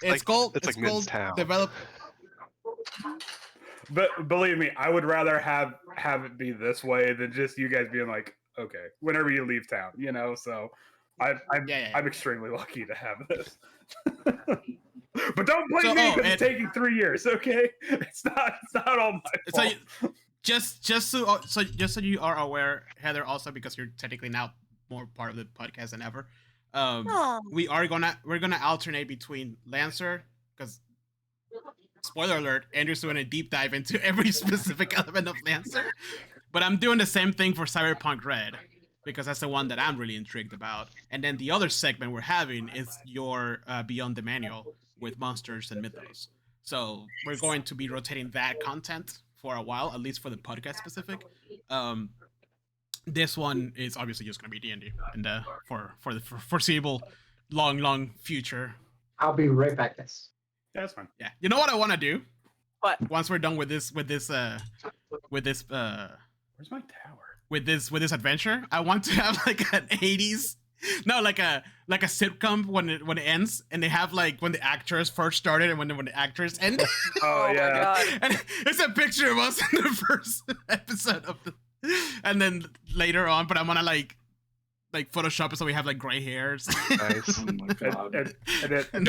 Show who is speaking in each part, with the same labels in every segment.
Speaker 1: It's called
Speaker 2: Midstown.
Speaker 1: develop.
Speaker 3: But believe me, I would rather have it be this way than just you guys being like, okay, whenever you leave town, you know. So I'm extremely lucky to have this. But don't blame me because it's taking 3 years. Okay, it's not all my fault.
Speaker 1: Just so you are aware, Heather, also because you're technically now more part of the podcast than ever. We're gonna alternate between Lancer, because spoiler alert, Andrew's doing a deep dive into every specific element of Lancer, but I'm doing the same thing for Cyberpunk Red because that's the one that I'm really intrigued about. And then the other segment we're having is your Beyond the Manual with monsters and mythos. So we're going to be rotating that content for a while, at least for the podcast specific. This one is obviously just going to be D&D and for the foreseeable long future.
Speaker 4: I'll be right back, guys.
Speaker 3: Yeah, that's fine.
Speaker 1: Yeah, you know what I want to do?
Speaker 5: What?
Speaker 1: Once we're done with this
Speaker 3: Where's my tower?
Speaker 1: With this adventure, I want to have like an 80s, no, like a sitcom when it ends, and they have like when the actors first started and when the actors end.
Speaker 3: Oh yeah.
Speaker 5: My God.
Speaker 1: And it's a picture of us in the first episode of the, and then later on, but I want to like Photoshop it so we have like gray hairs.
Speaker 2: Nice.
Speaker 6: Oh my God.
Speaker 3: And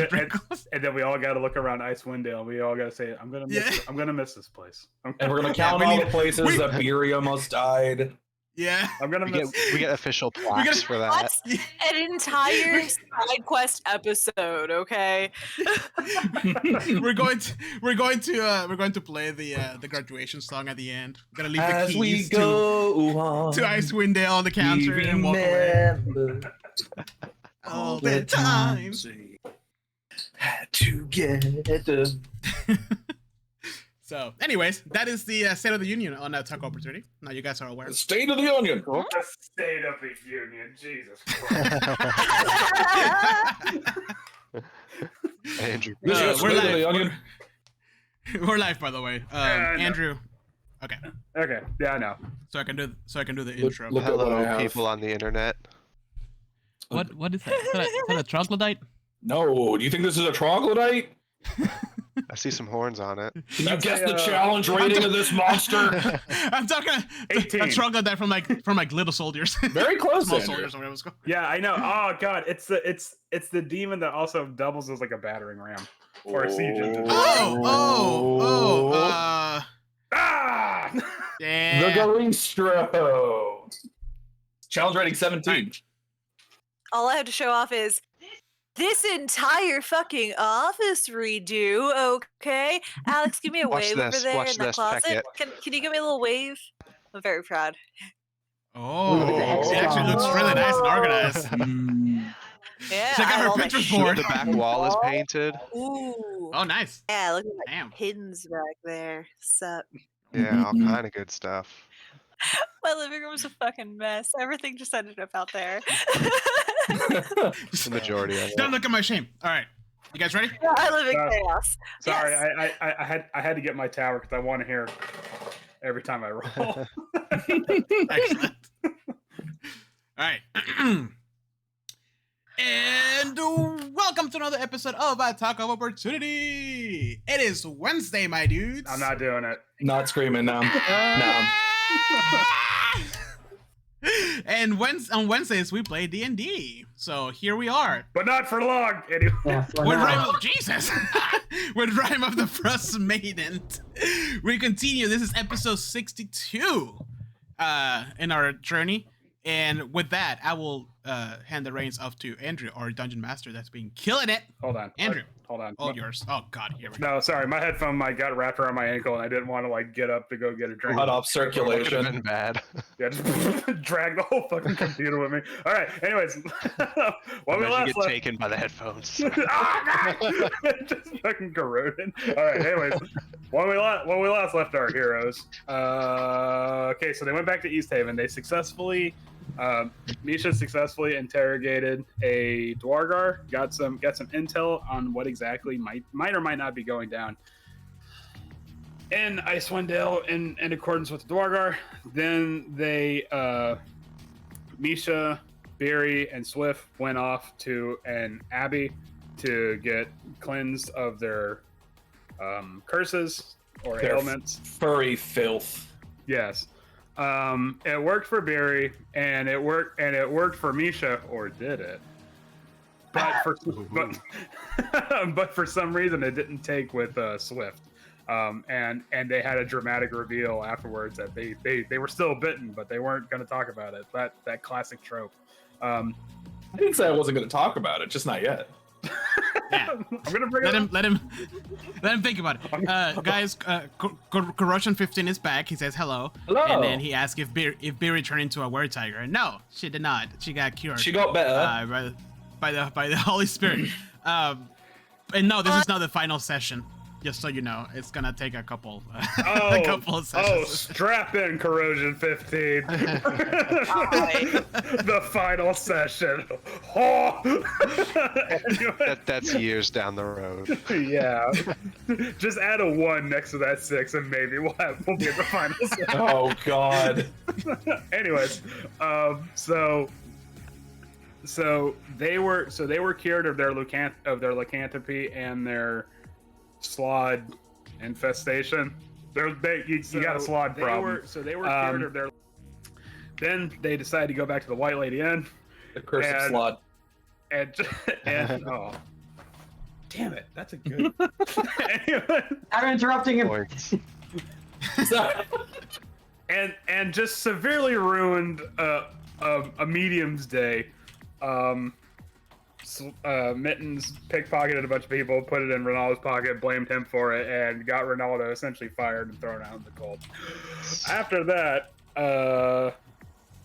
Speaker 3: then we all got to look around Icewind Dale. We all got to say, I'm gonna miss this place.
Speaker 6: And we're gonna count all the places that Beery almost died.
Speaker 1: Yeah,
Speaker 3: I'm gonna miss.
Speaker 2: We get official plaques for that.
Speaker 5: That's an entire side quest episode, okay?
Speaker 1: we're going to play the graduation song at the end. We're gonna leave
Speaker 6: As
Speaker 1: the
Speaker 6: we
Speaker 1: keys
Speaker 6: go on,
Speaker 1: to Icewind Dale on the counter
Speaker 6: we
Speaker 1: and walk away.
Speaker 6: remember
Speaker 1: All the times.
Speaker 6: we had together.
Speaker 1: So, anyways, that is the State of the Union on Taco Opportunity. Now you guys are aware.
Speaker 6: The State of the Union.
Speaker 3: The State of the Union, Jesus Christ.
Speaker 2: Andrew.
Speaker 6: This is
Speaker 1: we're
Speaker 6: State of
Speaker 1: live.
Speaker 6: the Onion.
Speaker 1: We're live, by the way.
Speaker 3: I know.
Speaker 1: Andrew. Okay,
Speaker 3: Okay, yeah, I know.
Speaker 1: so I can do the intro.
Speaker 6: look at what I
Speaker 2: Hello,
Speaker 6: have.
Speaker 2: people on the internet.
Speaker 7: What is that? Is that a troglodyte?
Speaker 6: No, do you think this is a troglodyte?
Speaker 2: I see some horns on it.
Speaker 6: Can you guess the challenge rating of this monster?
Speaker 1: I'm talking
Speaker 3: 18.
Speaker 1: a troglodyte from like little soldiers.
Speaker 6: Very close,
Speaker 1: Small
Speaker 6: Andrew.
Speaker 1: soldiers or whatever it's called.
Speaker 3: Yeah, I know. Oh God, it's the demon that also doubles as like a battering ram or a siege engine.
Speaker 1: Ah! Yeah.
Speaker 6: The Galistro. Challenge rating 17.
Speaker 5: All I have to show off is this entire fucking office redo, okay? Alex, give me a
Speaker 2: Watch
Speaker 5: wave
Speaker 2: this,
Speaker 5: over there
Speaker 2: watch
Speaker 5: in the
Speaker 2: this, peck
Speaker 5: closet.
Speaker 2: it.
Speaker 5: Can you give me a little wave? I'm very proud.
Speaker 1: Oh,
Speaker 4: Oh.
Speaker 1: it actually looks really nice and organized.
Speaker 5: Yeah.
Speaker 1: Check
Speaker 5: I
Speaker 1: out
Speaker 5: have
Speaker 1: her
Speaker 5: all my
Speaker 1: pictures
Speaker 5: shit.
Speaker 1: board.
Speaker 2: The back wall is painted.
Speaker 5: Ooh.
Speaker 1: Oh, nice.
Speaker 5: Yeah, look at my
Speaker 1: Damn.
Speaker 5: pins back there. Sup?
Speaker 2: Yeah, all kind of good stuff.
Speaker 5: My living room's a fucking mess. Everything just ended up out there.
Speaker 2: The majority of it.
Speaker 1: Don't look at my shame. All right, you guys ready?
Speaker 5: I live in
Speaker 3: Sorry.
Speaker 5: chaos.
Speaker 3: Sorry,
Speaker 5: Yes.
Speaker 3: I had to get my tower because I want to hear every time I roll.
Speaker 1: Excellent. All right. And welcome to another episode of Talk of Opportunity. It is Wednesday, my dudes.
Speaker 3: I'm not doing it.
Speaker 6: Not screaming now. No.
Speaker 1: And on Wednesdays we play D&D. So here we are.
Speaker 3: But not for long. Anyway.
Speaker 4: Yeah, for
Speaker 1: With
Speaker 4: now.
Speaker 1: Rime of Jesus. With Rime of the Frostmaiden. We continue. This is episode 62 in our journey. And with that, I will hand the reins off to Andrew, our dungeon master that's been killing it.
Speaker 3: Hold on.
Speaker 1: Andrew.
Speaker 3: Hold on.
Speaker 1: All yours. Oh, God. Here we go.
Speaker 3: No, sorry. My headphone mic got wrapped around my ankle, and I didn't want to like get up to go get a drink.
Speaker 6: Cut off
Speaker 2: Could have
Speaker 6: circulation.
Speaker 2: been bad.
Speaker 3: Yeah, just drag the whole fucking computer with me. All right. Anyways, when we
Speaker 2: Imagine
Speaker 3: last
Speaker 2: get
Speaker 3: left,
Speaker 2: taken by the headphones.
Speaker 3: just fucking corroded. All right. Anyways, when we last left our heroes. Okay, so they went back to East Haven. They successfully. Misha successfully interrogated a Dwargar, got some intel on what exactly might or might not be going down in Icewind Dale in accordance with the Dwargar. Then they Misha, Beery, and Swift went off to an abbey to get cleansed of their curses or
Speaker 6: Their
Speaker 3: ailments.
Speaker 6: Furry filth.
Speaker 3: Yes. It worked for Barry, and it worked for Misha, or did it? But but for some reason it didn't take with Swift. And they had a dramatic reveal afterwards that they were still bitten, but they weren't going to talk about it. That classic trope.
Speaker 6: I didn't say I wasn't going to talk about it, just not yet.
Speaker 1: Yeah.
Speaker 3: I'm gonna bring it up.
Speaker 1: Let him think about it. Guys, Corrosion 15 is back. He says hello.
Speaker 6: Hello.
Speaker 1: And then he asks if Beery turned into a were tiger. No, she did not. She got cured.
Speaker 6: She got better.
Speaker 1: By the Holy Spirit. And no, this is not the final session. Just so you know, it's gonna take a couple a couple of sessions.
Speaker 3: Oh, strap in, Corrosion 15. The final session.
Speaker 2: That's years down the road.
Speaker 3: Yeah. Just add a 1 next to that 6 and maybe we'll be at the final session.
Speaker 6: Oh God.
Speaker 3: Anyways, so they were cured of their lycanthropy and their slod infestation. You got a slod problem. They were cured of their. Then they decided to go back to the White Lady Inn.
Speaker 6: The curse of slod.
Speaker 3: And oh, damn it, that's a good. Anyway,
Speaker 4: I'm interrupting him.
Speaker 2: Points.
Speaker 3: and just severely ruined a medium's day. Mittens pickpocketed a bunch of people, put it in Ronaldo's pocket, blamed him for it, and got Ronaldo essentially fired and thrown out in the cold. After that,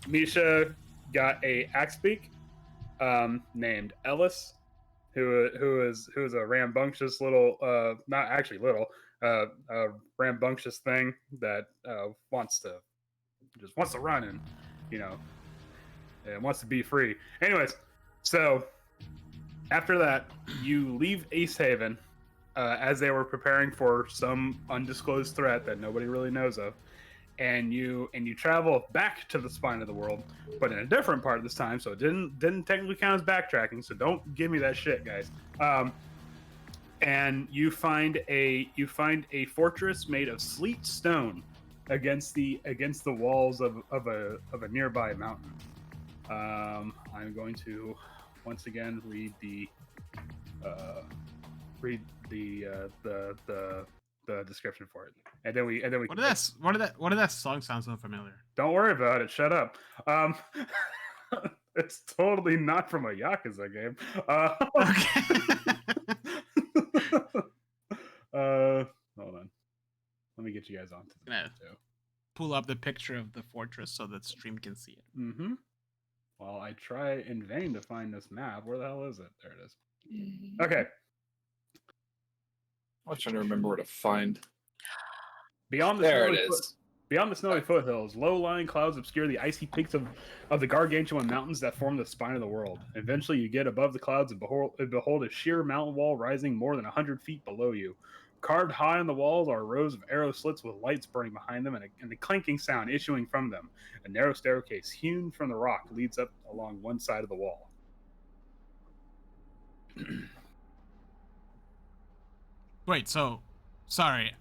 Speaker 3: Misha got a axebeak named Ellis, who is a rambunctious little, not actually little, rambunctious thing that wants to run and and wants to be free. Anyways, so. After that, you leave East Haven as they were preparing for some undisclosed threat that nobody really knows of, and you travel back to the spine of the world, but in a different part this time. So it didn't technically count as backtracking. So don't give me that shit, guys. And you find a fortress made of sleet stone against the walls of a nearby mountain. I'm going to. Once again, read the description for it, and then we. What
Speaker 1: did that song sound so familiar?
Speaker 3: Don't worry about it. Shut up. It's totally not from a Yakuza game. Hold on. Let me get you guys on to the too.
Speaker 1: Pull up the picture of the fortress so that stream can see it.
Speaker 3: Mm-hmm. Well, I try in vain to find this map. Where the hell is it? There it is. Okay.
Speaker 6: I'm trying to remember where to find.
Speaker 3: Beyond the snowy foothills, low-lying clouds obscure the icy peaks of the gargantuan mountains that form the spine of the world. Eventually, you get above the clouds and behold a sheer mountain wall rising more than 100 feet below you. Carved high on the walls are rows of arrow slits with lights burning behind them and a clanking sound issuing from them. A narrow staircase hewn from the rock leads up along one side of the wall.
Speaker 1: Wait, so sorry.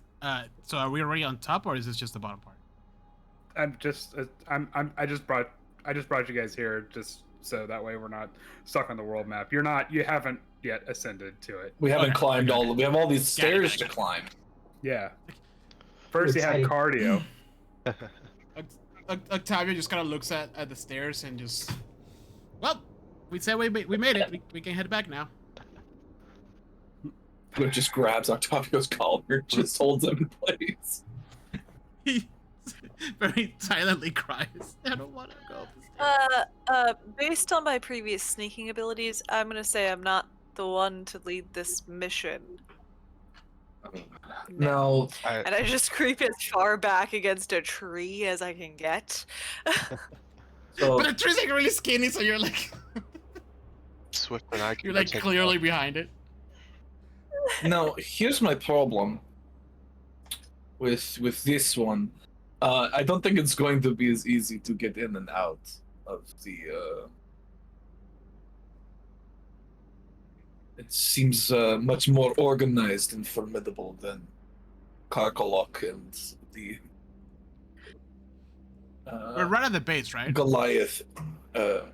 Speaker 1: So are we already on top, or is this just the bottom part?
Speaker 3: I just brought you guys here just so that way we're not stuck on the world map. You haven't yet ascended to it.
Speaker 6: We haven't climbed all. We have all these stairs to climb.
Speaker 3: Yeah. First you have cardio.
Speaker 1: Octavio just kind of looks at the stairs and just, well, we said we made it. We can head back now.
Speaker 6: It just grabs Octavio's collar, just holds him in place.
Speaker 1: He very silently cries. I don't want to go up the stairs.
Speaker 5: Based on my previous sneaking abilities, I'm gonna say I'm not the one to lead this mission.
Speaker 6: No.
Speaker 5: And I just creep as far back against a tree as I can get.
Speaker 1: But the tree's like really skinny, so you're like
Speaker 2: Swift and I.
Speaker 1: You're like clearly behind it.
Speaker 6: No, here's my problem with this one. I don't think it's going to be as easy to get in and out of the It seems much more organized and formidable than Karkalok and the
Speaker 1: We're right at the base, right?
Speaker 6: Goliath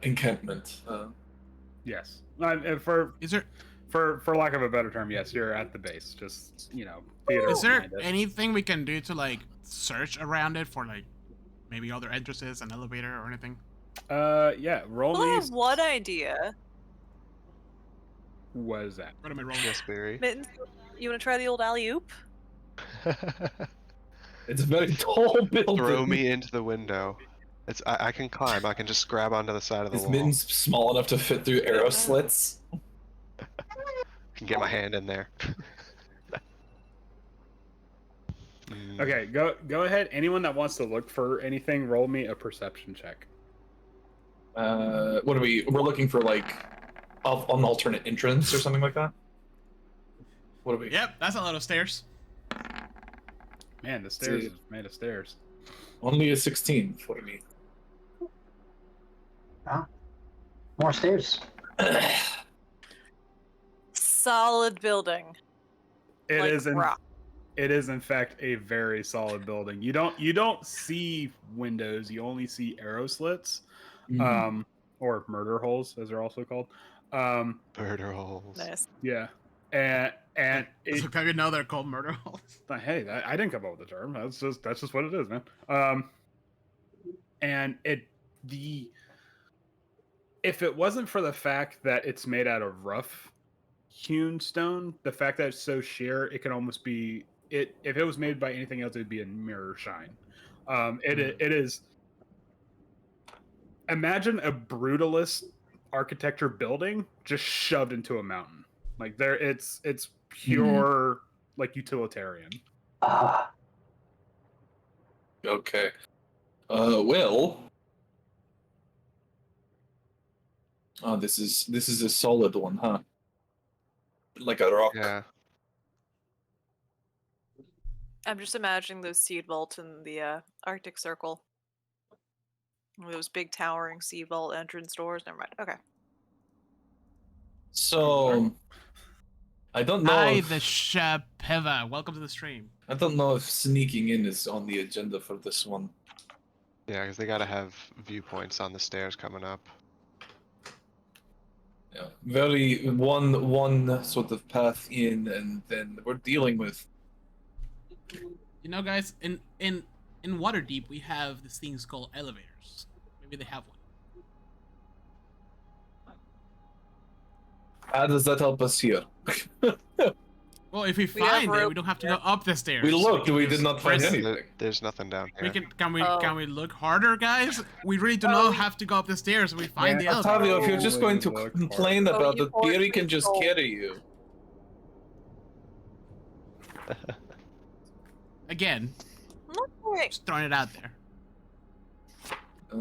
Speaker 6: encampment.
Speaker 3: Yes.
Speaker 1: Is there
Speaker 3: For lack of a better term, yes, you're at the base. Just theater.
Speaker 1: is there
Speaker 3: behind it.
Speaker 1: anything we can do to like search around it for like maybe other entrances, an elevator, or anything?
Speaker 3: Yeah. Roll
Speaker 5: Well, I
Speaker 3: me.
Speaker 5: have one idea.
Speaker 3: What is that?
Speaker 1: What am I rolling?
Speaker 2: Yes, Barry.
Speaker 5: Mittens, you want to try the old alley oop?
Speaker 6: It's a very tall building.
Speaker 2: Throw me into the window. I can climb. I can just grab onto the side of the
Speaker 6: Is
Speaker 2: wall.
Speaker 6: Mittens small enough to fit through arrow slits?
Speaker 2: Can get my hand in there.
Speaker 3: Okay, go ahead. Anyone that wants to look for anything, roll me a perception check.
Speaker 6: What are we? We're looking for like an alternate entrance or something like that. What are we?
Speaker 1: Yep, that's a lot of stairs.
Speaker 3: Man, the stairs is made of stairs.
Speaker 6: Only a 16 for me.
Speaker 4: More stairs.
Speaker 5: Solid building.
Speaker 3: It
Speaker 5: like
Speaker 3: is
Speaker 5: rock.
Speaker 3: It is in fact a very solid building. You don't see windows. You only see arrow slits, or murder holes, as they're also called.
Speaker 2: Murder holes.
Speaker 5: Nice.
Speaker 3: Yeah, and it,
Speaker 1: So can you know they're called murder holes?
Speaker 3: hey, I didn't come up with the term. That's just what it is, man. And if it wasn't for the fact that it's made out of rough hewn stone, the fact that it's so sheer, it can almost be it. If it was made by anything else, it'd be a mirror shine. It is. Imagine a brutalist architecture building just shoved into a mountain. Like it's pure like utilitarian.
Speaker 6: Okay. Well. Oh, this is a solid one, huh? Like a rock.
Speaker 2: Yeah.
Speaker 5: I'm just imagining those seed vaults in the Arctic Circle. Those big towering seed vault entrance doors. Never mind. Okay.
Speaker 6: So, I don't know.
Speaker 1: Hi,
Speaker 6: If,
Speaker 1: the Shapeva. Welcome to the stream.
Speaker 6: I don't know if sneaking in is on the agenda for this one.
Speaker 2: Yeah, because they gotta have viewpoints on the stairs coming up.
Speaker 6: Yeah, very one sort of path in, and then we're dealing with.
Speaker 1: You know, guys, in Waterdeep we have these things called elevators. Maybe they have one.
Speaker 6: How does that help us here?
Speaker 1: Well, if we
Speaker 5: have
Speaker 1: find it,
Speaker 5: rope.
Speaker 1: we don't have to go up the stairs.
Speaker 6: We looked,
Speaker 1: can
Speaker 6: we
Speaker 1: just
Speaker 6: did not find
Speaker 1: press-
Speaker 6: anything.
Speaker 2: There's nothing down
Speaker 1: We
Speaker 2: here.
Speaker 1: can
Speaker 5: Oh.
Speaker 1: we look harder, guys? We really do not have to go up the stairs. We find the elevator.
Speaker 6: Octavio, if you're just going to
Speaker 3: Look
Speaker 6: complain
Speaker 5: hard.
Speaker 6: about
Speaker 5: Oh, you
Speaker 6: it, Theory
Speaker 5: forced
Speaker 6: can
Speaker 5: me
Speaker 6: just
Speaker 5: to-
Speaker 6: carry you.
Speaker 1: Again,
Speaker 5: Alright.
Speaker 1: just throwing it out there.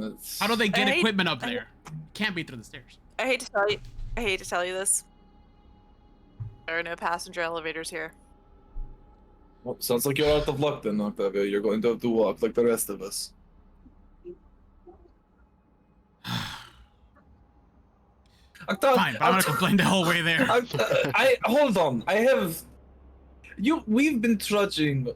Speaker 6: It's-
Speaker 1: How do they get
Speaker 5: I hate-
Speaker 1: equipment up there? Can't be through the stairs.
Speaker 5: I hate to tell you this. There are no passenger elevators here.
Speaker 6: Well, sounds like you're out of luck then, Octavio. You're going to have to walk like the rest of us. Octavio,
Speaker 1: Fine, but I'm gonna complain the whole way there.
Speaker 6: I hold on. I have We've been trudging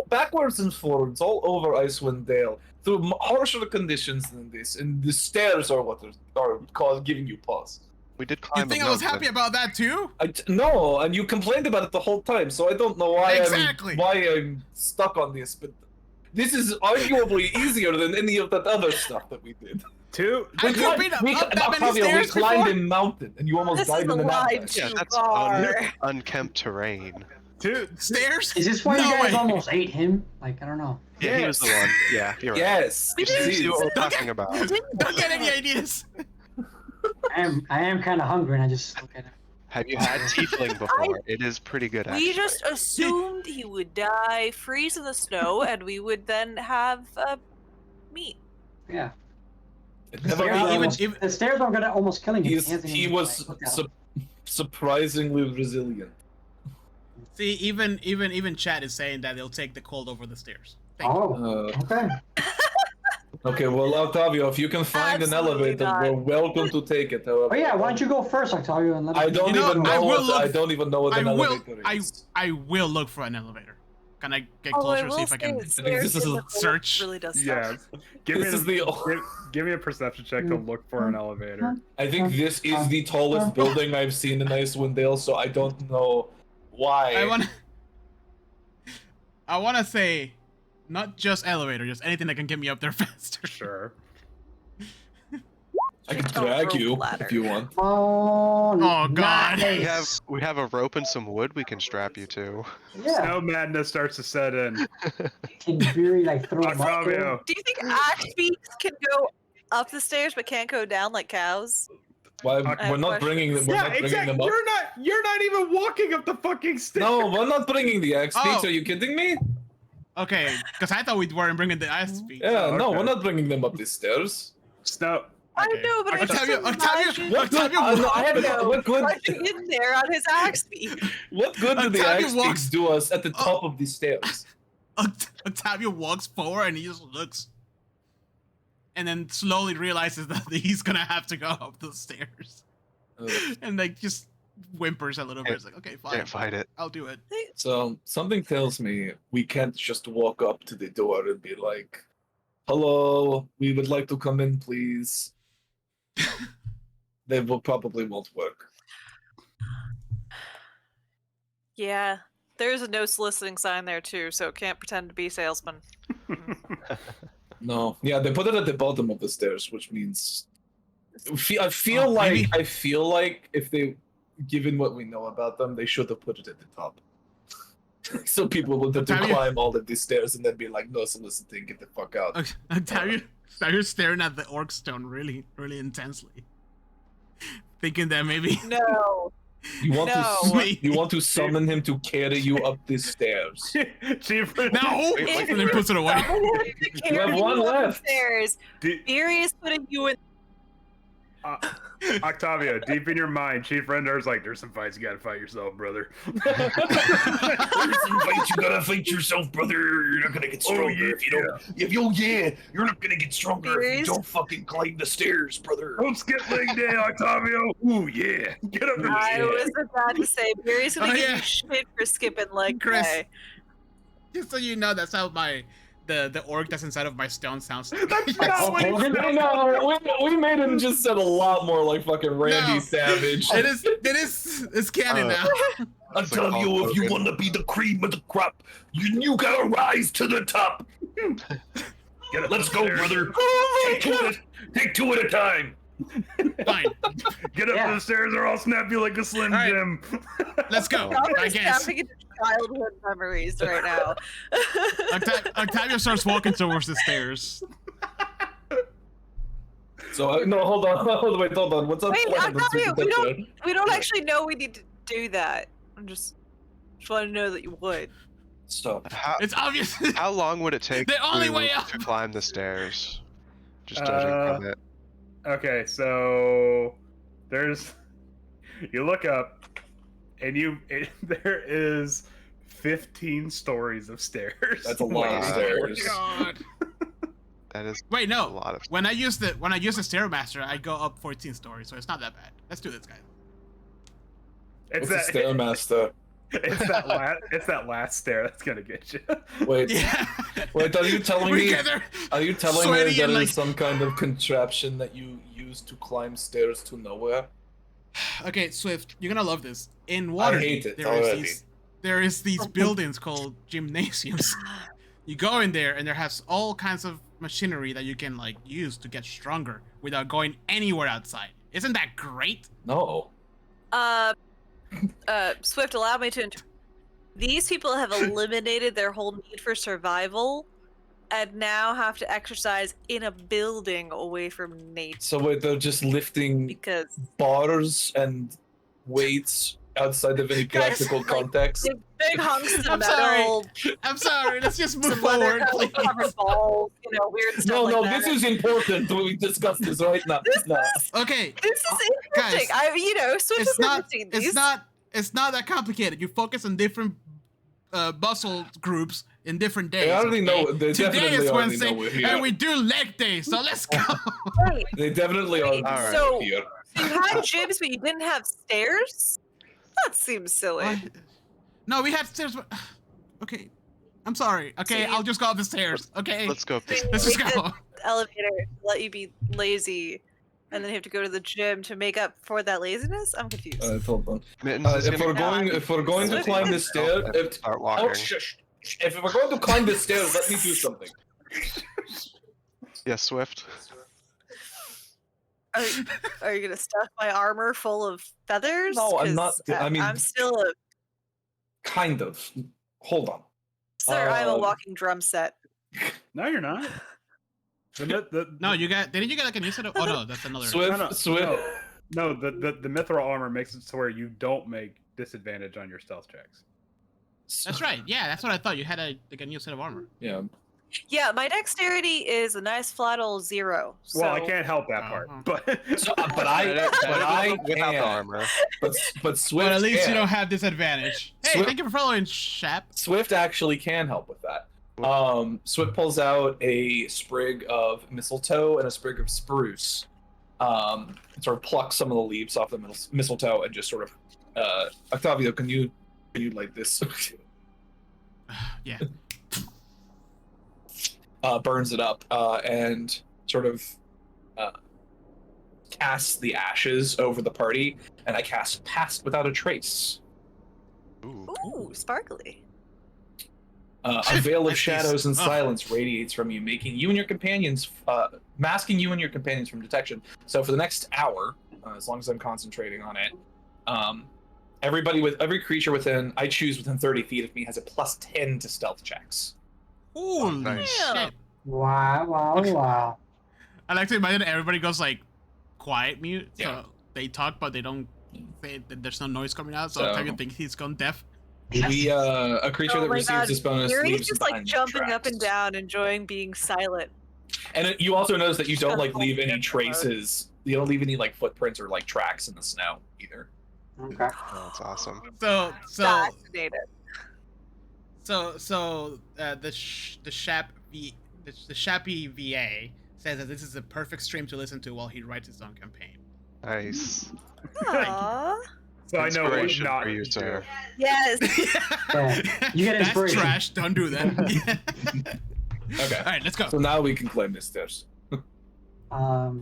Speaker 6: backwards and forwards all over Icewind Dale through harsher conditions than this, and the stairs are what are giving you pause.
Speaker 2: We did
Speaker 1: You
Speaker 2: climb.
Speaker 1: think I was happy about that too?
Speaker 6: No, and you complained about it the whole time, so I don't know why
Speaker 1: Exactly.
Speaker 6: I'm stuck on this, but this is arguably easier than any of that other stuff that we did.
Speaker 1: I could be up that many
Speaker 6: Octavio,
Speaker 1: stairs
Speaker 6: we climbed
Speaker 1: before.
Speaker 6: a mountain, and you almost
Speaker 5: This
Speaker 6: died
Speaker 5: is
Speaker 6: in the
Speaker 5: a lie
Speaker 6: mountain.
Speaker 2: Yeah,
Speaker 5: too
Speaker 2: that's
Speaker 5: far.
Speaker 2: unkempt terrain.
Speaker 1: Stairs?
Speaker 4: Is this why
Speaker 1: No
Speaker 4: you guys
Speaker 1: way.
Speaker 4: almost ate him? Like, I don't know.
Speaker 2: Yeah, he was the one. Yeah, you're right.
Speaker 6: Yes,
Speaker 5: We
Speaker 2: You see
Speaker 6: disease.
Speaker 2: what we're
Speaker 1: Don't
Speaker 2: talking
Speaker 1: get-
Speaker 2: about.
Speaker 1: Don't get any ideas.
Speaker 4: I am kind of hungry, and I just look at him.
Speaker 2: Have you had tiefling before? It is pretty good, actually.
Speaker 5: We just assumed he would die, freeze in the snow, and we would then have meat.
Speaker 4: Yeah.
Speaker 6: It
Speaker 4: The
Speaker 6: never
Speaker 4: stairs,
Speaker 6: happened.
Speaker 4: are almost, the stairs are gonna almost killing him.
Speaker 6: He was surprisingly resilient.
Speaker 1: See, even chat is saying that they'll take the cold over the stairs. Thank you.
Speaker 4: Oh, okay.
Speaker 6: Okay, well, Octavio, if you can find
Speaker 5: Absolutely
Speaker 6: an elevator,
Speaker 5: not.
Speaker 6: we're welcome to take it. However,
Speaker 4: Oh yeah, why don't you go first, Octavio, and let
Speaker 6: I
Speaker 4: me
Speaker 6: don't
Speaker 1: You know,
Speaker 6: even
Speaker 1: I
Speaker 6: know.
Speaker 1: will look-
Speaker 6: I don't even know what
Speaker 1: I
Speaker 6: an
Speaker 1: will.
Speaker 6: elevator is.
Speaker 1: I will look for an elevator. Can I get
Speaker 5: Oh,
Speaker 1: closer?
Speaker 5: I
Speaker 1: See
Speaker 5: will
Speaker 1: if I can.
Speaker 5: say
Speaker 6: I think this
Speaker 5: stairs
Speaker 6: is
Speaker 5: in
Speaker 6: a
Speaker 5: the cold
Speaker 1: search.
Speaker 5: really does
Speaker 3: Yeah.
Speaker 5: suck.
Speaker 3: Give
Speaker 6: This is
Speaker 3: me
Speaker 6: the-
Speaker 3: give me a perception check to look for an elevator.
Speaker 6: I think this is the tallest building I've seen in Icewind Dale, so I don't know why.
Speaker 1: I wanna say, not just elevator, just anything that can get me up there faster.
Speaker 3: Sure.
Speaker 6: I can
Speaker 5: Oh,
Speaker 6: drag
Speaker 5: rope
Speaker 6: you
Speaker 5: ladder.
Speaker 6: if you want.
Speaker 4: Oh,
Speaker 1: Oh, God.
Speaker 4: nice.
Speaker 2: We have a rope and some wood we can strap you to.
Speaker 4: Yeah,
Speaker 3: Snow madness starts to set in.
Speaker 4: can Fury like throw him up there?
Speaker 3: Octavio.
Speaker 5: Do you think axe beaks can go up the stairs but can't go down like cows?
Speaker 6: Why
Speaker 5: I
Speaker 6: we're
Speaker 5: have
Speaker 6: not bringing them? We're
Speaker 3: Yeah,
Speaker 6: not bringing
Speaker 3: exactly.
Speaker 6: them up.
Speaker 3: You're not even walking up the fucking stairs.
Speaker 6: No, we're not bringing the axe beaks.
Speaker 1: Oh.
Speaker 6: Are you kidding me?
Speaker 1: Okay, because I thought we weren't bringing the ice speed.
Speaker 6: Yeah, no,
Speaker 3: okay.
Speaker 6: we're not bringing them up these stairs.
Speaker 3: Snow.
Speaker 5: I
Speaker 1: Okay.
Speaker 5: know, but I just
Speaker 1: Octavio,
Speaker 5: imagine
Speaker 1: Octavio,
Speaker 6: I have what good?
Speaker 5: punching in there on his axe beak.
Speaker 6: What good do the
Speaker 1: Octavio
Speaker 6: axe
Speaker 1: walks-
Speaker 6: beaks do us at the top of these stairs?
Speaker 1: Octavio walks forward and he just looks, and then slowly realizes that he's gonna have to go up the stairs, and like just whimpers a little bit. It's like, okay, fine,
Speaker 2: Can't fight it.
Speaker 1: I'll do it.
Speaker 6: So something tells me we can't just walk up to the door and be like, "Hello, we would like to come in, please." They will probably won't work.
Speaker 5: Yeah, there's a no soliciting sign there too, so can't pretend to be salesman.
Speaker 6: No, yeah, they put it at the bottom of the stairs, which means I feel
Speaker 1: Oh,
Speaker 6: like
Speaker 1: maybe-
Speaker 6: if they, given what we know about them, they should have put it at the top. So people would have to
Speaker 1: Octavio-
Speaker 6: climb all of these stairs and then be like, "No soliciting, get the fuck out."
Speaker 1: Octavio's staring at the orc stone really, really intensely, thinking that maybe
Speaker 5: No.
Speaker 6: You want
Speaker 5: No.
Speaker 6: you want to summon him to carry you up these stairs.
Speaker 3: Chief.
Speaker 1: no,
Speaker 2: Wait,
Speaker 1: and then puts it away.
Speaker 6: You have one left.
Speaker 5: Stairs.
Speaker 3: D-
Speaker 5: Fury is putting you in.
Speaker 3: Octavio, deep in your mind, Chief Rendar's like, there's some fights you gotta fight yourself, brother.
Speaker 6: There's some fights you gotta fight yourself, brother. You're not gonna get stronger if you don't. You're not gonna get stronger if you
Speaker 5: Serious?
Speaker 6: don't fucking climb the stairs, brother.
Speaker 3: Don't skip leg day, Octavio. Ooh, yeah. Get up in
Speaker 5: I
Speaker 3: the
Speaker 5: was about to say, Fury's gonna
Speaker 1: Oh,
Speaker 5: give
Speaker 1: yeah.
Speaker 5: you shit for skipping leg
Speaker 1: Chris.
Speaker 5: day.
Speaker 1: Just so you know, that's how the orc that's inside of my stone sounds.
Speaker 3: That's not what he said.
Speaker 6: No, we made him just sound a lot more like fucking Randy
Speaker 1: No.
Speaker 6: Savage.
Speaker 1: It's canon now.
Speaker 6: I
Speaker 2: That's
Speaker 6: tell
Speaker 2: like
Speaker 6: you,
Speaker 2: Hulk
Speaker 6: if you
Speaker 2: Hogan.
Speaker 6: want to be the cream of the crop, you gotta rise to the top.
Speaker 3: Get up
Speaker 6: Let's
Speaker 3: the
Speaker 6: go,
Speaker 3: stairs.
Speaker 6: brother. Take two at a time.
Speaker 1: Fine,
Speaker 3: Get up
Speaker 4: Yeah.
Speaker 3: the stairs or I'll snap you like a Slim
Speaker 1: All right.
Speaker 3: Jim.
Speaker 1: let's go.
Speaker 5: I'm
Speaker 1: I
Speaker 5: just
Speaker 1: guess.
Speaker 5: tapping into childhood memories right now.
Speaker 1: Octavio starts walking towards the stairs.
Speaker 6: So no, hold on, wait, hold on. What's up?
Speaker 5: Wait,
Speaker 6: What happens if
Speaker 5: Octavio,
Speaker 6: you
Speaker 5: we
Speaker 6: get
Speaker 5: don't-
Speaker 6: there?
Speaker 5: We don't actually know we need to do that. I'm just want to know that you would.
Speaker 6: Stop.
Speaker 1: It's obvious.
Speaker 2: How long would it take
Speaker 1: The only way up.
Speaker 2: to climb the stairs? Just judging from it.
Speaker 3: Okay, so there's you look up and there is 15 stories of stairs.
Speaker 6: That's a lot of
Speaker 2: Wow.
Speaker 6: stairs.
Speaker 1: God.
Speaker 2: That is
Speaker 1: Wait,
Speaker 2: a
Speaker 1: no.
Speaker 2: lot of.
Speaker 1: When I use the Stairmaster, I go up 14 stories, so it's not that bad. Let's do this, guys.
Speaker 3: It's
Speaker 6: What's a
Speaker 3: that
Speaker 6: stairmaster?
Speaker 3: it's that last stair that's gonna get you.
Speaker 6: Wait,
Speaker 1: Yeah.
Speaker 6: wait. Are you telling
Speaker 1: We're
Speaker 6: me?
Speaker 1: together.
Speaker 6: Are you telling me
Speaker 1: Sweaty
Speaker 6: that
Speaker 1: and,
Speaker 6: is
Speaker 1: like-
Speaker 6: some kind of contraption that you use to climb stairs to nowhere?
Speaker 1: Okay, Swift, you're gonna love this. In water,
Speaker 6: hate it
Speaker 1: there is
Speaker 6: already.
Speaker 1: there is these buildings called gymnasiums. You go in there, and there has all kinds of machinery that you can like use to get stronger without going anywhere outside. Isn't that great?
Speaker 6: No.
Speaker 5: Swift, allow me to. These people have eliminated their whole need for survival, and now have to exercise in a building away from nature
Speaker 6: So wait, they're just lifting
Speaker 5: because
Speaker 6: bars and weights outside of any
Speaker 1: Guys,
Speaker 6: practical
Speaker 5: like,
Speaker 6: context.
Speaker 5: big hunks of
Speaker 1: I'm sorry.
Speaker 5: metal,
Speaker 1: I'm sorry. Let's just move
Speaker 5: some leather
Speaker 1: forward, please.
Speaker 5: covered balls, weird stuff
Speaker 6: No,
Speaker 5: like
Speaker 6: no,
Speaker 5: that.
Speaker 6: this is important. We discuss this right now. No.
Speaker 1: Okay,
Speaker 5: This is interesting.
Speaker 1: Guys,
Speaker 5: Swift
Speaker 1: it's
Speaker 5: has never
Speaker 1: not.
Speaker 5: seen these.
Speaker 1: It's not that complicated. You focus on different muscle groups in different days.
Speaker 6: They already know. They
Speaker 1: Today
Speaker 6: definitely
Speaker 1: is
Speaker 6: already
Speaker 1: Wednesday,
Speaker 6: know we're here.
Speaker 1: and we do leg day. So let's go.
Speaker 5: Wait,
Speaker 6: They definitely
Speaker 5: wait,
Speaker 6: already
Speaker 2: Alright.
Speaker 6: know
Speaker 5: so
Speaker 6: we're here.
Speaker 5: you had gyms, but you didn't have stairs? That seems silly.
Speaker 1: What? No, we had stairs. Okay, I'm sorry. Okay,
Speaker 5: So you-
Speaker 1: I'll just go up the stairs. Okay,
Speaker 2: Let's go up this.
Speaker 1: let's just
Speaker 5: Make
Speaker 1: go.
Speaker 5: the elevator let you be lazy, and then you have to go to the gym to make up for that laziness. I'm confused.
Speaker 6: Hold on.
Speaker 2: Mittens is
Speaker 6: If
Speaker 2: gonna
Speaker 6: we're going to
Speaker 5: Swift
Speaker 6: climb the
Speaker 5: is-
Speaker 6: stairs,
Speaker 2: start walking.
Speaker 6: oh shush! If we're going to climb the stairs, let me do something.
Speaker 2: Yeah, Swift.
Speaker 5: Are you gonna stuff my armor full of feathers?
Speaker 6: No, I'm not.
Speaker 5: 'Cause
Speaker 6: I mean,
Speaker 5: I'm still a
Speaker 6: kind of. Hold on.
Speaker 5: sir. I'm a
Speaker 6: Um,
Speaker 5: walking drum set.
Speaker 3: No, you're not.
Speaker 1: No, you got. Didn't you get like a new set of? Oh no, that's another.
Speaker 6: Swift,
Speaker 3: no,
Speaker 6: Swift.
Speaker 3: No, the mithril armor makes it to where you don't make disadvantage on your stealth checks.
Speaker 1: That's right. Yeah, that's what I thought. You had a new set of armor.
Speaker 6: Yeah.
Speaker 5: Yeah, my dexterity is a nice flat old 0. So
Speaker 3: Well, I can't help that part,
Speaker 1: Uh-huh.
Speaker 3: but
Speaker 6: So, but I
Speaker 2: without the
Speaker 6: can.
Speaker 2: armor.
Speaker 6: But Swift.
Speaker 1: But at least
Speaker 6: can.
Speaker 1: you don't have disadvantage. Hey,
Speaker 6: Swift-
Speaker 1: thank you for following, Shap.
Speaker 6: Swift actually can help with that. Swift pulls out a sprig of mistletoe and a sprig of spruce. Sort of plucks some of the leaves off the mistletoe and just sort of. Octavio, can you light this?
Speaker 1: Yeah.
Speaker 6: Burns it up and sort of casts the ashes over the party, and I cast Pass Without a Trace.
Speaker 2: Ooh.
Speaker 5: Ooh, sparkly.
Speaker 6: A veil
Speaker 1: I
Speaker 6: of
Speaker 1: see.
Speaker 6: shadows and
Speaker 1: Oh.
Speaker 6: silence radiates from you, making you and your companions, masking you and your companions from detection. So for the next hour, as long as I'm concentrating on it, every creature I choose within 30 feet of me has a +10 to stealth checks.
Speaker 1: Ooh,
Speaker 2: nice.
Speaker 1: shit.
Speaker 4: Wow.
Speaker 1: I like to imagine everybody goes like quiet mute,
Speaker 6: Yeah.
Speaker 1: so they talk, but they don't. There's no noise coming out, so
Speaker 6: So-
Speaker 1: Octavio thinks he's gone deaf.
Speaker 6: A creature
Speaker 5: Oh
Speaker 6: that
Speaker 5: my
Speaker 6: receives
Speaker 5: God,
Speaker 6: this bonus
Speaker 5: Yuri's
Speaker 6: leaves
Speaker 5: just like
Speaker 6: behind
Speaker 5: jumping up
Speaker 6: tracks.
Speaker 5: and down, enjoying being silent.
Speaker 6: And you also notice that you don't like leave any
Speaker 5: Mode.
Speaker 6: traces. You don't leave any like footprints or like tracks in the snow either.
Speaker 4: Okay.
Speaker 2: Oh, that's awesome.
Speaker 1: So
Speaker 5: Fascinated.
Speaker 1: the Shappy VA says that this is a perfect stream to listen to while he writes his own campaign.
Speaker 2: Nice.
Speaker 5: Aww.
Speaker 3: so I know what
Speaker 2: Inspiration
Speaker 3: not
Speaker 2: for you,
Speaker 3: to
Speaker 2: sir.
Speaker 3: do.
Speaker 5: Yes.
Speaker 4: Yeah. You get
Speaker 1: That's
Speaker 4: inspiration.
Speaker 1: trash. Don't do that.
Speaker 6: Okay.
Speaker 1: All right, let's go.
Speaker 6: So now we can climb the stairs.
Speaker 4: I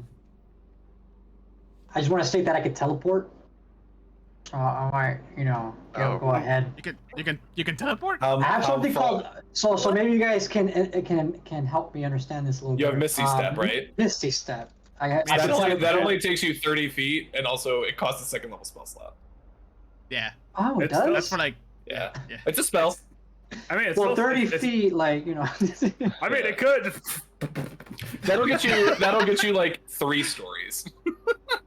Speaker 4: just want to state that I could teleport. I might,
Speaker 2: Oh.
Speaker 4: go ahead.
Speaker 1: You can teleport.
Speaker 4: I have
Speaker 6: How
Speaker 4: something
Speaker 6: far-
Speaker 4: called. So maybe you guys can help me understand this a little bit.
Speaker 6: You have Misty Step, right?
Speaker 4: Misty Step. I got.
Speaker 6: That only takes you 30 feet, and also it costs a second level spell slot.
Speaker 1: Yeah,
Speaker 4: Oh, it
Speaker 3: It's-
Speaker 4: does.
Speaker 1: that's for like.
Speaker 6: Yeah.
Speaker 1: Yeah.
Speaker 6: It's a spell.
Speaker 3: I mean, it's
Speaker 4: Well,
Speaker 3: still,
Speaker 4: 30
Speaker 3: it's-
Speaker 4: feet, like
Speaker 3: I mean, it could.
Speaker 6: That'll get you like 3 stories.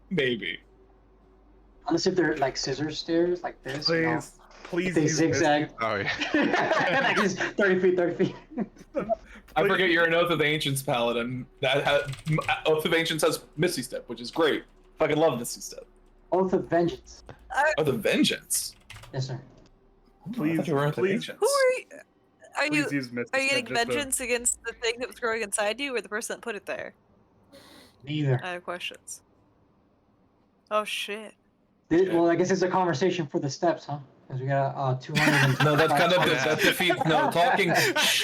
Speaker 6: Maybe.
Speaker 4: Unless if they're like scissor stairs, like this.
Speaker 3: Please
Speaker 4: They
Speaker 3: use
Speaker 4: zigzag.
Speaker 2: Oh yeah.
Speaker 4: Like just 30 feet, 30 feet.
Speaker 6: I forget you're an Oath of Ancients paladin. Oath of Ancients has Misty Step, which is great. Fucking love Misty Step.
Speaker 4: Oath of Vengeance.
Speaker 6: Oath of Vengeance.
Speaker 4: Yes, sir.
Speaker 3: Please,
Speaker 6: I thought you were Oath of
Speaker 3: please.
Speaker 6: Ancients.
Speaker 5: Who are you? Are
Speaker 3: Please
Speaker 5: you
Speaker 3: use Misty
Speaker 5: are you
Speaker 3: Step
Speaker 5: getting
Speaker 3: just to-
Speaker 5: vengeance against the thing that was growing inside you, or the person that put it there?
Speaker 4: Neither.
Speaker 5: I have questions. Oh shit.
Speaker 4: Well, I guess it's a conversation for the steps, huh? Because we got 200.
Speaker 6: No, that kind of that defeats. No, talking.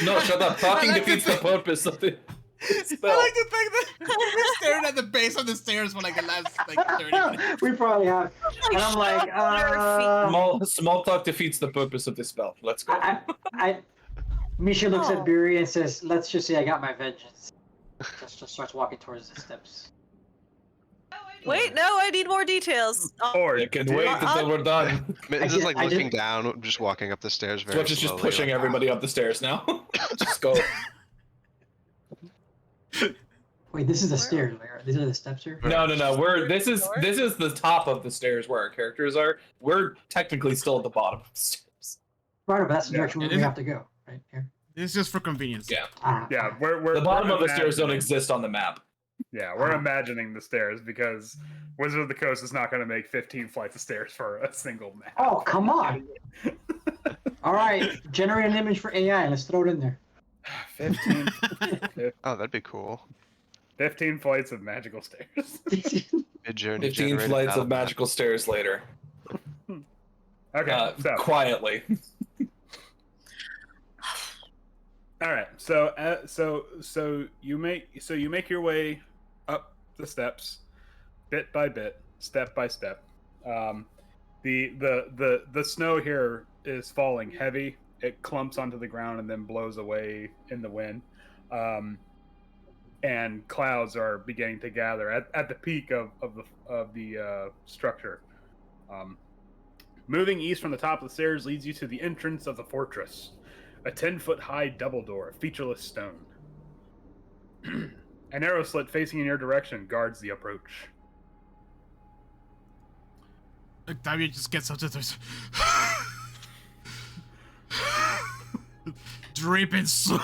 Speaker 6: No, shut up. Talking
Speaker 1: I like to
Speaker 6: defeats the
Speaker 1: think-
Speaker 6: purpose of the
Speaker 1: I
Speaker 6: spell.
Speaker 1: like to think that we're staring at the base of the stairs for like the last like 30 minutes.
Speaker 4: We probably have. And I'm like,
Speaker 6: Small talk defeats the purpose of this spell. Let's go.
Speaker 4: Misha looks
Speaker 5: Oh.
Speaker 4: at Buri and says, "Let's just say I got my vengeance." Just starts walking towards the steps.
Speaker 5: Wait, no, I need more details.
Speaker 3: Or
Speaker 6: I can wait until we're done.
Speaker 2: Mittens is like
Speaker 4: I
Speaker 2: looking down, just walking up the stairs very
Speaker 6: Switch is just
Speaker 2: slowly,
Speaker 6: pushing
Speaker 2: like,
Speaker 6: everybody up the stairs now. Just go.
Speaker 4: Wait, this is the
Speaker 5: Where
Speaker 4: stairs. Right? These are the steps here.
Speaker 6: No. This is the top of the stairs where our characters are. We're technically still at the bottom of the stairs.
Speaker 4: Right, but that's the
Speaker 3: Yeah.
Speaker 4: direction
Speaker 1: It
Speaker 4: we
Speaker 1: is-
Speaker 4: have to go. Right here.
Speaker 1: This is just for convenience.
Speaker 6: Yeah.
Speaker 3: Yeah, we're
Speaker 6: The bottom
Speaker 3: we're
Speaker 6: of the stairs don't
Speaker 3: imagining-
Speaker 6: exist on the map.
Speaker 3: Yeah, we're imagining the stairs because Wizard of the Coast is not going to make 15 flights of stairs for a single map.
Speaker 4: Oh, come on. All All right, generate an image for AI. Let's throw it in there.
Speaker 3: 15.
Speaker 2: Oh, that'd be cool.
Speaker 3: 15 flights of magical stairs.
Speaker 2: Mid journey
Speaker 6: 15
Speaker 2: generated
Speaker 6: flights
Speaker 2: battle
Speaker 6: of
Speaker 2: map.
Speaker 6: magical stairs later.
Speaker 3: Okay, so
Speaker 6: Quietly.
Speaker 3: all right, so you make your way up the steps, bit by bit, step by step. The snow here is falling heavy. It clumps onto the ground and then blows away in the wind. And clouds are beginning to gather at the peak of the structure. Moving east from the top of the stairs leads you to the entrance of the fortress, a 10-foot-high double door, featureless stone. An arrow slit facing in your direction guards the approach.
Speaker 1: Octavia just gets up to this. Dripping sweat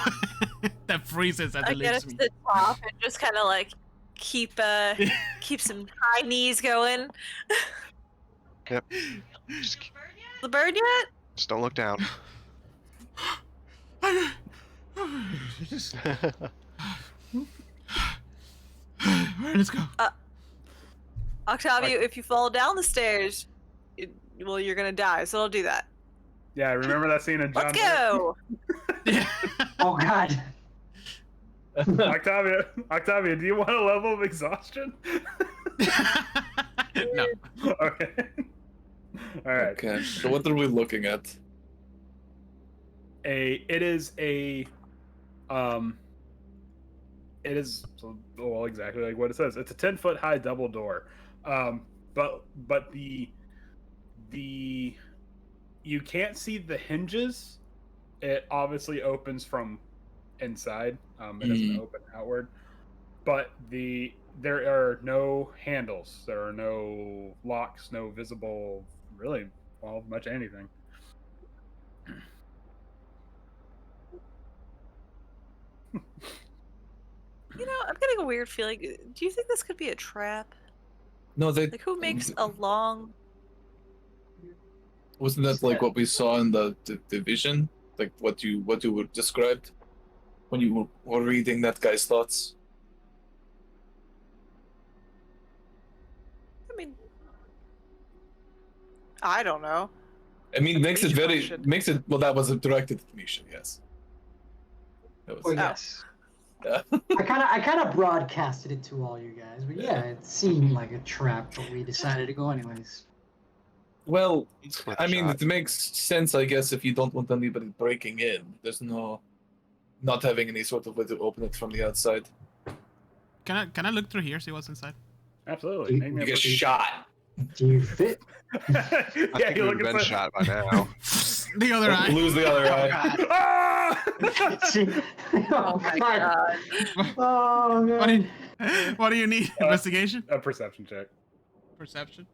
Speaker 1: that freezes as
Speaker 5: I
Speaker 1: it
Speaker 5: get
Speaker 1: leaves
Speaker 5: up to
Speaker 1: me.
Speaker 5: the top and just kind of like keep some high knees going.
Speaker 2: Yep. Just,
Speaker 5: The bird yet?
Speaker 2: just don't look down.
Speaker 1: Just- Alright, let's go.
Speaker 5: Octavio, if you fall down the stairs, you're gonna die. So don't do that.
Speaker 3: Yeah, remember that scene in John
Speaker 5: Let's go.
Speaker 1: Yeah.
Speaker 4: Oh God.
Speaker 3: Wick? Octavia, do you want a level of exhaustion?
Speaker 1: No.
Speaker 3: Okay. All right.
Speaker 6: Okay, so what are we looking at?
Speaker 3: It is well, exactly like what it says. It's a 10-foot-high double door, but the you can't see the hinges. It obviously opens from inside. It doesn't open outward, but there are no handles. There are no locks. No visible, really, well, much anything.
Speaker 5: You know, I'm getting a weird feeling. Do you think this could be a trap?
Speaker 6: No, they
Speaker 5: Like, who makes a long?
Speaker 6: wasn't that like what we saw in the division? Like what you were described when you were reading that guy's thoughts?
Speaker 5: I mean, I don't know.
Speaker 6: I mean, makes it very
Speaker 5: Misha
Speaker 6: makes it well. That was directed at Misha, yes. That
Speaker 4: Well,
Speaker 6: was,
Speaker 4: yes.
Speaker 6: yeah.
Speaker 4: I kind of broadcasted it to all you guys, but yeah, it seemed like a trap, but we decided to go anyways.
Speaker 6: Well,
Speaker 2: Slip
Speaker 6: I mean,
Speaker 2: shot.
Speaker 6: it makes sense, I guess, if you don't want anybody breaking in. There's no not having any sort of way to open it from the outside.
Speaker 1: Can I look through here, see what's inside?
Speaker 3: Absolutely.
Speaker 4: You
Speaker 3: Make me
Speaker 6: You
Speaker 3: a
Speaker 6: get
Speaker 3: perception-
Speaker 6: shot.
Speaker 4: Do you fit?
Speaker 3: Yeah,
Speaker 2: I think
Speaker 3: you
Speaker 2: we've
Speaker 3: look
Speaker 2: been
Speaker 3: at
Speaker 2: shot by now.
Speaker 1: The other eye.
Speaker 6: Lose the other eye.
Speaker 1: God.
Speaker 3: Ah!
Speaker 4: See?
Speaker 5: Oh my god.
Speaker 4: Oh
Speaker 1: What do
Speaker 4: man.
Speaker 1: you, what do you need? Investigation?
Speaker 3: A perception check.
Speaker 1: Perception?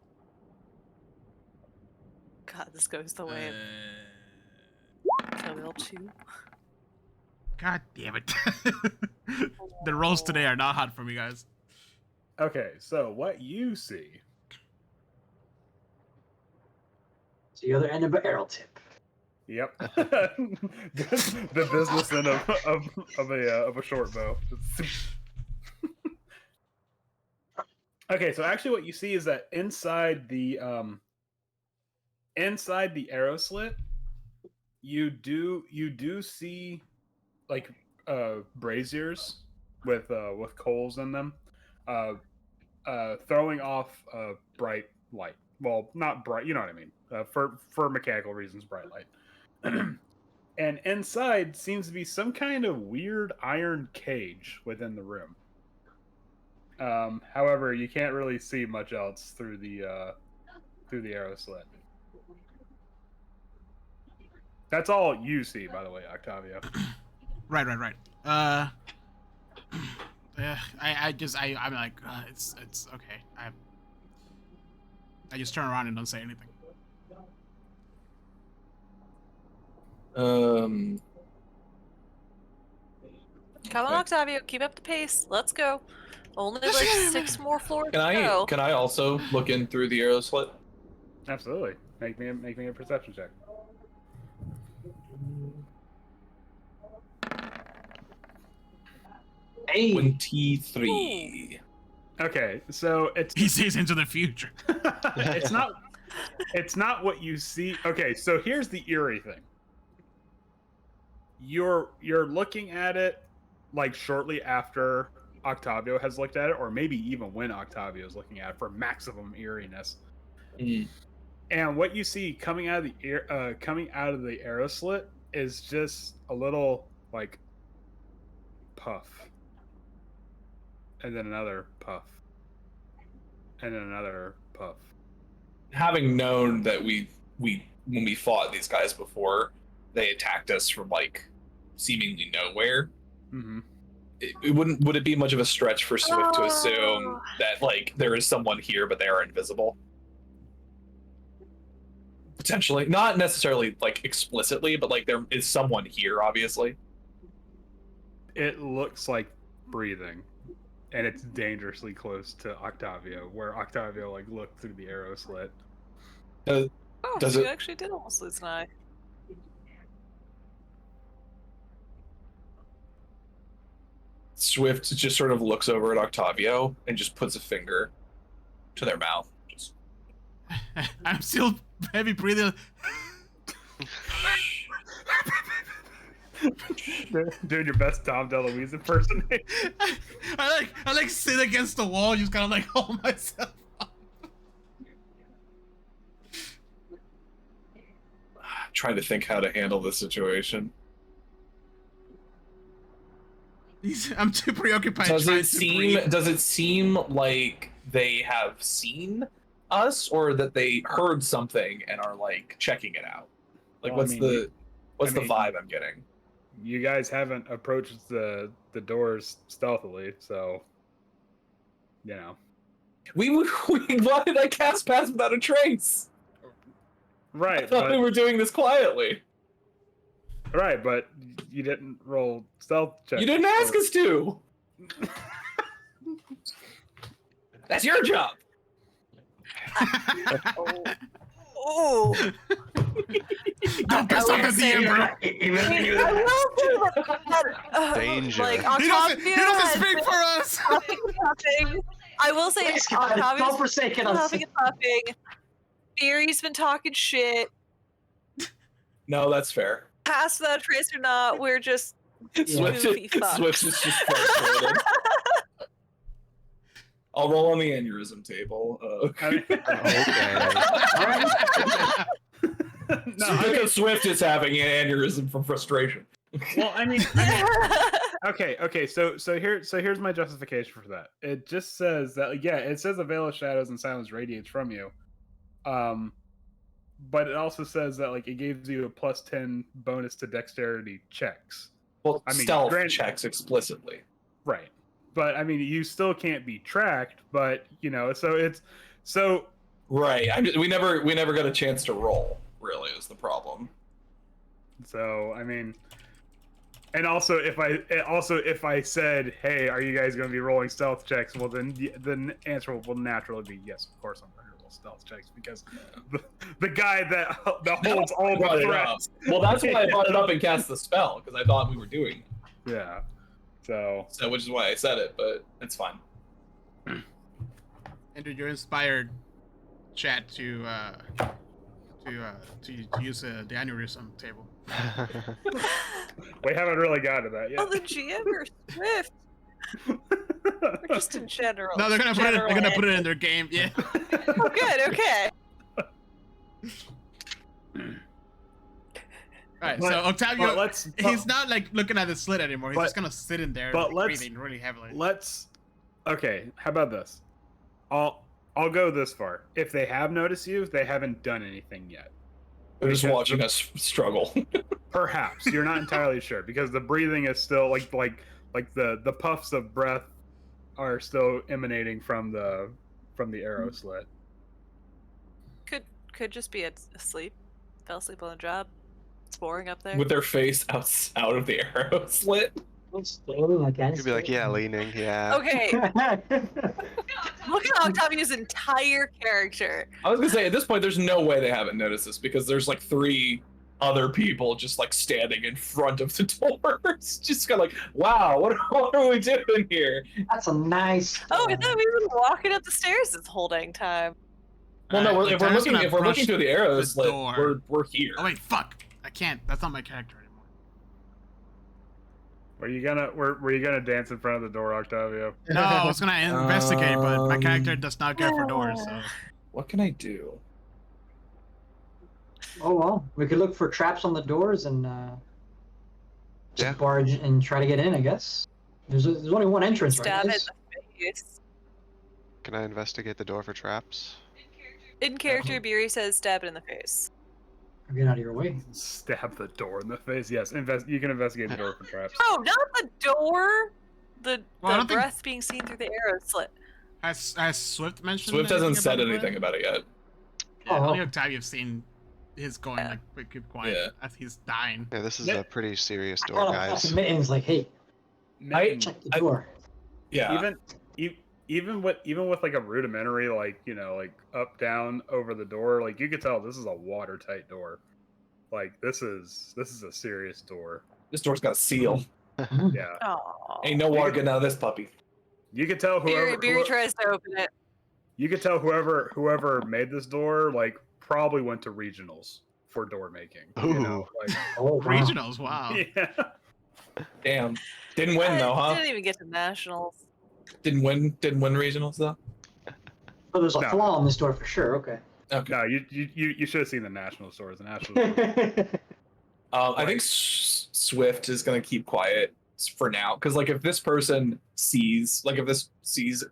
Speaker 5: God, this goes the way
Speaker 1: Uh,
Speaker 5: of roll2.
Speaker 1: God damn it. The rolls today are not hot for me, guys.
Speaker 3: Okay, so what you see?
Speaker 4: It's the other end of an arrow tip.
Speaker 3: Yep. The business end of a short bow. Okay, so actually what you see is that inside the arrow slit, you do see like braziers with coals in them, throwing off bright light. Well, not bright, you know what I mean. For mechanical reasons, bright light. And inside seems to be some kind of weird iron cage within the room. However, you can't really see much else through the arrow slit. That's all you see, by the way, Octavio.
Speaker 1: Right. Yeah, I'm like, it's okay. I just turn around and don't say anything.
Speaker 5: Come on, Octavio, keep up the pace. Let's go. Only like 6 more floors to go.
Speaker 6: Can I also look in through the arrow slit?
Speaker 3: Absolutely. Make me a perception check.
Speaker 4: Hey.
Speaker 6: 23.
Speaker 3: Okay, so
Speaker 1: He sees into the future.
Speaker 3: it's not what you see. Okay, so here's the eerie thing. You're looking at it like shortly after Octavio has looked at it, or maybe even when Octavio is looking at it for maximum eeriness. And what you see coming out of the arrow slit is just a little like puff, and then another puff, and then another puff.
Speaker 6: Having known that we when we fought these guys before, they attacked us from like seemingly nowhere.
Speaker 3: Mm-hmm.
Speaker 6: Would it be much of a stretch for Swift to assume that like there is someone here but they are invisible? Potentially, not necessarily like explicitly, but like there is someone here, obviously.
Speaker 3: It looks like breathing, and it's dangerously close to Octavio, where Octavio like looked through the arrow slit.
Speaker 5: Oh,
Speaker 6: Does
Speaker 5: so
Speaker 6: it-
Speaker 5: you actually did almost lose an eye.
Speaker 6: Swift just sort of looks over at Octavio and just puts a finger to their mouth. Just
Speaker 1: I'm still heavy breathing.
Speaker 3: Doing your best Tom DeLuise impersonation.
Speaker 1: I like sit against the wall, just kind of like hold myself up.
Speaker 6: trying to think how to handle this situation.
Speaker 1: I'm too preoccupied.
Speaker 6: Does
Speaker 1: trying
Speaker 6: it
Speaker 1: to
Speaker 6: seem?
Speaker 1: breathe.
Speaker 6: Does it seem like they have seen us, or that they heard something and are like checking it out? Like,
Speaker 3: Well, I
Speaker 6: what's
Speaker 3: mean,
Speaker 6: the
Speaker 3: mean-
Speaker 6: vibe I'm getting?
Speaker 3: You guys haven't approached the doors stealthily, so you know.
Speaker 6: Why did I cast Pass Without a Trace? I
Speaker 3: Right,
Speaker 6: thought we were doing this quietly.
Speaker 3: right, but you didn't roll stealth check.
Speaker 6: You didn't ask us to. That's your job.
Speaker 5: Oh.
Speaker 1: Don't piss off the DM, bro.
Speaker 5: I will say that,
Speaker 2: Danger.
Speaker 5: like,
Speaker 1: He
Speaker 5: Octavio
Speaker 1: doesn't
Speaker 5: has
Speaker 1: speak
Speaker 5: been
Speaker 1: for us.
Speaker 5: puffing. I will say
Speaker 4: Thanks, God. Don't
Speaker 5: Octavio's
Speaker 4: forsake
Speaker 5: been
Speaker 4: us.
Speaker 5: puffing and puffing. Fury's been talking shit.
Speaker 6: No, that's fair.
Speaker 5: Pass without a trace or not, we're just
Speaker 6: Swift,
Speaker 5: goofy fucks.
Speaker 6: Swift is just frustrated. I'll roll on the aneurysm table.
Speaker 3: I mean-
Speaker 6: No, because Swift is having an aneurysm from frustration.
Speaker 3: Well, I mean, okay. So here's my justification for that. It just says that it says a veil of shadows and silence radiates from you. But it also says that like it gives you a +10 bonus to dexterity checks.
Speaker 6: Well,
Speaker 3: I mean,
Speaker 6: stealth
Speaker 3: granted-
Speaker 6: checks explicitly.
Speaker 3: Right. But I mean, you still can't be tracked. But you know, so
Speaker 6: Right. We never got a chance to roll. Really, is the problem.
Speaker 3: I mean, and also if I said, hey, are you guys going to be rolling stealth checks? Well, then the answer will naturally be yes. Of course, I'm going to roll stealth checks because the guy that holds all
Speaker 6: Brought
Speaker 3: the
Speaker 6: it up.
Speaker 3: threats.
Speaker 6: Well, that's why I brought it up and cast the spell because I thought we were doing it.
Speaker 3: Yeah. So
Speaker 6: So, which is why I said it, but it's fine.
Speaker 1: Andrew, you're inspired, chat, to use the aneurysm table.
Speaker 3: we haven't really gotten to that yet.
Speaker 5: Oh, the GM or Swift? Or just in general?
Speaker 1: No, they're gonna put it in their game. Yeah.
Speaker 5: Oh, good, okay.
Speaker 1: Right.
Speaker 3: But-
Speaker 1: So Octavio,
Speaker 3: but
Speaker 1: he's not like looking at the slit anymore. He's
Speaker 3: but-
Speaker 1: just gonna sit in there,
Speaker 3: but
Speaker 1: like,
Speaker 3: let's-
Speaker 1: breathing really heavily.
Speaker 3: Okay, how about this? I'll go this far. If they have noticed you, they haven't done anything yet.
Speaker 6: They're just
Speaker 3: Because
Speaker 6: watching us struggle.
Speaker 3: Perhaps you're not entirely sure because the breathing is still like the puffs of breath are still emanating from the arrow slit.
Speaker 5: Could just be asleep. Fell asleep on the job. It's boring up there.
Speaker 6: With their face out of the arrow slit.
Speaker 2: You'd be like, yeah, leaning, yeah.
Speaker 5: Okay, look at Octavio's entire character.
Speaker 6: I was gonna say at this point, there's no way they haven't noticed this because there's like three other people just like standing in front of the doors. Just kind of like, wow, what are we doing here?
Speaker 4: That's a nice.
Speaker 5: Oh, I thought we were walking up the stairs this whole dang time.
Speaker 6: Well, no,
Speaker 1: Alright,
Speaker 6: if we're
Speaker 1: Lieutenant's
Speaker 6: looking
Speaker 1: gonna
Speaker 6: if we're looking
Speaker 1: approach
Speaker 6: through the arrows,
Speaker 1: the
Speaker 6: like,
Speaker 1: door.
Speaker 6: we're here.
Speaker 1: Oh wait, fuck! I can't. That's not my character anymore.
Speaker 3: Were you gonna dance in front of the door, Octavio?
Speaker 1: No, I was gonna investigate, but my character
Speaker 6: Um,
Speaker 1: does not care for doors. So
Speaker 6: What can I do?
Speaker 4: Oh well, we could look for traps on the doors and just
Speaker 2: Yeah.
Speaker 4: barge and try to get in. I guess there's only one entrance, right?
Speaker 5: Stab it
Speaker 4: guys?
Speaker 5: in the face.
Speaker 2: Can I investigate the door for traps?
Speaker 5: In character, Beery says stab it in the face.
Speaker 4: Get out of your way.
Speaker 3: Stab the door in the face. Yes, you can investigate the door for traps.
Speaker 5: Oh, not the door! The
Speaker 1: Well, I don't think-
Speaker 5: breath being seen through the arrow slit.
Speaker 1: has Swift mentioned?
Speaker 6: Swift hasn't
Speaker 1: anything
Speaker 6: said
Speaker 1: about
Speaker 6: anything
Speaker 1: it?
Speaker 6: about it yet.
Speaker 1: Yeah,
Speaker 4: Oh.
Speaker 1: only Octavio's seen his going like keep quiet
Speaker 6: Yeah.
Speaker 1: as he's dying.
Speaker 2: Yeah, this is
Speaker 3: Yeah.
Speaker 2: a pretty serious
Speaker 4: I
Speaker 2: door,
Speaker 4: call up
Speaker 2: guys.
Speaker 4: Mittens like, hey, check the door.
Speaker 6: Yeah.
Speaker 3: Even with like a rudimentary like up down over the door, like you could tell this is a watertight door. Like this is a serious door.
Speaker 6: This door's got a seal.
Speaker 3: Yeah,
Speaker 5: Aww.
Speaker 6: Ain't no water getting out of this puppy.
Speaker 3: you could tell
Speaker 5: Beery tries to open it.
Speaker 3: you could tell whoever made this door like probably went to regionals for door making. You know, like,
Speaker 4: Oh, wow.
Speaker 1: Regionals, wow.
Speaker 3: yeah.
Speaker 6: Damn. Didn't win though, huh?
Speaker 5: Didn't even get to nationals.
Speaker 6: Didn't win regionals though.
Speaker 4: So there's a
Speaker 3: No.
Speaker 4: flaw in this door for sure. Okay.
Speaker 6: Okay.
Speaker 3: No, you should have seen the national stores. The national stores.
Speaker 6: I think Swift is gonna keep quiet for now, because like if this sees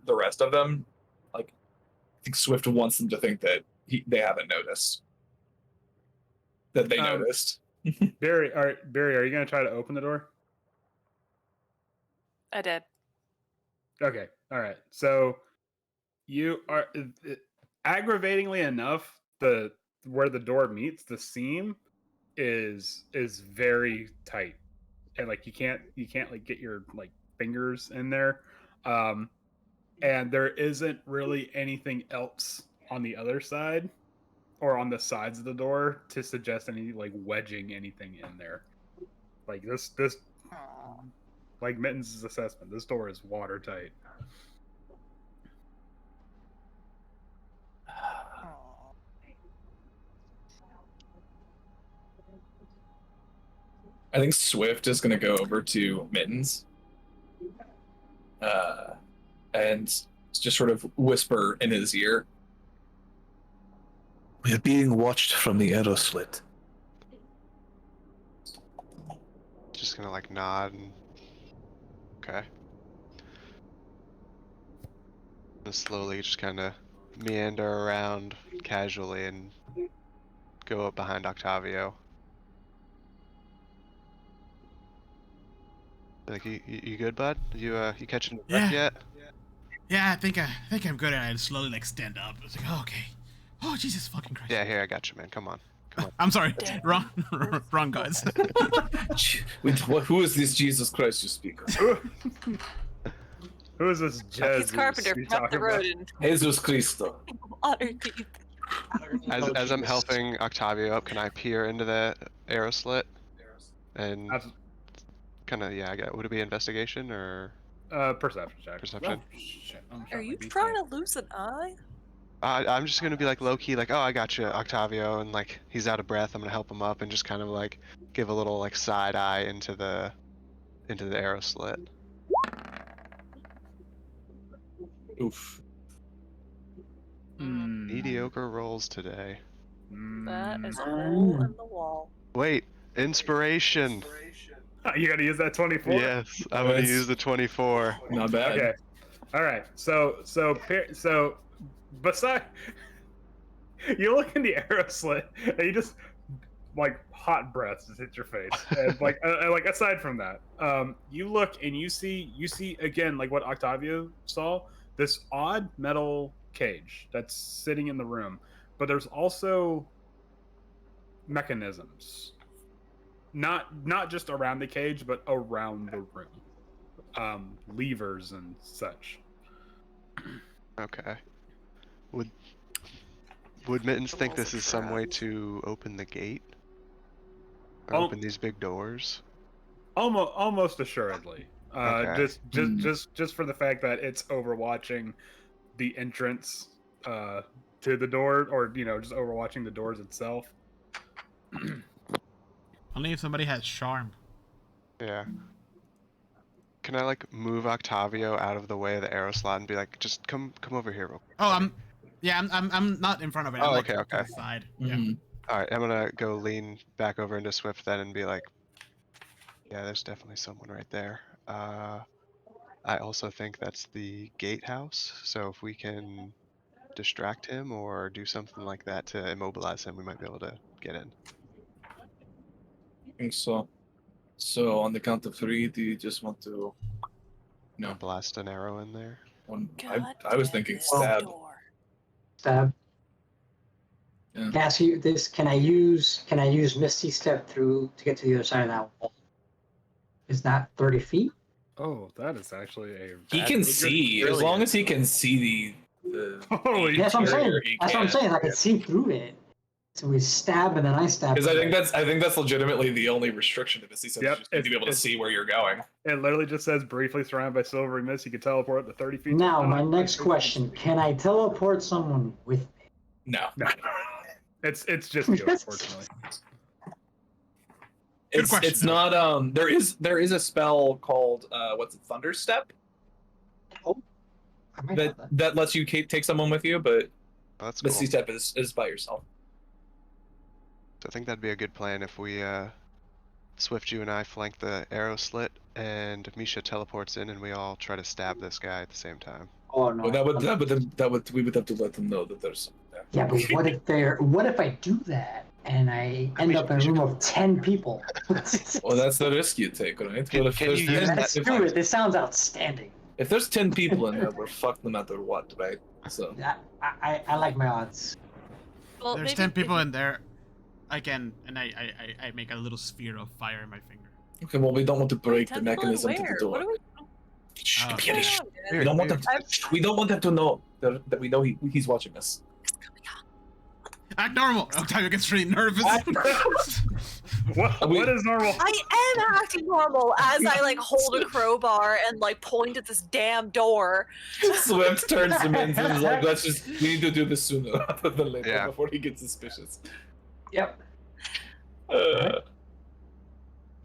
Speaker 6: the rest of them, like I think Swift wants them to think that they haven't noticed that they noticed.
Speaker 3: Barry, are you gonna try to open the door?
Speaker 5: I did.
Speaker 3: Okay, all right. So you are aggravatingly enough, where the door meets the seam is very tight, and like you can't like get your like fingers in there, and there isn't really anything else on the other side or on the sides of the door to suggest any like wedging anything in there. Like this like Mittens' assessment, this door is watertight.
Speaker 6: I think Swift is gonna go over to Mittens, and just sort of whisper in his ear.
Speaker 8: We're being watched from the arrow slit.
Speaker 2: Just gonna like nod and okay. And slowly just kind of meander around casually and go up behind Octavio. Like you good, bud? You catching your breath yet?
Speaker 1: Yeah, I think I'm good. And I slowly like stand up. It's like, oh, okay. Oh, Jesus fucking Christ.
Speaker 2: Yeah, here I got you, man. Come on.
Speaker 1: I'm sorry. Wrong guys.
Speaker 6: Wait, who is this Jesus Christ you speak of?
Speaker 3: Who is this
Speaker 5: He's Carpenter.
Speaker 3: you
Speaker 5: Cut
Speaker 3: talking
Speaker 5: the
Speaker 3: about?
Speaker 5: road and
Speaker 6: Jesus Cristo.
Speaker 5: water deep.
Speaker 2: As I'm helping Octavio up, can I peer into the arrow slit? And kind of would it be investigation or
Speaker 3: Perception check.
Speaker 2: perception?
Speaker 3: Oh, shit.
Speaker 5: Are you trying to lose an eye?
Speaker 2: I'm just gonna be like low key, like, oh, I got you, Octavio, and like he's out of breath. I'm gonna help him up and just kind of like give a little like side eye into the arrow slit.
Speaker 6: Oof.
Speaker 2: Mediocre rolls today.
Speaker 5: That is a hole in the wall.
Speaker 2: Wait, inspiration.
Speaker 3: You gotta use that 24.
Speaker 2: Yes, I'm gonna
Speaker 6: Nice.
Speaker 2: use the 24.
Speaker 6: Not bad.
Speaker 3: Okay. All right. So beside you look in the arrow slit and you just like hot breaths just hit your face, and like like aside from that, you look and you see again like what Octavio saw, this odd metal cage that's sitting in the room, but there's also mechanisms. Not just around the cage, but around the room. Levers and such.
Speaker 2: Okay. Would Mittens think this is some way to open the gate? Or open these big doors?
Speaker 3: Almost assuredly.
Speaker 2: Okay.
Speaker 3: Just for the fact that it's overwatching the entrance to the door, or just overwatching the doors itself.
Speaker 1: Only if somebody has charm.
Speaker 2: Yeah. Can I like move Octavio out of the way of the arrow slot and be like, just come over here real quick?
Speaker 1: Oh, I'm not in front of it. I'm
Speaker 2: Oh,
Speaker 1: like
Speaker 2: okay.
Speaker 1: to the side. Yeah.
Speaker 6: Mhm.
Speaker 2: All right, I'm gonna go lean back over into Swift then and be like, yeah, there's definitely someone right there. I also think that's the gatehouse, so if we can distract him or do something like that to immobilize him, we might be able to get in.
Speaker 6: I think so. So on the count of 3, do you just want to? No.
Speaker 2: Blast an arrow in there.
Speaker 6: I was thinking stab.
Speaker 4: Stab.
Speaker 6: Yeah.
Speaker 4: Can I ask you this? Can I use Misty Step through to get to the other side of that wall? Is that 30 feet?
Speaker 3: Oh, that is actually a.
Speaker 6: He can see as long as he can see the.
Speaker 3: Holy
Speaker 4: That's what I'm saying.
Speaker 6: he
Speaker 4: That's what I'm
Speaker 6: can.
Speaker 4: saying. I can see through it. So we stab and then I stab.
Speaker 6: Because I think that's legitimately the only restriction to Misty Step.
Speaker 3: Yep,
Speaker 6: Just need to be able to see where you're going.
Speaker 3: It literally just says briefly surrounded by silvery mist. You can teleport to 30 feet.
Speaker 4: Now, my next question: can I teleport someone with me?
Speaker 6: No.
Speaker 3: No. It's just you, unfortunately.
Speaker 1: Good question,
Speaker 6: It's not there is a spell called what's it, Thunder Step?
Speaker 4: I might have
Speaker 6: That lets you take someone with you, but
Speaker 2: Oh, that's cool.
Speaker 6: Misty Step is by yourself.
Speaker 2: So I think that'd be a good plan if we, Swift, you and I flank the arrow slit, and Misha teleports in, and we all try to stab this guy at the same time.
Speaker 4: Oh no.
Speaker 6: Well, we would have to let them know that there's someone there.
Speaker 4: Yeah, but what if I do that and I end up in a room of 10 people?
Speaker 6: Well, that's the risk you take, right?
Speaker 2: Can
Speaker 6: But
Speaker 2: you use
Speaker 4: Let's do it. This sounds outstanding.
Speaker 6: if there's 10 people in there, we're fucked no matter what, right? So
Speaker 4: I like my odds.
Speaker 5: Well,
Speaker 1: There's
Speaker 5: maybe
Speaker 1: 10
Speaker 5: if
Speaker 1: people
Speaker 5: you-
Speaker 1: in there. I make a little sphere of fire in my finger.
Speaker 6: okay, well, we don't want to break the
Speaker 5: 10 people in
Speaker 6: mechanism to
Speaker 5: where?
Speaker 6: the
Speaker 5: What
Speaker 6: door.
Speaker 5: are we?
Speaker 6: Shh,
Speaker 2: Oh.
Speaker 6: be quiet.
Speaker 5: What's going on,
Speaker 6: We
Speaker 5: dude?
Speaker 6: don't want them. We don't want them to know that we know he's watching us.
Speaker 1: Act normal. Octavio gets really nervous.
Speaker 3: What is normal?
Speaker 5: I am acting normal as I like hold a crowbar and like point at this damn door.
Speaker 6: Swift turns him in and is like, we need to do this sooner rather than later
Speaker 2: Yeah.
Speaker 6: before he gets suspicious.
Speaker 4: Yep.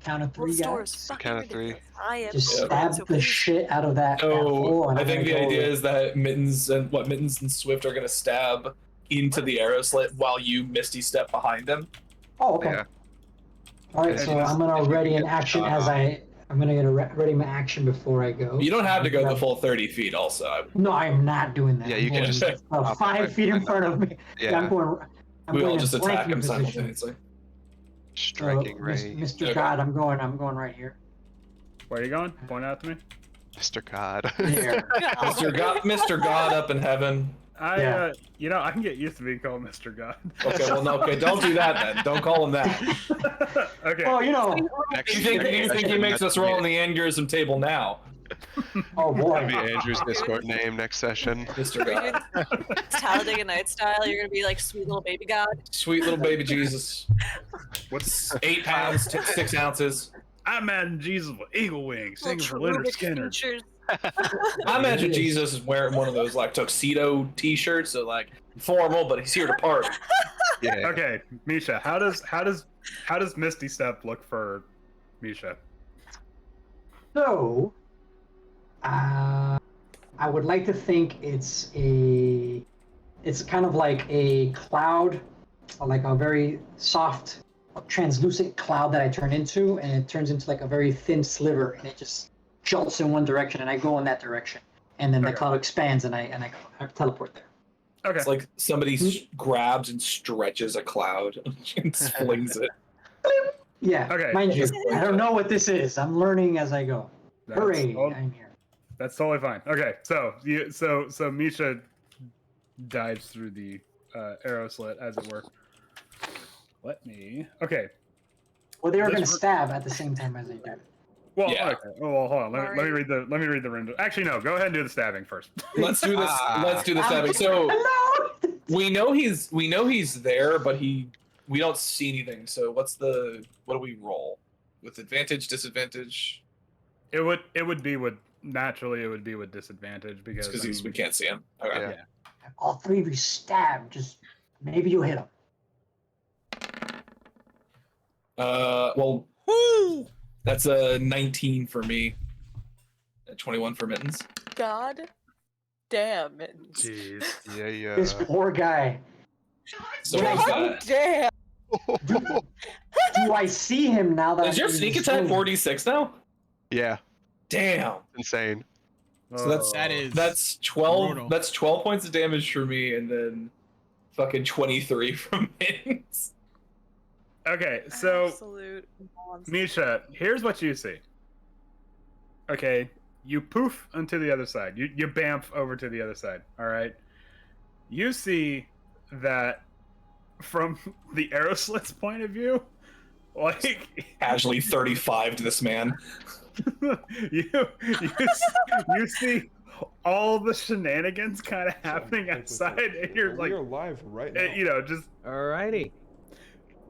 Speaker 4: Count of 3,
Speaker 5: This door is
Speaker 4: guys.
Speaker 5: fucking
Speaker 2: Count of 3.
Speaker 5: ridiculous. I am
Speaker 4: Just
Speaker 5: so
Speaker 4: stab
Speaker 5: so
Speaker 4: the
Speaker 5: please.
Speaker 4: shit out of that
Speaker 6: So
Speaker 4: hole. And
Speaker 6: I
Speaker 4: I'm
Speaker 6: think the
Speaker 4: gonna go
Speaker 6: idea
Speaker 4: with-
Speaker 6: is that Mittens and Swift are gonna stab into the arrow slit while you Misty Step behind them.
Speaker 4: Oh, okay.
Speaker 2: Yeah.
Speaker 4: All right, so I'm gonna ready an action as I'm gonna get ready my action before I go.
Speaker 6: You don't have to go the full 30 feet. Also,
Speaker 4: No, I'm not doing that.
Speaker 2: Yeah,
Speaker 4: I'm
Speaker 2: you can
Speaker 4: going,
Speaker 2: just hop
Speaker 4: 5
Speaker 2: right
Speaker 4: feet in
Speaker 2: behind
Speaker 4: front of me.
Speaker 2: Yeah,
Speaker 4: I'm going. I'm
Speaker 6: we
Speaker 4: going
Speaker 6: all
Speaker 4: in
Speaker 6: just attack
Speaker 4: flanking
Speaker 6: him
Speaker 4: position.
Speaker 6: simultaneously.
Speaker 2: striking
Speaker 4: So,
Speaker 2: range.
Speaker 4: Mr.
Speaker 6: Okay.
Speaker 4: God, I'm going right here.
Speaker 3: Where are you going? Point out to me.
Speaker 2: Mr. God.
Speaker 4: There.
Speaker 6: Mr. God up in heaven.
Speaker 3: I can get used to being called Mr. God.
Speaker 6: Okay, well, no, okay, don't do that then. Don't call him that.
Speaker 3: Okay.
Speaker 4: Oh, you know.
Speaker 2: Next
Speaker 6: You think he makes us roll on the aneurysm table now,
Speaker 4: Oh
Speaker 2: That'd be
Speaker 4: boy.
Speaker 2: Andrew's Discord name next session.
Speaker 6: Mr. God?
Speaker 5: It's Talladega Night style. You're gonna be like sweet little baby god.
Speaker 6: Sweet little baby Jesus.
Speaker 3: What's
Speaker 6: 8 pounds, 6 ounces.
Speaker 3: I imagine Jesus with eagle wings, singing for
Speaker 5: Little
Speaker 3: Leonard
Speaker 5: cherubic
Speaker 3: Skinner.
Speaker 5: features.
Speaker 6: I imagine Jesus is wearing one of those like tuxedo T-shirts, so like formal, but he's here to party.
Speaker 2: Yeah.
Speaker 3: Okay, Misha, how does Misty Step look for Misha?
Speaker 4: So, I would like to think it's kind of like a cloud, like a very soft, translucent cloud that I turn into, and it turns into like a very thin sliver, and it just jolts in one direction, and I go in that direction, and then the
Speaker 3: Okay.
Speaker 4: cloud expands, and I teleport there.
Speaker 3: Okay.
Speaker 6: It's like somebody grabs and stretches a cloud and flings it.
Speaker 4: Yeah.
Speaker 3: Okay.
Speaker 4: Mind you, I don't know what this is. I'm learning as I go.
Speaker 3: That's
Speaker 4: Hooray!
Speaker 3: tot-
Speaker 4: I'm here.
Speaker 3: That's totally fine. Okay, so Misha dives through the arrow slit, as it were. Okay.
Speaker 4: Well, they were
Speaker 3: This
Speaker 4: going to
Speaker 3: re-
Speaker 4: stab at the same time as I do.
Speaker 3: Well,
Speaker 6: Yeah.
Speaker 3: okay. Oh, well, hold on. Let me read the random. Actually, no. Go ahead and do the stabbing first.
Speaker 6: Let's do this. Let's do the stabbing. So
Speaker 4: Hello.
Speaker 6: we know he's there, but he we don't see anything. So what do we roll? With advantage, disadvantage?
Speaker 3: It would be with disadvantage because
Speaker 6: we can't see him. Okay.
Speaker 2: Yeah.
Speaker 3: Yeah.
Speaker 4: All three of you stab. Just maybe you'll hit him.
Speaker 6: Well,
Speaker 5: Woo!
Speaker 6: that's a 19 for me. A 21 for Mittens.
Speaker 5: God damn it.
Speaker 3: Jeez.
Speaker 2: Yeah.
Speaker 4: This poor guy.
Speaker 6: So what was
Speaker 5: God
Speaker 6: that?
Speaker 5: damn.
Speaker 4: Do I see him now that
Speaker 6: Is your
Speaker 4: I'm in
Speaker 6: sneak
Speaker 4: this
Speaker 6: attack
Speaker 4: room?
Speaker 6: 46 now?
Speaker 2: Yeah.
Speaker 6: Damn.
Speaker 2: Insane.
Speaker 6: So that's 12.
Speaker 1: brutal.
Speaker 6: That's 12 points of damage for me, and then fucking 23 from Mittens.
Speaker 3: Okay, so
Speaker 5: Absolute monster.
Speaker 3: Misha, here's what you see. Okay, you poof onto the other side. You bamf over to the other side. All right. You see that from the arrow slit's point of view, like
Speaker 6: Casually 35 to this man.
Speaker 3: you see all the shenanigans kind of happening outside, and you're
Speaker 9: we
Speaker 3: like,
Speaker 9: are live right now.
Speaker 3: you know,
Speaker 10: Alrighty.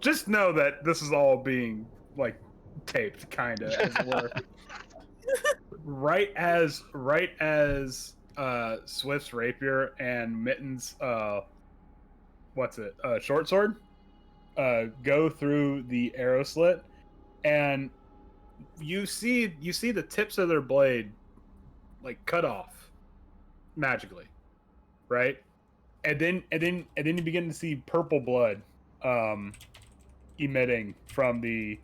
Speaker 3: just know that this is all being like taped, kind of, as it were. right as Swift's rapier and Mitten's short sword go through the arrow slit, and you see the tips of their blade like cut off magically, right? And then you begin to see purple blood emitting from the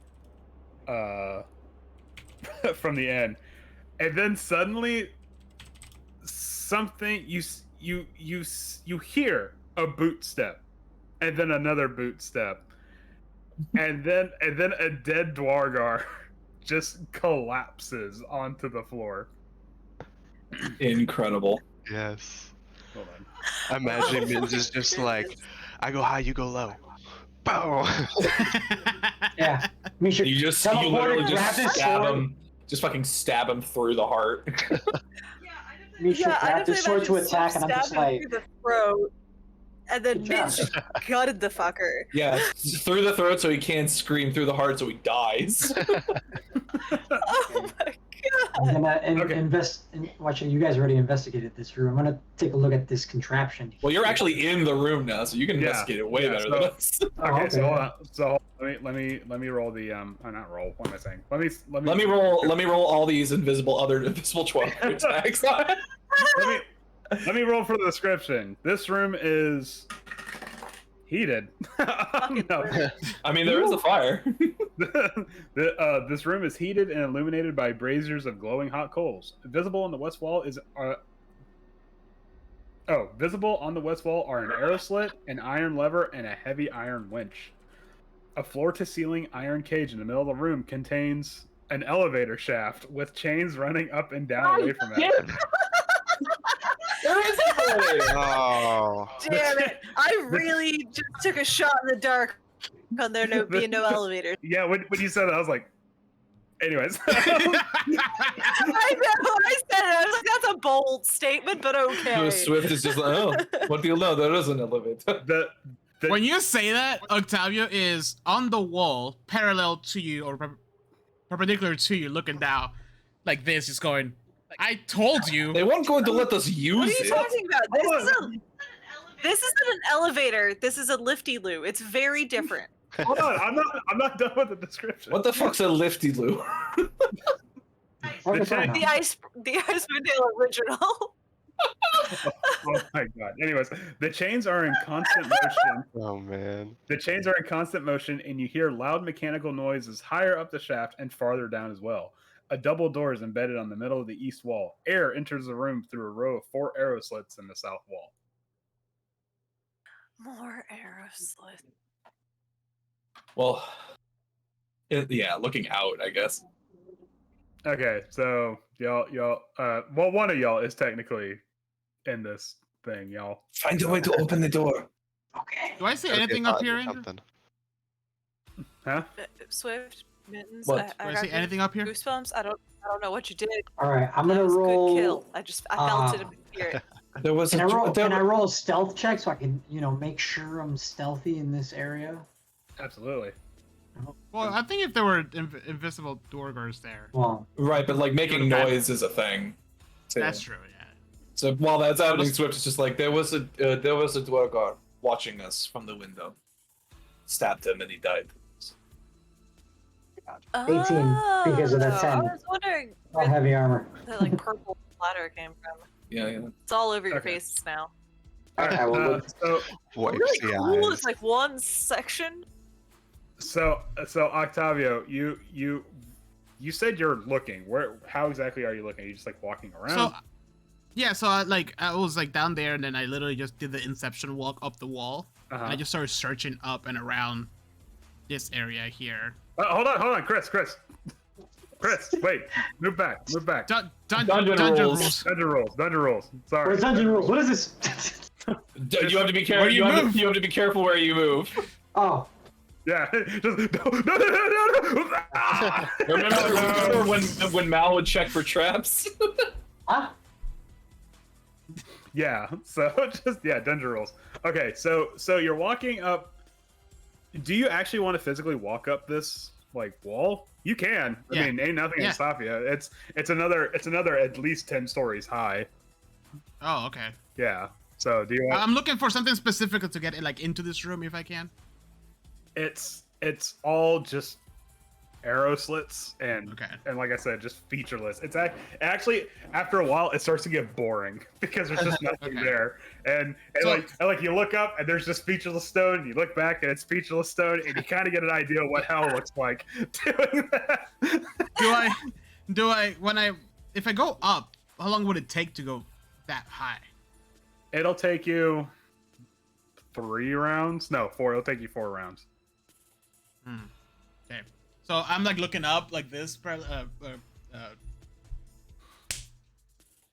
Speaker 3: from the end, and then suddenly something you hear a boot step, and then another boot step, and then a dead Dwargar just collapses onto the floor.
Speaker 6: Incredible.
Speaker 2: Yes.
Speaker 3: Hold on.
Speaker 2: I imagine Mittens is just like, I go high, you go low. Boom.
Speaker 4: Yeah. Misha,
Speaker 6: You
Speaker 4: teleport
Speaker 6: literally
Speaker 4: and grab
Speaker 6: just
Speaker 4: his
Speaker 6: stab
Speaker 4: sword.
Speaker 6: him. Just fucking stab him through the heart.
Speaker 4: Misha
Speaker 5: I
Speaker 4: grabbed his sword to
Speaker 5: definitely
Speaker 4: attack, and I'm just
Speaker 5: stabbed him
Speaker 4: like,
Speaker 5: through the throat, and then
Speaker 4: Good job.
Speaker 5: Mitch just gutted the fucker.
Speaker 6: Yeah, through the throat so he can't scream, through the heart so he dies.
Speaker 5: Oh my
Speaker 4: I'm gonna
Speaker 3: Okay.
Speaker 4: Watch it. You guys already investigated this room. I'm gonna take a look at this contraption.
Speaker 6: Well, you're actually in the room now, so you can
Speaker 3: Yeah,
Speaker 6: investigate it way
Speaker 3: yeah,
Speaker 6: better
Speaker 3: so-
Speaker 6: than us.
Speaker 3: Okay, so
Speaker 4: okay.
Speaker 3: hold on. So let me roll the not roll. What am I saying? Let me
Speaker 6: Roll all these other invisible 12 attacks.
Speaker 3: let me roll for the description. This room is heated. No.
Speaker 6: I mean, there is a fire.
Speaker 3: This room is heated and illuminated by braziers of glowing hot coals. Visible on the west wall are an arrow slit, an iron lever, and a heavy iron winch. A floor-to-ceiling iron cage in the middle of the room contains an elevator shaft with chains running up and down away from it.
Speaker 6: There is an elevator.
Speaker 2: Oh.
Speaker 5: Damn it! I really just took a shot in the dark on there being no elevator.
Speaker 3: Yeah, when you said that, I was like, anyways.
Speaker 5: I know. I said it. I was like, "That's a bold statement, but okay."
Speaker 6: Swift is just like, oh, what do you know? There is an elevator.
Speaker 1: When you say that, Octavio is on the wall, parallel to you, or perpendicular to you, looking down, like this, just going, I told you.
Speaker 6: They weren't going to let us use
Speaker 5: What are you
Speaker 6: it.
Speaker 5: talking about? This isn't an elevator. This is a lifty-loo. It's very different.
Speaker 3: Hold on, I'm not done with the description.
Speaker 6: What the fuck's a lifty loo?
Speaker 4: Focus on
Speaker 3: chain-
Speaker 4: him.
Speaker 5: The Icewind Dale original.
Speaker 3: Oh my god. Anyways, the chains are in constant motion.
Speaker 2: Oh man.
Speaker 3: The chains are in constant motion, and you hear loud mechanical noises higher up the shaft and farther down as well. A double door is embedded on the middle of the east wall. Air enters the room through a row of 4 arrow slits in the south wall.
Speaker 5: More arrow slit.
Speaker 6: Well, yeah, looking out, I guess.
Speaker 3: Okay, so y'all, well, one of y'all is technically in this thing, y'all.
Speaker 6: Find a way to open the door.
Speaker 4: Okay.
Speaker 1: Do I see
Speaker 2: Okay,
Speaker 1: anything up
Speaker 2: thought
Speaker 1: here,
Speaker 2: of
Speaker 1: Andrew?
Speaker 2: something.
Speaker 3: Huh?
Speaker 5: Swift, Mittens.
Speaker 6: What?
Speaker 1: Do I see anything up here?
Speaker 5: Goosebumps. I don't know what you did.
Speaker 4: All right. I'm
Speaker 5: That
Speaker 4: gonna
Speaker 5: was a
Speaker 4: roll.
Speaker 5: good kill. I felt it in my spirit.
Speaker 6: There was
Speaker 4: Can I roll?
Speaker 6: there-
Speaker 4: Can I roll a stealth check so I can, make sure I'm stealthy in this area?
Speaker 3: Absolutely.
Speaker 1: Well, I think if there were invisible Dorgers there.
Speaker 4: Well,
Speaker 6: Right, but like making
Speaker 1: You'd have-
Speaker 6: noise is a thing. too.
Speaker 1: That's true, yeah.
Speaker 6: So while that's happening, Swift is just like there was a Dwargar watching us from the window. Stabbed him and he died.
Speaker 4: 18 because of that 10.
Speaker 5: I was wondering
Speaker 4: All
Speaker 5: where
Speaker 4: heavy armor.
Speaker 5: the like purple splatter came from.
Speaker 6: Yeah.
Speaker 5: It's all over your
Speaker 3: Okay.
Speaker 5: faces now.
Speaker 3: All right,
Speaker 4: I will look.
Speaker 3: so
Speaker 2: Wipes
Speaker 5: Really
Speaker 2: the
Speaker 5: cool.
Speaker 2: eyes.
Speaker 5: It's like one section.
Speaker 3: so Octavio, you said you're looking. Where? How exactly are you looking? Are you just like walking around?
Speaker 1: So, yeah, so I was like down there, and then I literally just did the Inception walk up the wall. And I just started searching up and around this area here.
Speaker 3: Hold on, Chris, wait, move back.
Speaker 6: Dungeon rules.
Speaker 3: Dungeon rules. Sorry.
Speaker 4: Where's dungeon rules? What is this?
Speaker 6: You have to be careful. You have to be careful where you move.
Speaker 4: Oh,
Speaker 3: Yeah, just no. Ah!
Speaker 6: Remember when Mal would check for traps?
Speaker 4: huh?
Speaker 3: Yeah, so dungeon rules. Okay, so you're walking up. Do you actually want to physically walk up this like wall? You can. I
Speaker 1: Yeah.
Speaker 3: mean, ain't nothing
Speaker 1: Yeah.
Speaker 3: to stop you. It's another at least 10 stories high.
Speaker 1: Oh, okay.
Speaker 3: Yeah. So do you want?
Speaker 1: I'm looking for something specific to get like into this room if I can.
Speaker 3: It's all just arrow slits and
Speaker 1: Okay.
Speaker 3: and like I said, just featureless. It's actually after a while it starts to get boring because there's just nothing
Speaker 1: Okay.
Speaker 3: there. And
Speaker 1: So-
Speaker 3: like you look up and there's just featureless stone. And you look back and it's featureless stone, and you kind of get an idea of what hell looks like doing that.
Speaker 1: If I go up, how long would it take to go that high?
Speaker 3: It'll take you 3 rounds. No, 4. It'll take you 4 rounds.
Speaker 1: Okay. So I'm like looking up like this,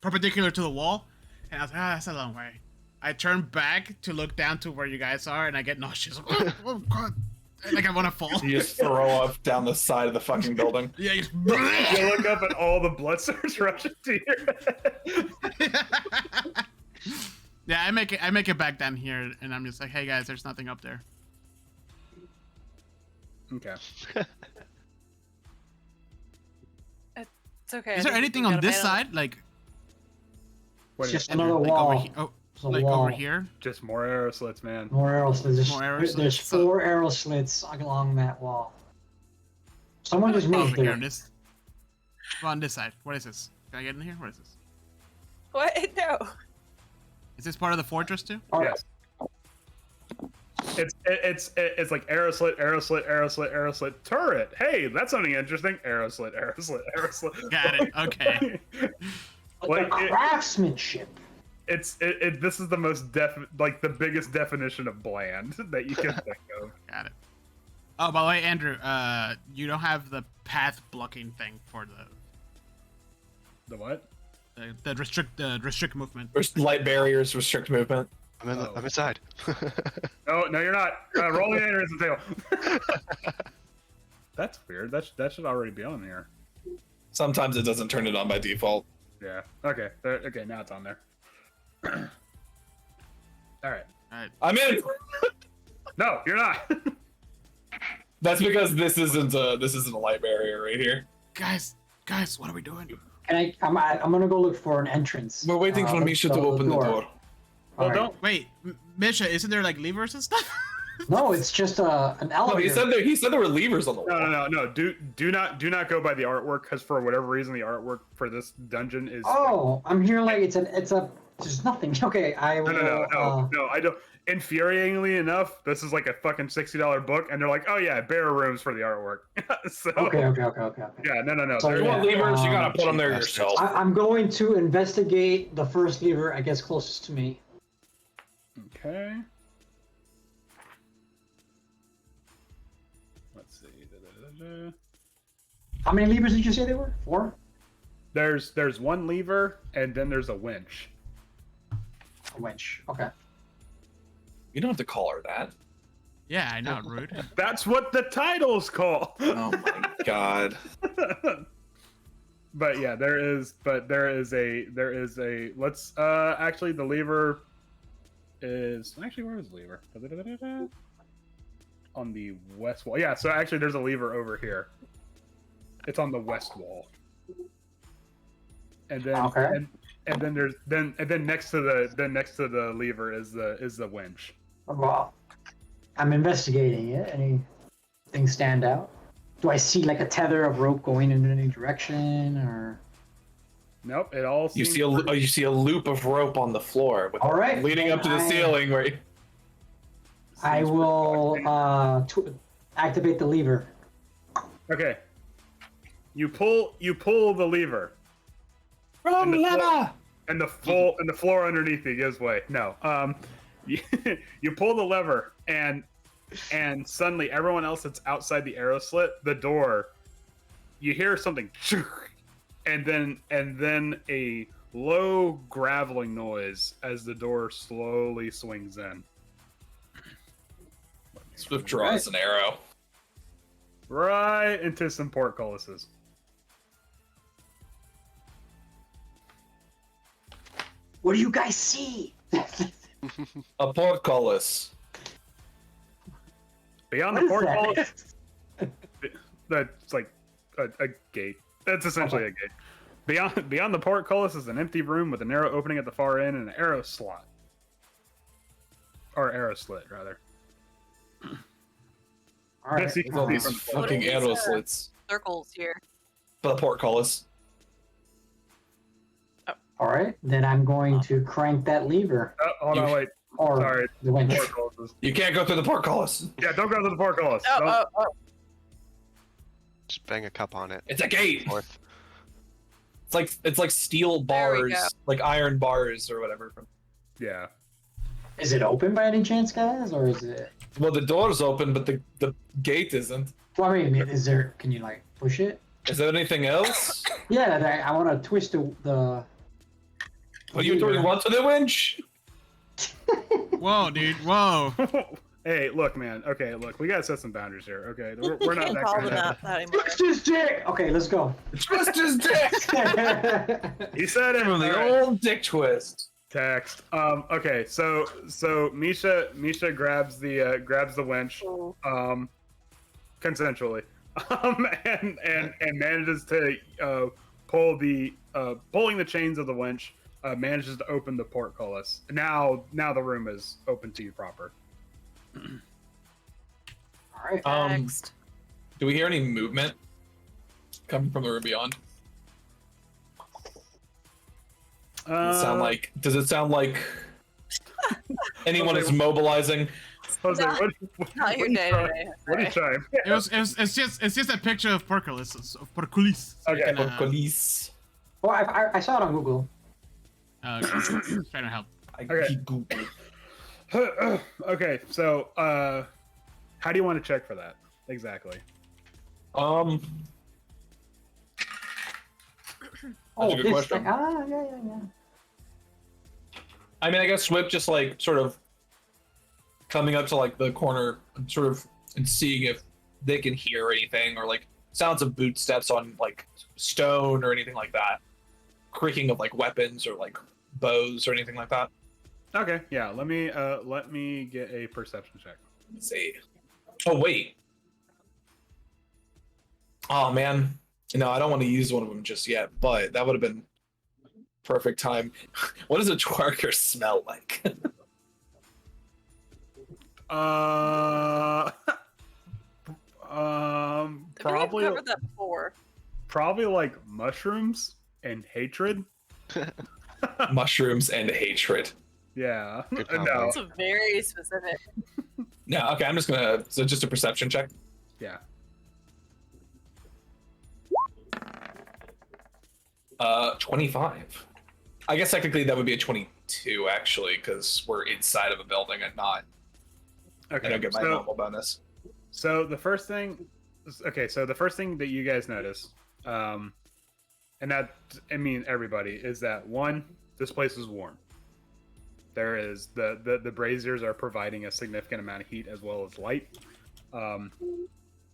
Speaker 1: perpendicular to the wall, and I was like, that's a long way. I turn back to look down to where you guys are, and I get nauseous. Oh god! Like I want to fall.
Speaker 6: You just throw up down the side of the fucking building.
Speaker 1: Yeah. You
Speaker 3: You look up and all the blood starts rushing to your head.
Speaker 1: Yeah, I make it back down here, and I'm just like, hey guys, there's nothing up there.
Speaker 3: Okay.
Speaker 5: It's okay.
Speaker 1: Is there anything on this side, like
Speaker 3: What
Speaker 4: It's
Speaker 3: do you-
Speaker 4: just another
Speaker 1: like
Speaker 4: wall.
Speaker 1: over here? Oh,
Speaker 4: It's a
Speaker 1: like
Speaker 4: wall.
Speaker 1: over here?
Speaker 3: just more arrow slits, man.
Speaker 4: More arrow slits. There's,
Speaker 1: More arrow
Speaker 4: there's
Speaker 1: slits.
Speaker 4: 4 arrow slits along that wall. Someone just
Speaker 1: Oh,
Speaker 4: moved
Speaker 1: over here
Speaker 4: there.
Speaker 1: on this. Well, on this side. What is this? Can I get in here? What is this?
Speaker 5: What? No.
Speaker 1: Is this part of the fortress too?
Speaker 4: All right.
Speaker 3: Yes. It's like arrow slit, turret. Hey, that's something interesting. Arrow slit.
Speaker 1: Got it. Okay.
Speaker 3: Like,
Speaker 4: the craftsmanship.
Speaker 3: This is the most the biggest definition of bland that you can think of.
Speaker 1: Got it. Oh, by the way, Andrew, you don't have the path blocking thing for
Speaker 3: The what?
Speaker 1: the restrict movement.
Speaker 6: Light barriers restrict movement.
Speaker 2: I'm inside.
Speaker 3: No, you're not. Rolling in is the tail. That's weird. That should already be on here.
Speaker 6: Sometimes it doesn't turn it on by default.
Speaker 3: Yeah. Okay. Okay. Now it's on there. All right.
Speaker 6: I'm in.
Speaker 3: No, you're not.
Speaker 6: That's because this isn't a light barrier right here.
Speaker 1: Guys, what are we doing?
Speaker 4: And I'm gonna go look for an entrance.
Speaker 6: We're waiting for Misha to open the door.
Speaker 3: Well,
Speaker 4: Alright.
Speaker 3: don't.
Speaker 1: Wait, Misha, isn't there like levers and stuff?
Speaker 4: No, it's just an
Speaker 6: No,
Speaker 4: elevator.
Speaker 6: he said there were levers on the wall.
Speaker 3: No. Do not go by the artwork, because for whatever reason the artwork for this dungeon is.
Speaker 4: Oh, I'm here like it's a. There's nothing. Okay, I will.
Speaker 3: No. I don't. Infuriatingly enough, this is like a fucking $60 book, and they're like, oh yeah, bare rooms for the artwork. So.
Speaker 4: Okay.
Speaker 3: Yeah. No.
Speaker 4: So,
Speaker 3: There-
Speaker 6: You want
Speaker 4: yeah,
Speaker 6: levers? You gotta put them there
Speaker 2: cheap
Speaker 6: yourself.
Speaker 4: I'm going to investigate the first lever, I guess, closest to me.
Speaker 3: Okay. Let's see. Da-da-da-da.
Speaker 4: How many levers did you say there were? 4?
Speaker 3: There's one lever, and then there's a winch.
Speaker 4: A winch. Okay.
Speaker 6: You don't have to call her that.
Speaker 1: Yeah, I know, rude.
Speaker 3: That's what the title's called.
Speaker 6: Oh my god.
Speaker 3: But yeah, there is a let's actually the lever is actually, where is the lever? Da-da-da-da-da. on the west wall. Yeah, so actually there's a lever over here. It's on the west wall. And then
Speaker 4: Okay.
Speaker 3: and then there's then next to the lever is the winch.
Speaker 4: Well, I'm investigating it. Anything stand out? Do I see like a tether of rope going in any direction, or?
Speaker 3: Nope, it all
Speaker 6: You
Speaker 3: seems
Speaker 6: see
Speaker 3: pretty-
Speaker 6: you see a loop of rope on the floor, with
Speaker 4: All right,
Speaker 6: leading
Speaker 4: then
Speaker 6: up to the
Speaker 4: I-
Speaker 6: ceiling. Where
Speaker 4: I
Speaker 3: seems
Speaker 4: will
Speaker 3: pretty
Speaker 4: activate the lever.
Speaker 3: Okay. You pull the lever.
Speaker 6: Roll
Speaker 3: And the
Speaker 6: lever.
Speaker 3: And the floor underneath you gives way. No. You pull the lever and suddenly everyone else that's outside the arrow slit, the door, you hear something and then a low graveling noise as the door slowly swings in.
Speaker 6: Swift draws an arrow.
Speaker 3: Right into some portcullises.
Speaker 4: What do you guys see?
Speaker 6: A portcullis.
Speaker 3: Beyond
Speaker 4: What
Speaker 3: the
Speaker 4: is
Speaker 3: portcullis,
Speaker 4: that?
Speaker 3: that's like a gate. That's essentially a gate. Beyond the portcullis is an empty room with a narrow opening at the far end and an arrow slot. Or arrow slit, rather.
Speaker 4: All right.
Speaker 3: This you can
Speaker 6: All
Speaker 3: see
Speaker 6: these
Speaker 3: from the
Speaker 6: fucking
Speaker 5: What is,
Speaker 6: arrow
Speaker 5: uh,
Speaker 6: slits.
Speaker 5: Circles here.
Speaker 6: The portcullis.
Speaker 4: All right. Then I'm going to crank that lever.
Speaker 3: Hold on, wait.
Speaker 4: Or
Speaker 3: Sorry.
Speaker 4: the winch.
Speaker 3: Portcullises.
Speaker 6: You can't go through the portcullis.
Speaker 3: Yeah, don't go to the portcullis.
Speaker 5: Oh,
Speaker 3: Don't-
Speaker 5: oh, oh.
Speaker 2: Just bang a cup on it.
Speaker 6: It's a gate.
Speaker 2: North.
Speaker 6: It's like steel
Speaker 5: There we
Speaker 6: bars,
Speaker 5: go.
Speaker 6: like iron bars or whatever.
Speaker 3: Yeah.
Speaker 4: Is it open by any chance, guys, or is it?
Speaker 6: Well, the door's open, but the gate isn't.
Speaker 4: Well, I mean, is there? Can you like push it?
Speaker 6: Is there anything else?
Speaker 4: Yeah, I want to twist the.
Speaker 6: What are you doing? Run to the winch?
Speaker 1: Whoa, dude. Whoa.
Speaker 3: Hey, look, man. Okay, look, we gotta set some boundaries here. Okay, we're not
Speaker 5: Can't
Speaker 3: that
Speaker 5: call
Speaker 3: kind
Speaker 5: them
Speaker 3: of.
Speaker 5: that anymore.
Speaker 4: Twist his dick. Okay, let's go.
Speaker 6: Twist his dick.
Speaker 3: He said it.
Speaker 6: From the
Speaker 3: All right.
Speaker 6: old dick twist.
Speaker 3: Text. Okay, so Misha grabs the winch, consensually, and manages to pulling the chains of the winch, manages to open the portcullis. Now the room is open to you proper.
Speaker 4: All right.
Speaker 5: Next.
Speaker 6: Do we hear any movement coming from the room beyond? Does it sound like anyone is mobilizing?
Speaker 3: Jose,
Speaker 5: Not- Not your day today.
Speaker 3: What are you trying?
Speaker 1: It's just a picture of portcullis. Of portcullis. So you
Speaker 3: Okay.
Speaker 1: can,
Speaker 6: Police.
Speaker 4: Well, I saw it on Google.
Speaker 1: okay. Trying to help.
Speaker 3: Okay. Okay, so how do you want to check for that exactly?
Speaker 4: Oh,
Speaker 6: That's a good
Speaker 4: this
Speaker 6: question.
Speaker 4: thing. Ah, yeah.
Speaker 6: I mean, I guess Swift just like sort of coming up to like the corner and sort of and seeing if they can hear anything or like sounds of boot steps on like stone or anything like that, creaking of like weapons or like bows or anything like that.
Speaker 3: Okay, yeah. Let me get a perception check.
Speaker 6: Let's see. Oh wait. Oh man. No, I don't want to use one of them just yet, but that would have been perfect time. What does a twerker smell like?
Speaker 5: I think I've
Speaker 3: Probably
Speaker 5: covered that before.
Speaker 3: probably like mushrooms and hatred.
Speaker 6: Mushrooms and hatred.
Speaker 3: Yeah.
Speaker 2: Good combo.
Speaker 3: No.
Speaker 5: It's very specific.
Speaker 6: No, okay, I'm just gonna so just a perception check.
Speaker 3: Yeah.
Speaker 6: 25. I guess technically that would be a 22 actually, because we're inside of a building and not
Speaker 3: Okay.
Speaker 6: I don't get my normal bonus.
Speaker 3: So the first thing that you guys notice, and that I mean everybody, is that one, this place is warm. There is the braziers are providing a significant amount of heat as well as light.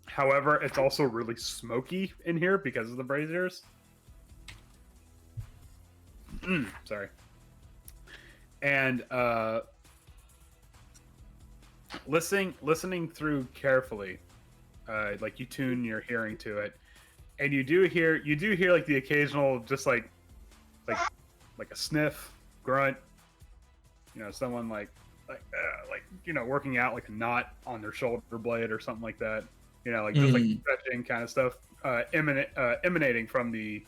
Speaker 3: However, it's also really smoky in here because of the braziers. Sorry. And listening through carefully, like you tune your hearing to it, and you do hear like the occasional just like a sniff, grunt, someone like working out like a knot on their shoulder blade or something like that, just like stretching kind of stuff, emanating from the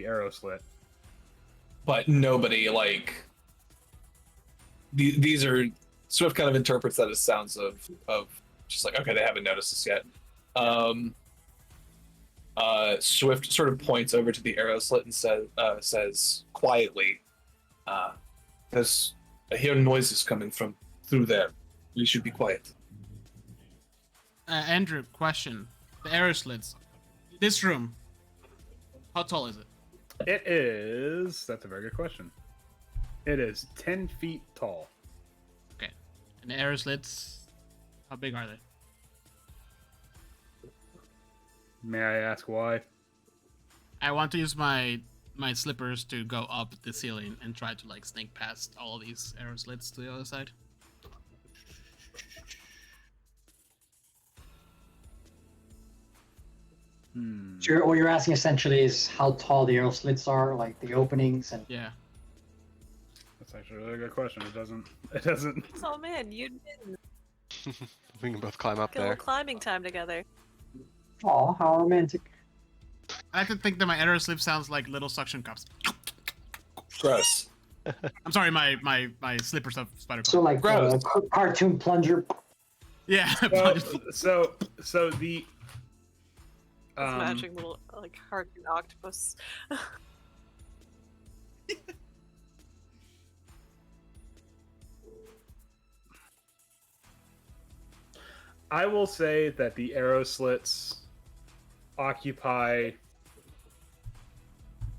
Speaker 3: arrow slit.
Speaker 6: But nobody like these are Swift kind of interprets that as sounds of just like, okay, they haven't noticed this yet. Swift sort of points over to the arrow slit and says quietly, I hear noises coming from through there. We should be quiet.
Speaker 1: Andrew, question. The arrow slits. This room. How tall is it?
Speaker 3: That's a very good question. It is 10 feet tall.
Speaker 1: Okay. And the arrow slits, how big are they?
Speaker 3: May I ask why?
Speaker 1: I want to use my slippers to go up the ceiling and try to like sneak past all of these arrow slits to the other side.
Speaker 4: So what you're asking essentially is how tall the arrow slits are, like the openings, and
Speaker 1: Yeah.
Speaker 3: That's actually a really good question. It doesn't.
Speaker 5: Oh man, you'd
Speaker 2: We can both climb up
Speaker 5: get a little
Speaker 2: there.
Speaker 5: climbing time together.
Speaker 4: oh, how romantic.
Speaker 1: I like to think that my arrow slip sounds like little suction cups.
Speaker 6: Gross.
Speaker 1: I'm sorry, my slippers have spider
Speaker 4: So like
Speaker 6: Gross.
Speaker 4: cartoon plunger.
Speaker 1: Yeah.
Speaker 3: So the
Speaker 5: It's matching little like hardened octopus.
Speaker 3: I will say that the arrow slits occupy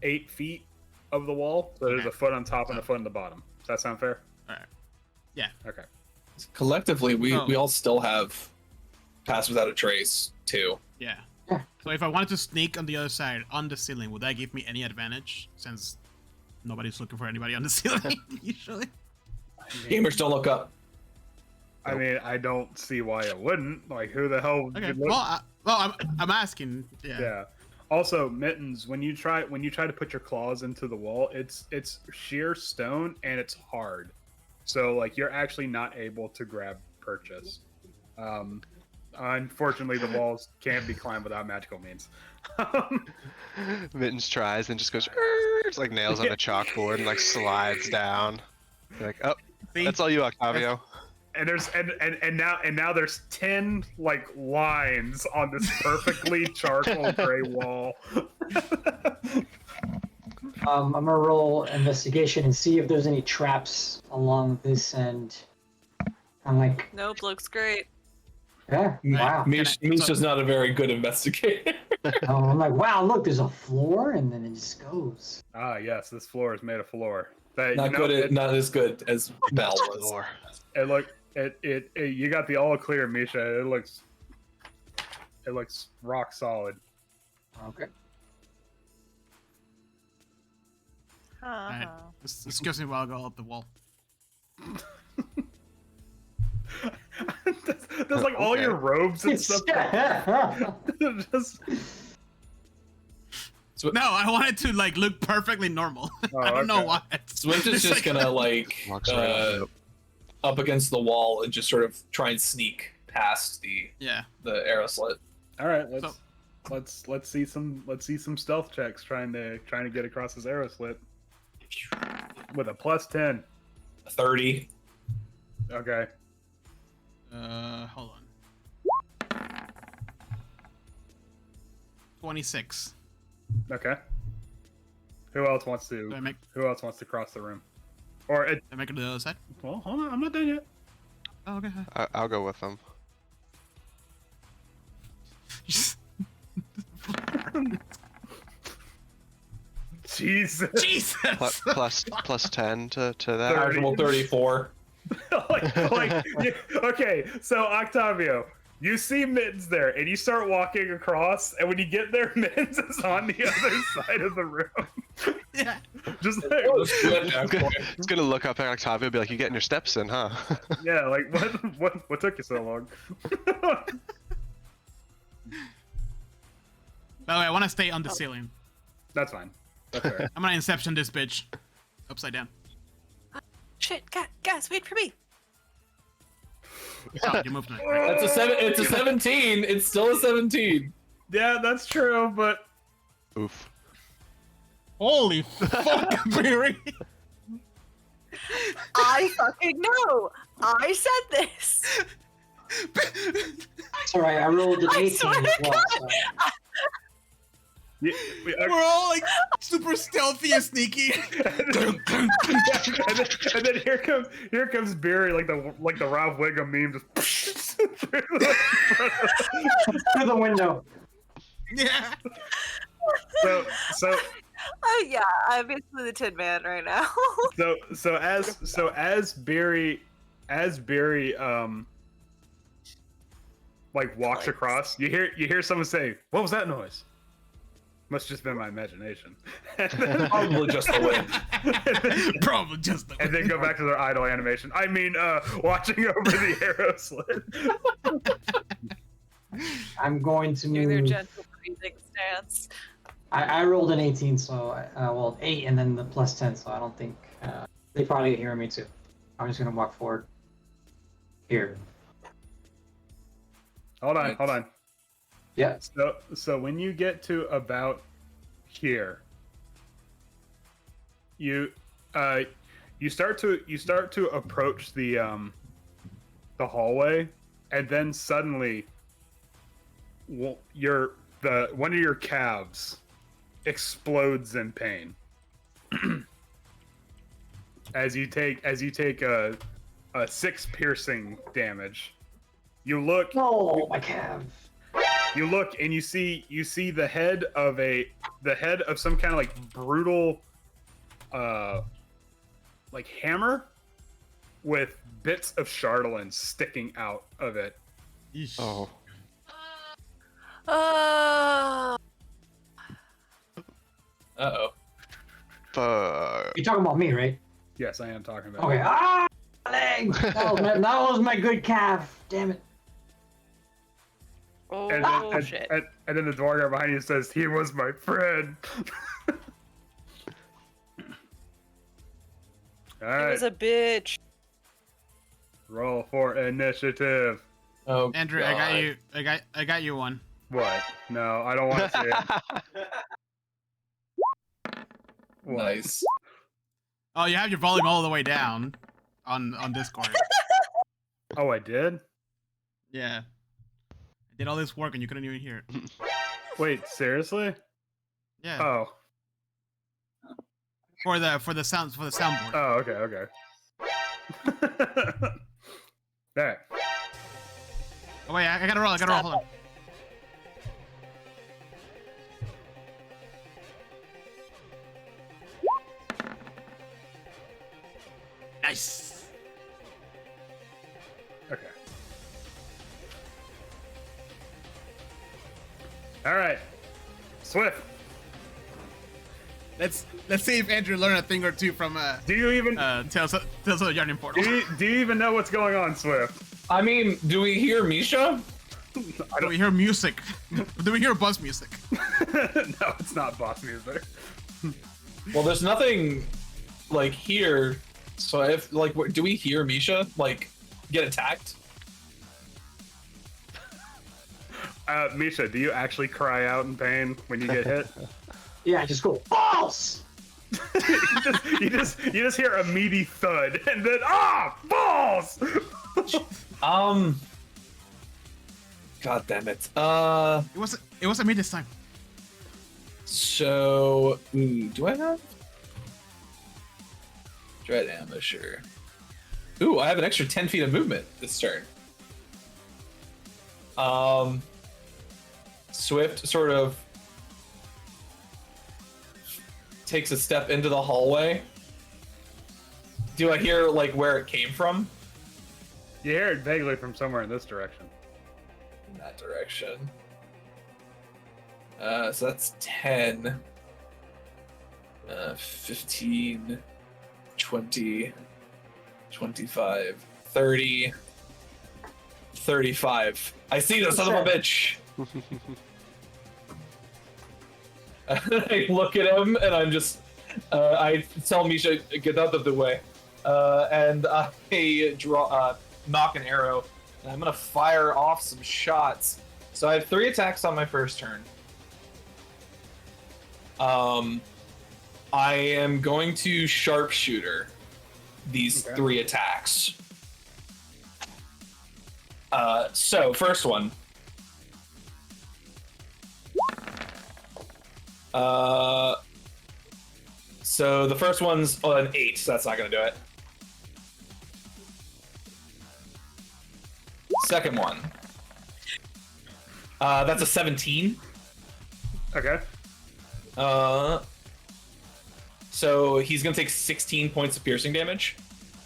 Speaker 3: 8 feet of the wall. So there's a foot on top and a foot on the bottom. Does that sound fair?
Speaker 1: Alright. Yeah.
Speaker 3: Okay.
Speaker 6: Collectively, we all still have Pass Without a Trace too.
Speaker 1: Yeah. So if I wanted to sneak on the other side on the ceiling, would that give me any advantage? Since nobody's looking for anybody on the ceiling usually.
Speaker 6: Gamers, don't look up.
Speaker 3: I mean, I don't see why it wouldn't. Like, who the hell?
Speaker 1: Okay.
Speaker 3: would look-
Speaker 1: I'm asking. Yeah.
Speaker 3: Yeah. Also, Mittens, when you try to put your claws into the wall, it's sheer stone and it's hard. So like you're actually not able to grab purchase. Unfortunately, the walls can't be climbed without magical means.
Speaker 2: Mittens tries and just goes, it's like nails on a chalkboard and like slides down. You're like, oh,
Speaker 1: See?
Speaker 2: that's all you, Octavio.
Speaker 3: And there's and now there's 10 like lines on this perfectly charcoal gray wall.
Speaker 4: I'm gonna roll investigation and see if there's any traps along this end. I'm like,
Speaker 5: Nope, looks great.
Speaker 4: yeah, wow.
Speaker 6: Misha's not a very good investigator.
Speaker 4: I'm like, wow, look, there's a floor, and then it just goes.
Speaker 3: Ah, yes, this floor is made of floor. But,
Speaker 6: Not as good as Bell was.
Speaker 2: Lore.
Speaker 3: It you got the all clear, Misha. It looks rock solid.
Speaker 4: Okay.
Speaker 1: Alright. Excuse me while I go up the wall.
Speaker 3: There's like all
Speaker 2: Okay.
Speaker 3: your robes and stuff. Just,
Speaker 1: No, I wanted to like look perfectly normal. I don't know
Speaker 3: okay.
Speaker 1: why.
Speaker 6: Swift is just gonna like
Speaker 2: Walks right up.
Speaker 6: up against the wall and just sort of try and sneak past the arrow slit.
Speaker 3: all right, let's see some stealth checks trying to get across this arrow slit with a +10.
Speaker 6: 30.
Speaker 3: Okay.
Speaker 1: Hold on. 26.
Speaker 3: Okay. Who else wants
Speaker 1: Do I make
Speaker 3: to cross the room? Or
Speaker 1: do I make it to the other side?
Speaker 3: well, hold on, I'm not done yet.
Speaker 1: Oh, okay.
Speaker 2: I'll go with them.
Speaker 3: Jesus.
Speaker 1: Jesus.
Speaker 2: Plus 10 to that.
Speaker 6: Actual 34.
Speaker 3: Okay, so Octavio, you see Mittens there, and you start walking across, and when you get there, Mittens is on the other side of the room.
Speaker 1: Yeah.
Speaker 3: Just like,
Speaker 2: It's gonna look up at Octavio and be like, "You getting your steps in, huh?"
Speaker 3: yeah, like what took you so long?
Speaker 1: By the way, I want to stay on the ceiling.
Speaker 3: That's fine. That's fair.
Speaker 1: I'm gonna Inception this bitch. Upside down.
Speaker 5: Shit, guys, wait for me.
Speaker 1: Oh, you moved me.
Speaker 6: That's It's a 17. It's still a 17.
Speaker 3: Yeah, that's true, but
Speaker 2: Oof.
Speaker 1: Holy fuck, Barry.
Speaker 5: I fucking know. I said this.
Speaker 4: It's alright, I rolled an
Speaker 5: I
Speaker 4: 18
Speaker 5: swear
Speaker 4: as
Speaker 5: to
Speaker 4: well.
Speaker 5: God.
Speaker 4: So.
Speaker 3: yeah,
Speaker 1: We're all like super stealthy and sneaky.
Speaker 3: and then here comes Barry like the Rob Wiggum meme just through
Speaker 4: Through the window.
Speaker 1: Yeah.
Speaker 3: so
Speaker 5: Oh yeah, I'm basically the Tin Man right now.
Speaker 3: so as Barry like walks across, you hear someone say, "What was that noise?" Must just been my imagination.
Speaker 6: Probably just the wind.
Speaker 1: Probably just the
Speaker 3: And then go back to their idle animation. I mean, watching over the arrow slit.
Speaker 4: I'm going to
Speaker 5: Do their
Speaker 4: move.
Speaker 5: gentle breathing stance.
Speaker 4: I rolled an 18, so well 8 and then the plus 10, so I don't think they probably hear me too. I'm just gonna walk forward. Here.
Speaker 3: Hold on.
Speaker 4: Yeah.
Speaker 3: So when you get to about here, you start to approach the hallway, and then suddenly one of your calves explodes in pain as you take a 6 piercing damage. You look.
Speaker 4: Oh, my calf.
Speaker 3: You look and you see the head of some kind of like brutal like hammer with bits of chatelaine sticking out of it.
Speaker 2: Oh.
Speaker 6: Uh-oh.
Speaker 2: Fuck.
Speaker 4: You're talking about me, right?
Speaker 3: Yes, I am talking about.
Speaker 4: Okay. Ah, leg. That was my good calf. Damn it.
Speaker 5: Oh,
Speaker 3: And
Speaker 5: shit.
Speaker 3: then the dwarf behind you says, "He was my friend." All
Speaker 5: He
Speaker 3: right,
Speaker 5: was a bitch.
Speaker 3: roll for initiative.
Speaker 6: Oh,
Speaker 1: Andrew,
Speaker 6: God.
Speaker 1: I got you one.
Speaker 3: What? No, I don't want to see it. What?
Speaker 6: Nice.
Speaker 1: Oh, you have your volume all the way down on Discord.
Speaker 3: Oh, I did.
Speaker 1: Yeah. I did all this work and you couldn't even hear it.
Speaker 3: Wait, seriously?
Speaker 1: Yeah.
Speaker 3: Oh.
Speaker 1: For the soundboard.
Speaker 3: Oh, okay. There.
Speaker 1: Oh wait, I gotta roll. Hold on. Nice.
Speaker 3: Okay. All right. Swift.
Speaker 1: Let's see if Andrew learned a thing or two from
Speaker 3: Do you even
Speaker 1: Tales of the Yarning Portal.
Speaker 3: do you even know what's going on, Swift?
Speaker 6: I mean, do we hear Misha?
Speaker 1: Do we hear music? Do we hear buzz music?
Speaker 3: No, it's not boss music.
Speaker 6: Well, there's nothing like here. So if like, do we hear Misha like get attacked?
Speaker 3: Misha, do you actually cry out in pain when you get hit?
Speaker 4: Yeah, just go false.
Speaker 3: you just hear a meaty thud and then balls.
Speaker 6: God damn it.
Speaker 1: It wasn't me this time.
Speaker 6: So do I have Dread Ambusher? Ooh, I have an extra 10 feet of movement this turn. Swift sort of takes a step into the hallway. Do I hear like where it came from?
Speaker 3: You hear it vaguely from somewhere in this direction.
Speaker 6: In that direction. So that's 10. 15, 20, 25, 30, 35. I see the son of a bitch. I look at him and I'm just, I tell Misha, get out of the way. And I knock an arrow. And I'm gonna fire off some shots. So I have 3 attacks on my first turn. I am going to sharpshooter these 3 attacks. So first one. So the first one's an 8, so that's not gonna do it. Second one. That's a 17.
Speaker 3: Okay.
Speaker 6: So he's gonna take 16 points of piercing damage.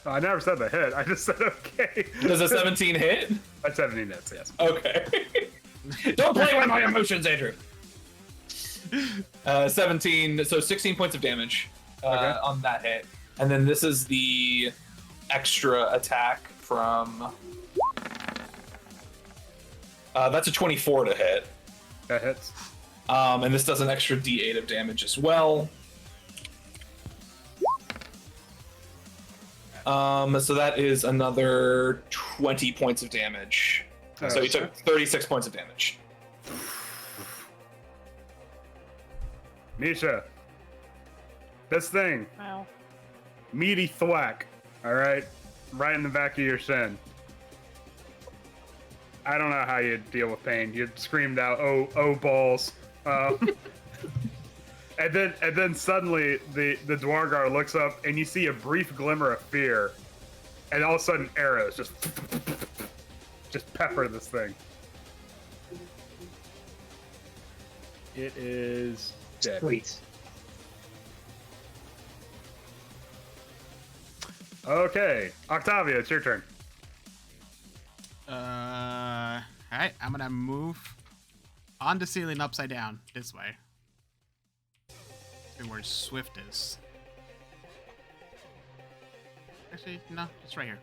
Speaker 3: I never said the hit. I just said okay.
Speaker 6: Does a 17 hit?
Speaker 3: That's 17 hits, yes.
Speaker 6: Okay. Don't play with my emotions, Andrew. 17, so 16 points of damage on that hit. And then this is the extra attack from... that's a 24 to hit.
Speaker 3: That hits.
Speaker 6: And this does an extra d8 of damage as well. So that is another 20 points of damage. So he took 36 points of damage.
Speaker 3: Misha, this thing.
Speaker 5: Wow.
Speaker 3: Meaty thwack. All right, right in the back of your shin. I don't know how you deal with pain. You screamed out, "Oh, balls!" And then suddenly the Dwargar looks up, and you see a brief glimmer of fear, and all of a sudden arrows just pepper this thing. It is dead.
Speaker 4: Sweet.
Speaker 3: Okay, Octavia, it's your turn.
Speaker 1: Alright, I'm gonna move on the ceiling upside down this way. To where Swift is. Actually, no, it's right here.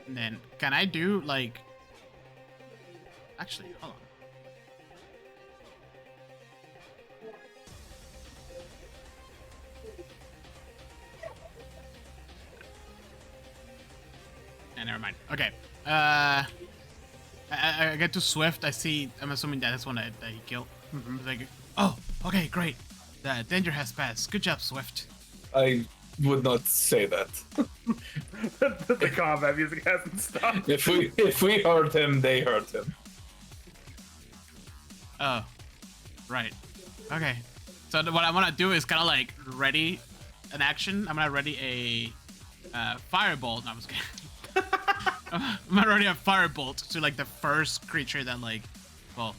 Speaker 1: And then, can I do, like... Actually, hold on. Never mind. Okay. I get to Swift. I see. I'm assuming that's one that he killed. Like, oh, okay, great. The danger has passed. Good job, Swift.
Speaker 6: I would not say that.
Speaker 3: The combat music hasn't stopped.
Speaker 6: If we hurt him, they hurt him.
Speaker 1: Oh, right. Okay. So what I want to do is kind of like ready an action. I'm gonna ready a firebolt. No, I was kidding. I'm gonna ready a firebolt to like the first creature that like, well,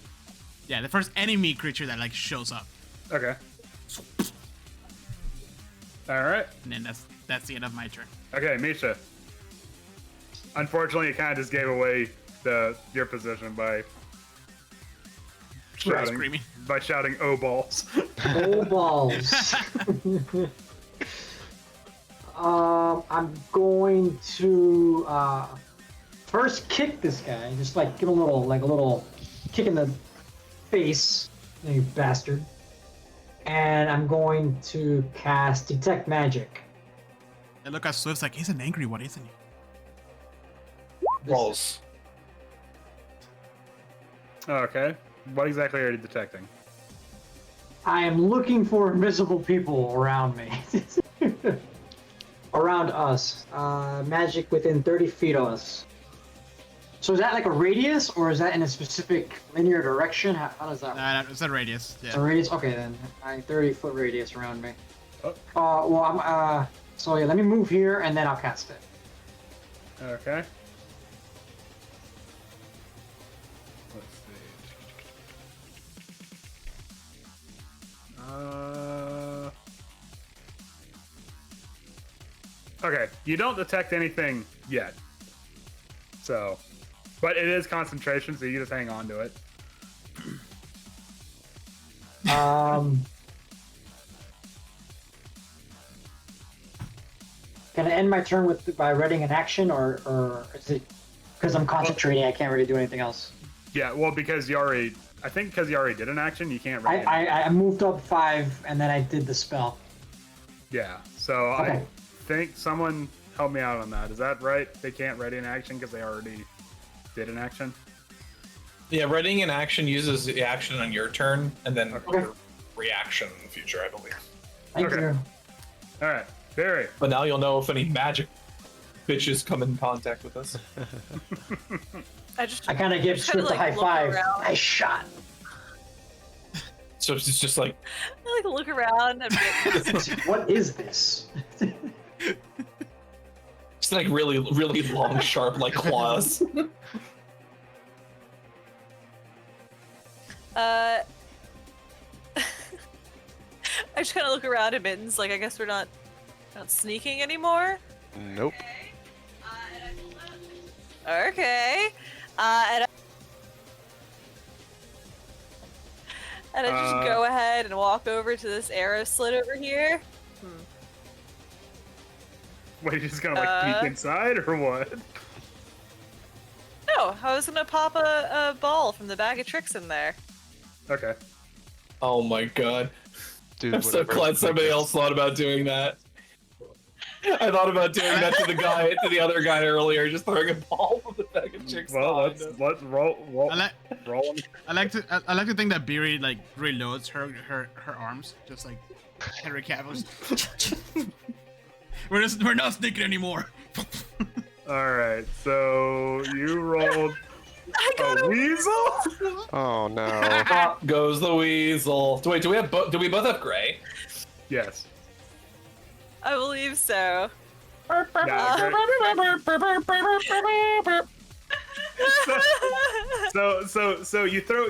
Speaker 1: yeah, the first enemy creature that like shows up.
Speaker 3: Okay. All right.
Speaker 1: And then that's the end of my turn.
Speaker 3: Okay, Misha. Unfortunately, you kind of just gave away your position by
Speaker 1: Screaming.
Speaker 3: shouting "Oh balls!"
Speaker 4: Oh balls. I'm going to first kick this guy. Just like give him a little kick in the face, you bastard. And I'm going to cast Detect Magic.
Speaker 1: And look at Swift's like, he's an angry one, isn't he?
Speaker 6: Balls.
Speaker 3: Okay. What exactly are you detecting?
Speaker 4: I am looking for invisible people around me. Around us. Magic within 30 feet of us. So is that like a radius, or is that in a specific linear direction? How does that work?
Speaker 1: It's a radius. Yeah.
Speaker 4: It's a radius? Okay then. 30-foot radius around me.
Speaker 3: Oh.
Speaker 4: Well, I'm, so yeah, let me move here and then I'll cast it.
Speaker 3: Okay. Let's see. Okay, you don't detect anything yet. So, but it is concentration, so you can just hang on to it.
Speaker 4: Can I end my turn by readying an action, or is it because I'm concentrating? I can't really do anything else.
Speaker 3: Yeah, well, because you already did an action, you can't.
Speaker 4: I moved up 5 and then I did the spell.
Speaker 3: Yeah, so
Speaker 4: Okay.
Speaker 3: I think someone help me out on that. Is that right? They can't ready an action because they already did an action.
Speaker 6: Yeah, readying an action uses the action on your turn, and then
Speaker 3: Okay.
Speaker 6: your reaction in the future, I believe.
Speaker 4: Thank
Speaker 3: Okay.
Speaker 4: you.
Speaker 3: All right, Barry.
Speaker 6: But now you'll know if any magic bitches come in contact with us.
Speaker 4: I kind of give Swift a high five. Nice shot.
Speaker 6: So it's just like,
Speaker 5: I look around and
Speaker 4: What is this?
Speaker 6: it's like really, really long, sharp, like claws.
Speaker 5: I just kind of look around at Mittens, like I guess we're not sneaking anymore.
Speaker 2: Nope.
Speaker 5: Okay. And I just go ahead and walk over to this arrow slit over here.
Speaker 3: Wait, you just gonna peek inside or what?
Speaker 5: No, I was gonna pop a ball from the bag of tricks in there.
Speaker 3: Okay.
Speaker 6: Oh my god.
Speaker 2: Dude,
Speaker 6: I'm so glad somebody else thought about doing that. I thought about doing that to the other guy earlier, just throwing a ball from the bag of chicks.
Speaker 3: Well, let's roll.
Speaker 1: I like to think that Beery like reloads her arms, just like Henry Cavill's. We're not sneaking anymore.
Speaker 3: All right, so you rolled a weasel.
Speaker 2: Oh no.
Speaker 6: Up goes the weasel. Wait, do we both have gray?
Speaker 3: Yes.
Speaker 5: I believe so.
Speaker 3: So you throw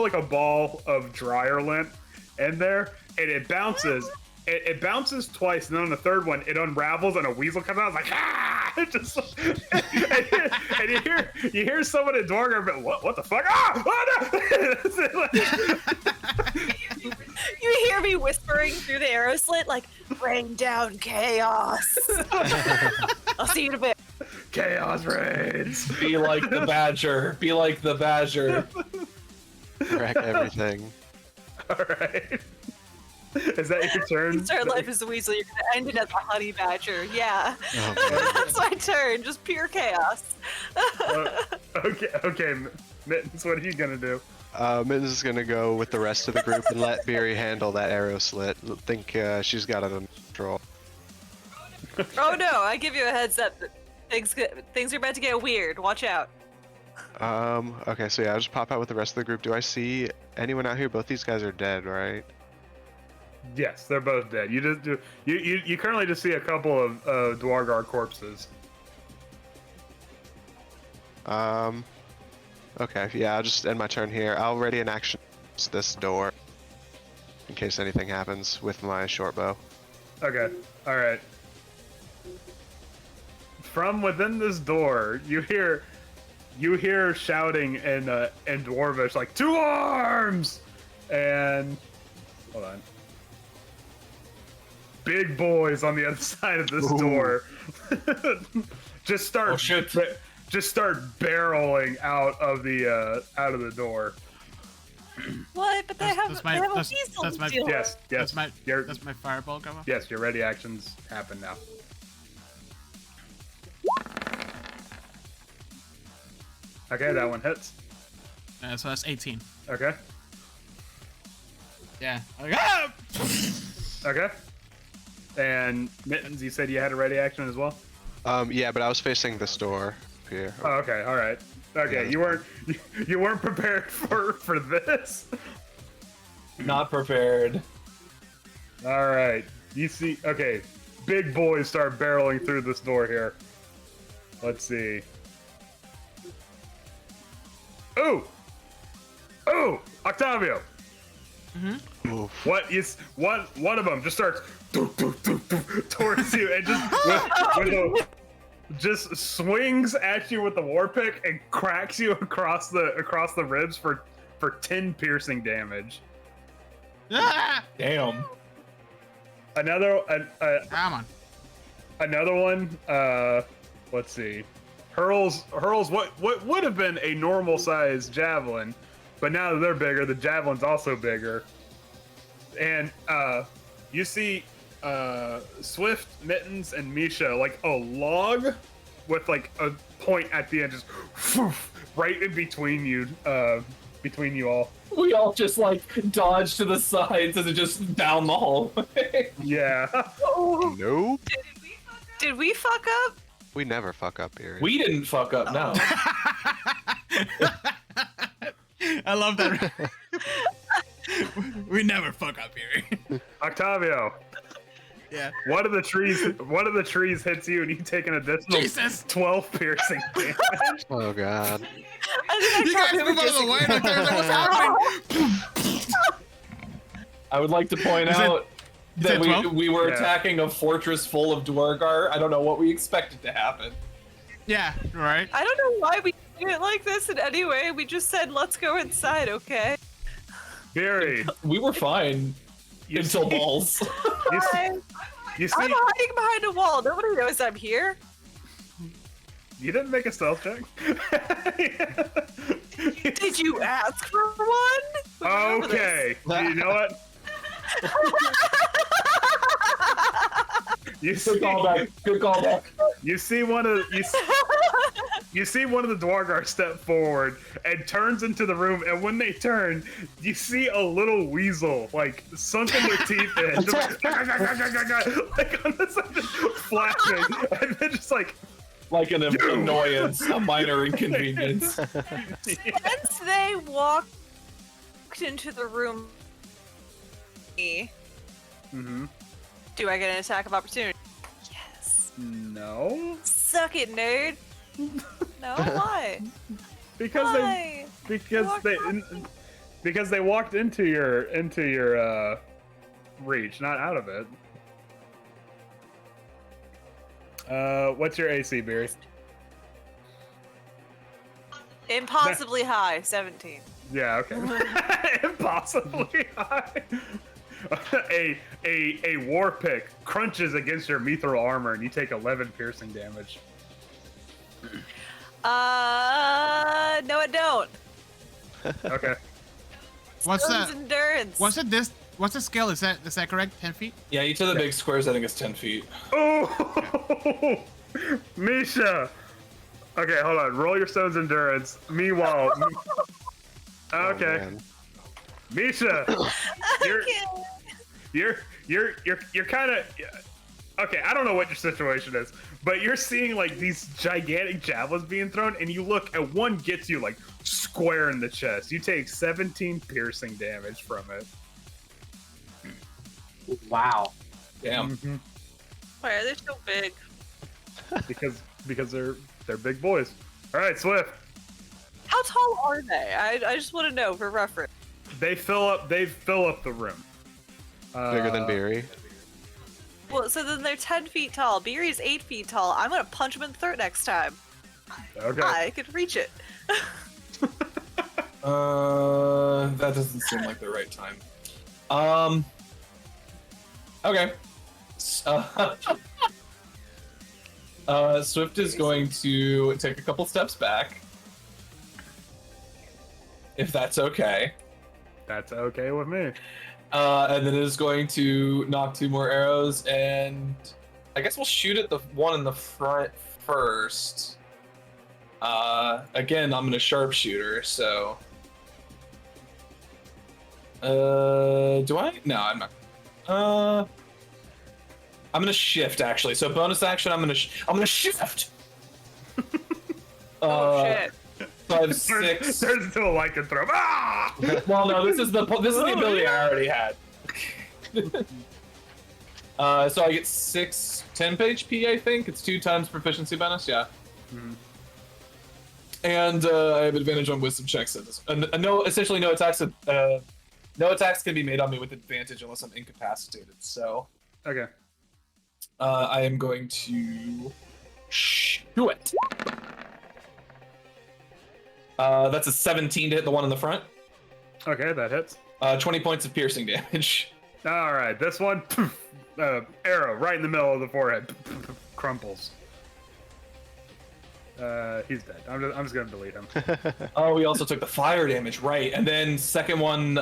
Speaker 3: like a ball of dryer lint in there, and it bounces. It bounces twice, and then on the third one, it unravels, and a weasel comes out. It's like ah! It just, and you hear someone in Dwargar, what the fuck? Ah! Oh, no!
Speaker 5: You hear me whispering through the arrow slit, like, rain down chaos. I'll see you in a bit.
Speaker 3: Chaos reigns.
Speaker 6: Be like the badger. Be like the badger.
Speaker 2: Wreck everything.
Speaker 3: All right. Is that your turn?
Speaker 5: You start life as a weasel, you're gonna end it as a honey badger. Yeah.
Speaker 2: Oh,
Speaker 5: That's my turn. Just pure chaos.
Speaker 3: Okay, Mittens, what are you gonna do?
Speaker 2: Mittens is gonna go with the rest of the group and let Beery handle that arrow slit. Think she's got it under control.
Speaker 5: Oh no, I give you a heads up. Things are about to get weird. Watch out.
Speaker 2: Okay, so yeah, I'll just pop out with the rest of the group. Do I see anyone out here? Both these guys are dead, right?
Speaker 3: Yes, they're both dead. You currently just see a couple of Dwargar corpses.
Speaker 2: Okay, yeah, I'll just end my turn here. I'll ready an action to this door in case anything happens with my short bow.
Speaker 3: Okay, all right. From within this door, you hear shouting in Dwarvish, like 2 arms, and hold on. Big boys on the other side of this door just start barreling out of the door.
Speaker 5: What? But they have a weasel
Speaker 1: that's my
Speaker 5: deal.
Speaker 3: Yes,
Speaker 1: that's my fireball combo.
Speaker 3: Yes, your ready actions happen now. Okay, that one hits.
Speaker 1: So that's 18.
Speaker 3: Okay.
Speaker 1: Yeah. Ah!
Speaker 3: Okay. And Mittens, you said you had a ready action as well?
Speaker 2: Yeah, but I was facing this door here.
Speaker 3: Oh, okay, all right. Okay,
Speaker 2: Yeah,
Speaker 3: you weren't prepared for this.
Speaker 6: Not prepared.
Speaker 3: All right. You see, okay. Big boys start barreling through this door here. Let's see. Ooh! Ooh! Octavio!
Speaker 2: Oof.
Speaker 3: One of them just starts towards you and just swings at you with the war pick and cracks you across the ribs for 10 piercing damage.
Speaker 1: Ah!
Speaker 6: Damn.
Speaker 3: Another
Speaker 1: Come on.
Speaker 3: Another one. Let's see. Hurls what would have been a normal size javelin, but now that they're bigger, the javelin's also bigger. And you see Swift, Mittens, and Misha like a log with like a point at the end, just right in between you all.
Speaker 6: We all just like dodge to the sides as it just down the hallway.
Speaker 3: Yeah.
Speaker 2: Nope.
Speaker 5: Did we fuck up?
Speaker 2: We never fuck up here.
Speaker 6: We didn't fuck up, no.
Speaker 1: I love that. We never fuck up here.
Speaker 3: Octavio.
Speaker 1: Yeah.
Speaker 3: One of the trees hits you, and you take an additional
Speaker 1: Jesus.
Speaker 3: 12 piercing damage.
Speaker 2: Oh god.
Speaker 1: You guys move out of the way. Like, what's happening?
Speaker 6: I would like to point out that
Speaker 1: said 12?
Speaker 6: we were
Speaker 3: Yeah.
Speaker 6: attacking a fortress full of Dwargar. I don't know what we expected to happen.
Speaker 1: Yeah. Right.
Speaker 5: I don't know why we did it like this in any way. We just said, let's go inside, okay?
Speaker 3: Fury.
Speaker 6: We were fine until balls.
Speaker 3: You see,
Speaker 5: I'm hiding behind a wall. Nobody knows I'm here.
Speaker 3: you didn't make a stealth check.
Speaker 5: Did you ask for one?
Speaker 3: Okay. You know what? You
Speaker 6: Good
Speaker 3: see,
Speaker 6: callback. Good callback.
Speaker 3: you see one of the Dwargar step forward and turns into the room, and when they turn, you see a little weasel like sunken their teeth in, just like on the side, just flashing, and then just like
Speaker 6: Like an annoyance, a minor inconvenience.
Speaker 5: Since they walked into the room,
Speaker 3: mm-hmm.
Speaker 5: do I get an attack of opportunity? Yes.
Speaker 3: No,
Speaker 5: Suck it, nerd. No, why?
Speaker 3: because
Speaker 5: Why?
Speaker 3: because they walked into your reach, not out of it. What's your AC, Beery?
Speaker 5: Impossibly high, 17.
Speaker 3: Yeah, okay. Impossibly high. a war pick crunches against your mithril armor, and you take 11 piercing damage.
Speaker 5: No, I don't.
Speaker 3: Okay.
Speaker 1: What's
Speaker 5: Stone's
Speaker 1: that?
Speaker 5: endurance.
Speaker 1: What's it? What's the scale? Is that correct? 10 feet?
Speaker 6: Yeah, each of the big squares I think is 10 feet.
Speaker 3: Oh, Misha. Okay, hold on. Roll your stone's endurance. Meanwhile, okay,
Speaker 2: man.
Speaker 3: Misha, you're kind of okay. I don't know what your situation is, but you're seeing like these gigantic javelins being thrown, and you look and one gets you like square in the chest. You take 17 piercing damage from it.
Speaker 4: Wow.
Speaker 6: Damn.
Speaker 3: Mhm.
Speaker 5: Why are they so big?
Speaker 3: Because they're big boys. All right, Swift.
Speaker 5: How tall are they? I just want to know for reference.
Speaker 3: They fill up the room.
Speaker 2: Bigger than Beery.
Speaker 5: Well, so then they're 10 feet tall. Beery's 8 feet tall. I'm gonna punch him in the throat next time.
Speaker 3: Okay.
Speaker 5: I could reach it.
Speaker 6: That doesn't seem like the right time. Okay. Swift is going to take a couple steps back. If that's okay.
Speaker 3: That's okay with me.
Speaker 6: And then it is going to knock 2 more arrows, and I guess we'll shoot at the one in the front first. Again, I'm gonna sharpshooter, so. Do I? No, I'm not. I'm gonna shift actually. So bonus action, I'm gonna shift.
Speaker 5: Oh shit.
Speaker 6: 5, 6.
Speaker 3: Turns into a lycanthrope. Ah!
Speaker 6: Well, no, this is the ability I already had. So I get 10 HP, I think. It's 2 times proficiency bonus, yeah.
Speaker 3: Mhm.
Speaker 6: And I have advantage on wisdom checks. Essentially no attacks can be made on me with advantage unless I'm incapacitated. So
Speaker 3: Okay.
Speaker 6: I am going to shoot it. That's a 17 to hit the one in the front.
Speaker 3: Okay, that hits.
Speaker 6: 20 points of piercing damage.
Speaker 3: All right, this one, arrow right in the middle of the forehead, crumples. He's dead. I'm just gonna delete him.
Speaker 6: Oh, we also took the fire damage, right? And then second one,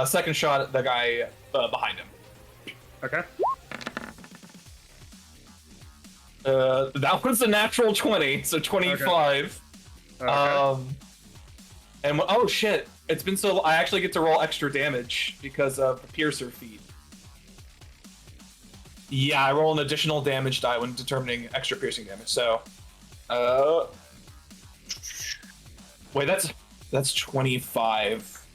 Speaker 6: second shot at the guy behind him.
Speaker 3: Okay.
Speaker 6: That was a natural 20, so 25.
Speaker 3: Okay.
Speaker 6: And oh shit, it's been so. I actually get to roll extra damage because of the piercer feat. Yeah, I roll an additional damage die when determining extra piercing damage. So, wait, that's 25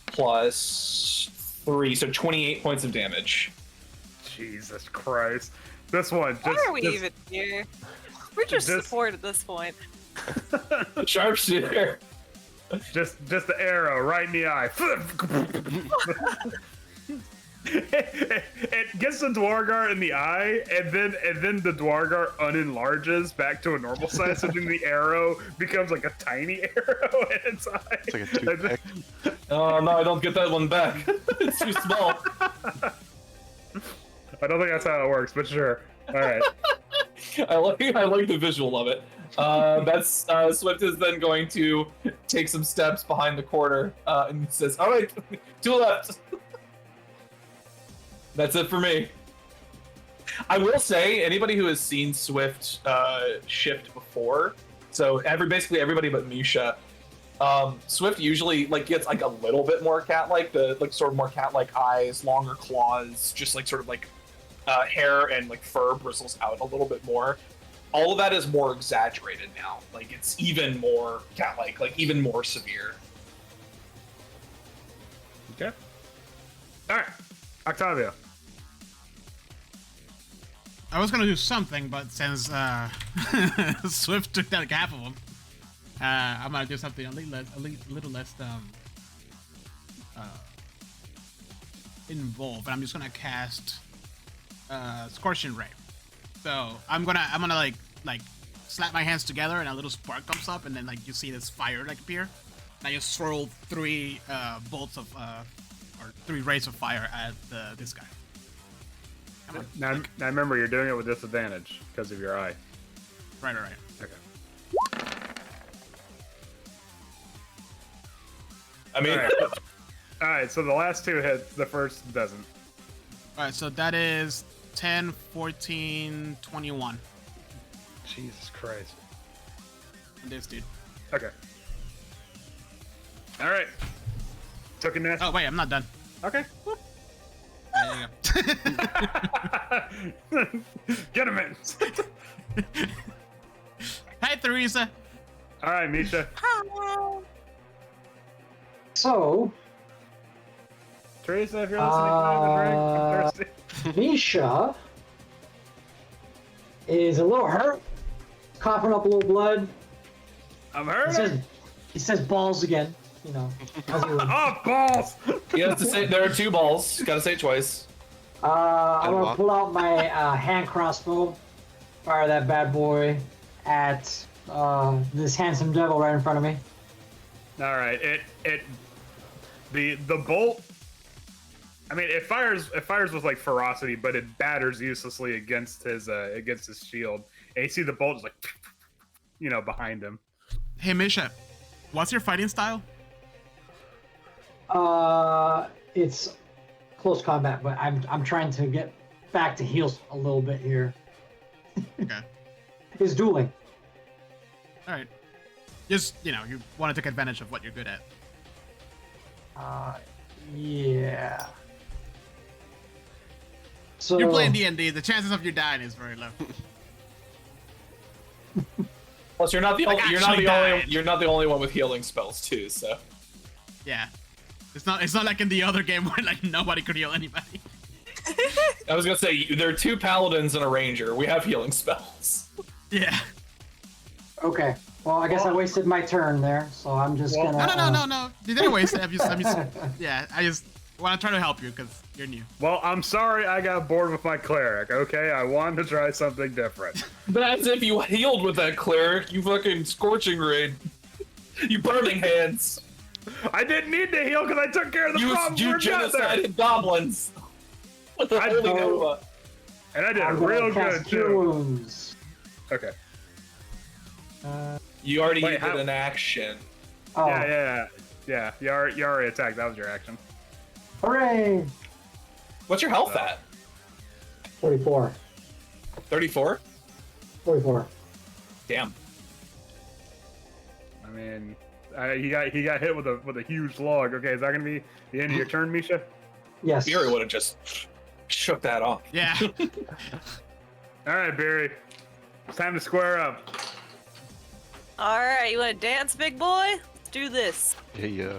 Speaker 6: plus 3, so 28 points of damage.
Speaker 3: Jesus Christ. This one.
Speaker 5: Why are we even here? We're just support at this point.
Speaker 6: Sharpshooter.
Speaker 3: Just the arrow right in the eye. It gets the Dwargar in the eye, and then the Dwargar unenlarges back to a normal size, so then the arrow becomes like a tiny arrow in its eye.
Speaker 2: It's like a toothpick.
Speaker 6: Oh no, I don't get that one back. It's too small.
Speaker 3: I don't think that's how it works, but sure. All right.
Speaker 6: I like the visual of it. That's Swift is then going to take some steps behind the corner and says, "All right, to the left." That's it for me. I will say, anybody who has seen Swift shift before, so basically everybody but Misha, Swift usually gets a little bit more cat-like, sort of more cat-like eyes, longer claws, just sort of hair and fur bristles out a little bit more. All of that is more exaggerated now. It's even more cat-like, even more severe.
Speaker 3: Okay. All right, Octavio.
Speaker 1: I was gonna do something, but since Swift took that half of them, I'm gonna do something a little less involved. And I'm just gonna cast Scorching Ray. So I'm gonna like slap my hands together, and a little spark comes up, and then you see this fire appear. And I just swirl 3 bolts of or 3 rays of fire at this guy.
Speaker 3: Now remember, you're doing it with disadvantage because of your eye.
Speaker 1: Right.
Speaker 3: Okay.
Speaker 6: I mean,
Speaker 3: all right. So the last 2 hits, the first doesn't.
Speaker 1: All right, so that is 10, 14, 21.
Speaker 3: Jesus Christ.
Speaker 1: And this dude.
Speaker 3: Okay. All right. Took a nest.
Speaker 1: Oh wait, I'm not done.
Speaker 3: Okay.
Speaker 1: There you go.
Speaker 3: Get him in.
Speaker 1: Hey, Theresa.
Speaker 3: All right, Misha.
Speaker 4: So,
Speaker 3: Teresa, if you're listening, can I have a drink? I'm thirsty.
Speaker 4: Misha is a little hurt, coughing up a little blood.
Speaker 3: I'm hurt.
Speaker 4: He says balls again.
Speaker 3: Oh, balls!
Speaker 6: you have to say there are 2 balls. Gotta say it twice.
Speaker 4: I'm gonna pull out my hand crossbow, fire that bad boy at this handsome devil right in front of me.
Speaker 3: All right, the bolt. I mean, it fires with ferocity, but it batters uselessly against his shield. And you see the bolt just behind him.
Speaker 1: Hey, Misha, what's your fighting style?
Speaker 4: It's close combat, but I'm trying to get back to heals a little bit here.
Speaker 1: Okay.
Speaker 4: It's dueling.
Speaker 1: All right. Just you want to take advantage of what you're good at.
Speaker 4: Yeah. So
Speaker 1: You're playing D&D. The chances of you dying is very low.
Speaker 6: Plus, you're not the
Speaker 1: dying.
Speaker 6: you're not the only one with healing spells too. So
Speaker 1: Yeah. It's not like in the other game where nobody could heal anybody.
Speaker 6: I was gonna say there are 2 paladins and a ranger. We have healing spells.
Speaker 1: Yeah.
Speaker 4: Okay. Well, I guess I wasted my turn there, so I'm just gonna.
Speaker 1: No. You didn't waste it. I just want to try to help you because you're new.
Speaker 3: Well, I'm sorry I got bored with my cleric. Okay, I wanted to try something different.
Speaker 6: That's if you healed with that cleric. You fucking scorching raid. You burning hands.
Speaker 3: I didn't need to heal because I took care of the problem.
Speaker 6: You genocided goblins. With the holy Nova.
Speaker 3: And I did
Speaker 4: I'm
Speaker 3: a
Speaker 4: gonna
Speaker 3: real
Speaker 4: cast
Speaker 3: good
Speaker 4: Cure
Speaker 3: too.
Speaker 4: Wounds.
Speaker 3: Okay.
Speaker 6: You already
Speaker 3: Wait,
Speaker 6: did
Speaker 3: how-
Speaker 6: an action.
Speaker 4: Oh,
Speaker 3: Yeah. You already attacked. That was your action.
Speaker 4: hooray!
Speaker 6: What's your health at?
Speaker 4: 44.
Speaker 6: 34?
Speaker 4: 44.
Speaker 6: Damn.
Speaker 3: I mean, he got hit with a huge log. Okay, is that gonna be the end of your turn, Misha?
Speaker 4: Yes.
Speaker 6: Fury would have just shook that off.
Speaker 1: Yeah.
Speaker 3: All right, Barry. It's time to square up.
Speaker 5: All right, you want to dance, big boy? Let's do this.
Speaker 2: Yeah.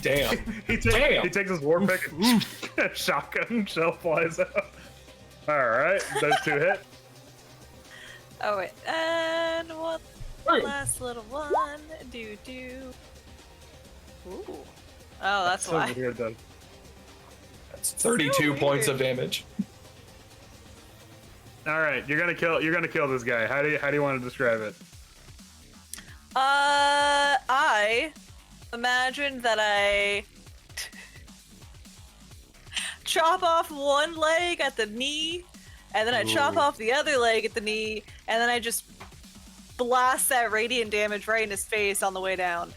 Speaker 6: Damn.
Speaker 3: He takes his war pick and shotgun shell flies out. All right, those two hit.
Speaker 5: Oh wait, and one last little one. Do. Ooh. Oh, that's
Speaker 3: So
Speaker 5: why.
Speaker 3: weird though.
Speaker 6: That's 32 points of damage.
Speaker 3: All right, you're gonna kill this guy. How do you want to describe it?
Speaker 5: I imagine that I chop off one leg at the knee, and then I chop
Speaker 2: Ooh.
Speaker 5: off the other leg at the knee, and then I just blast that radiant damage right in his face on the way down.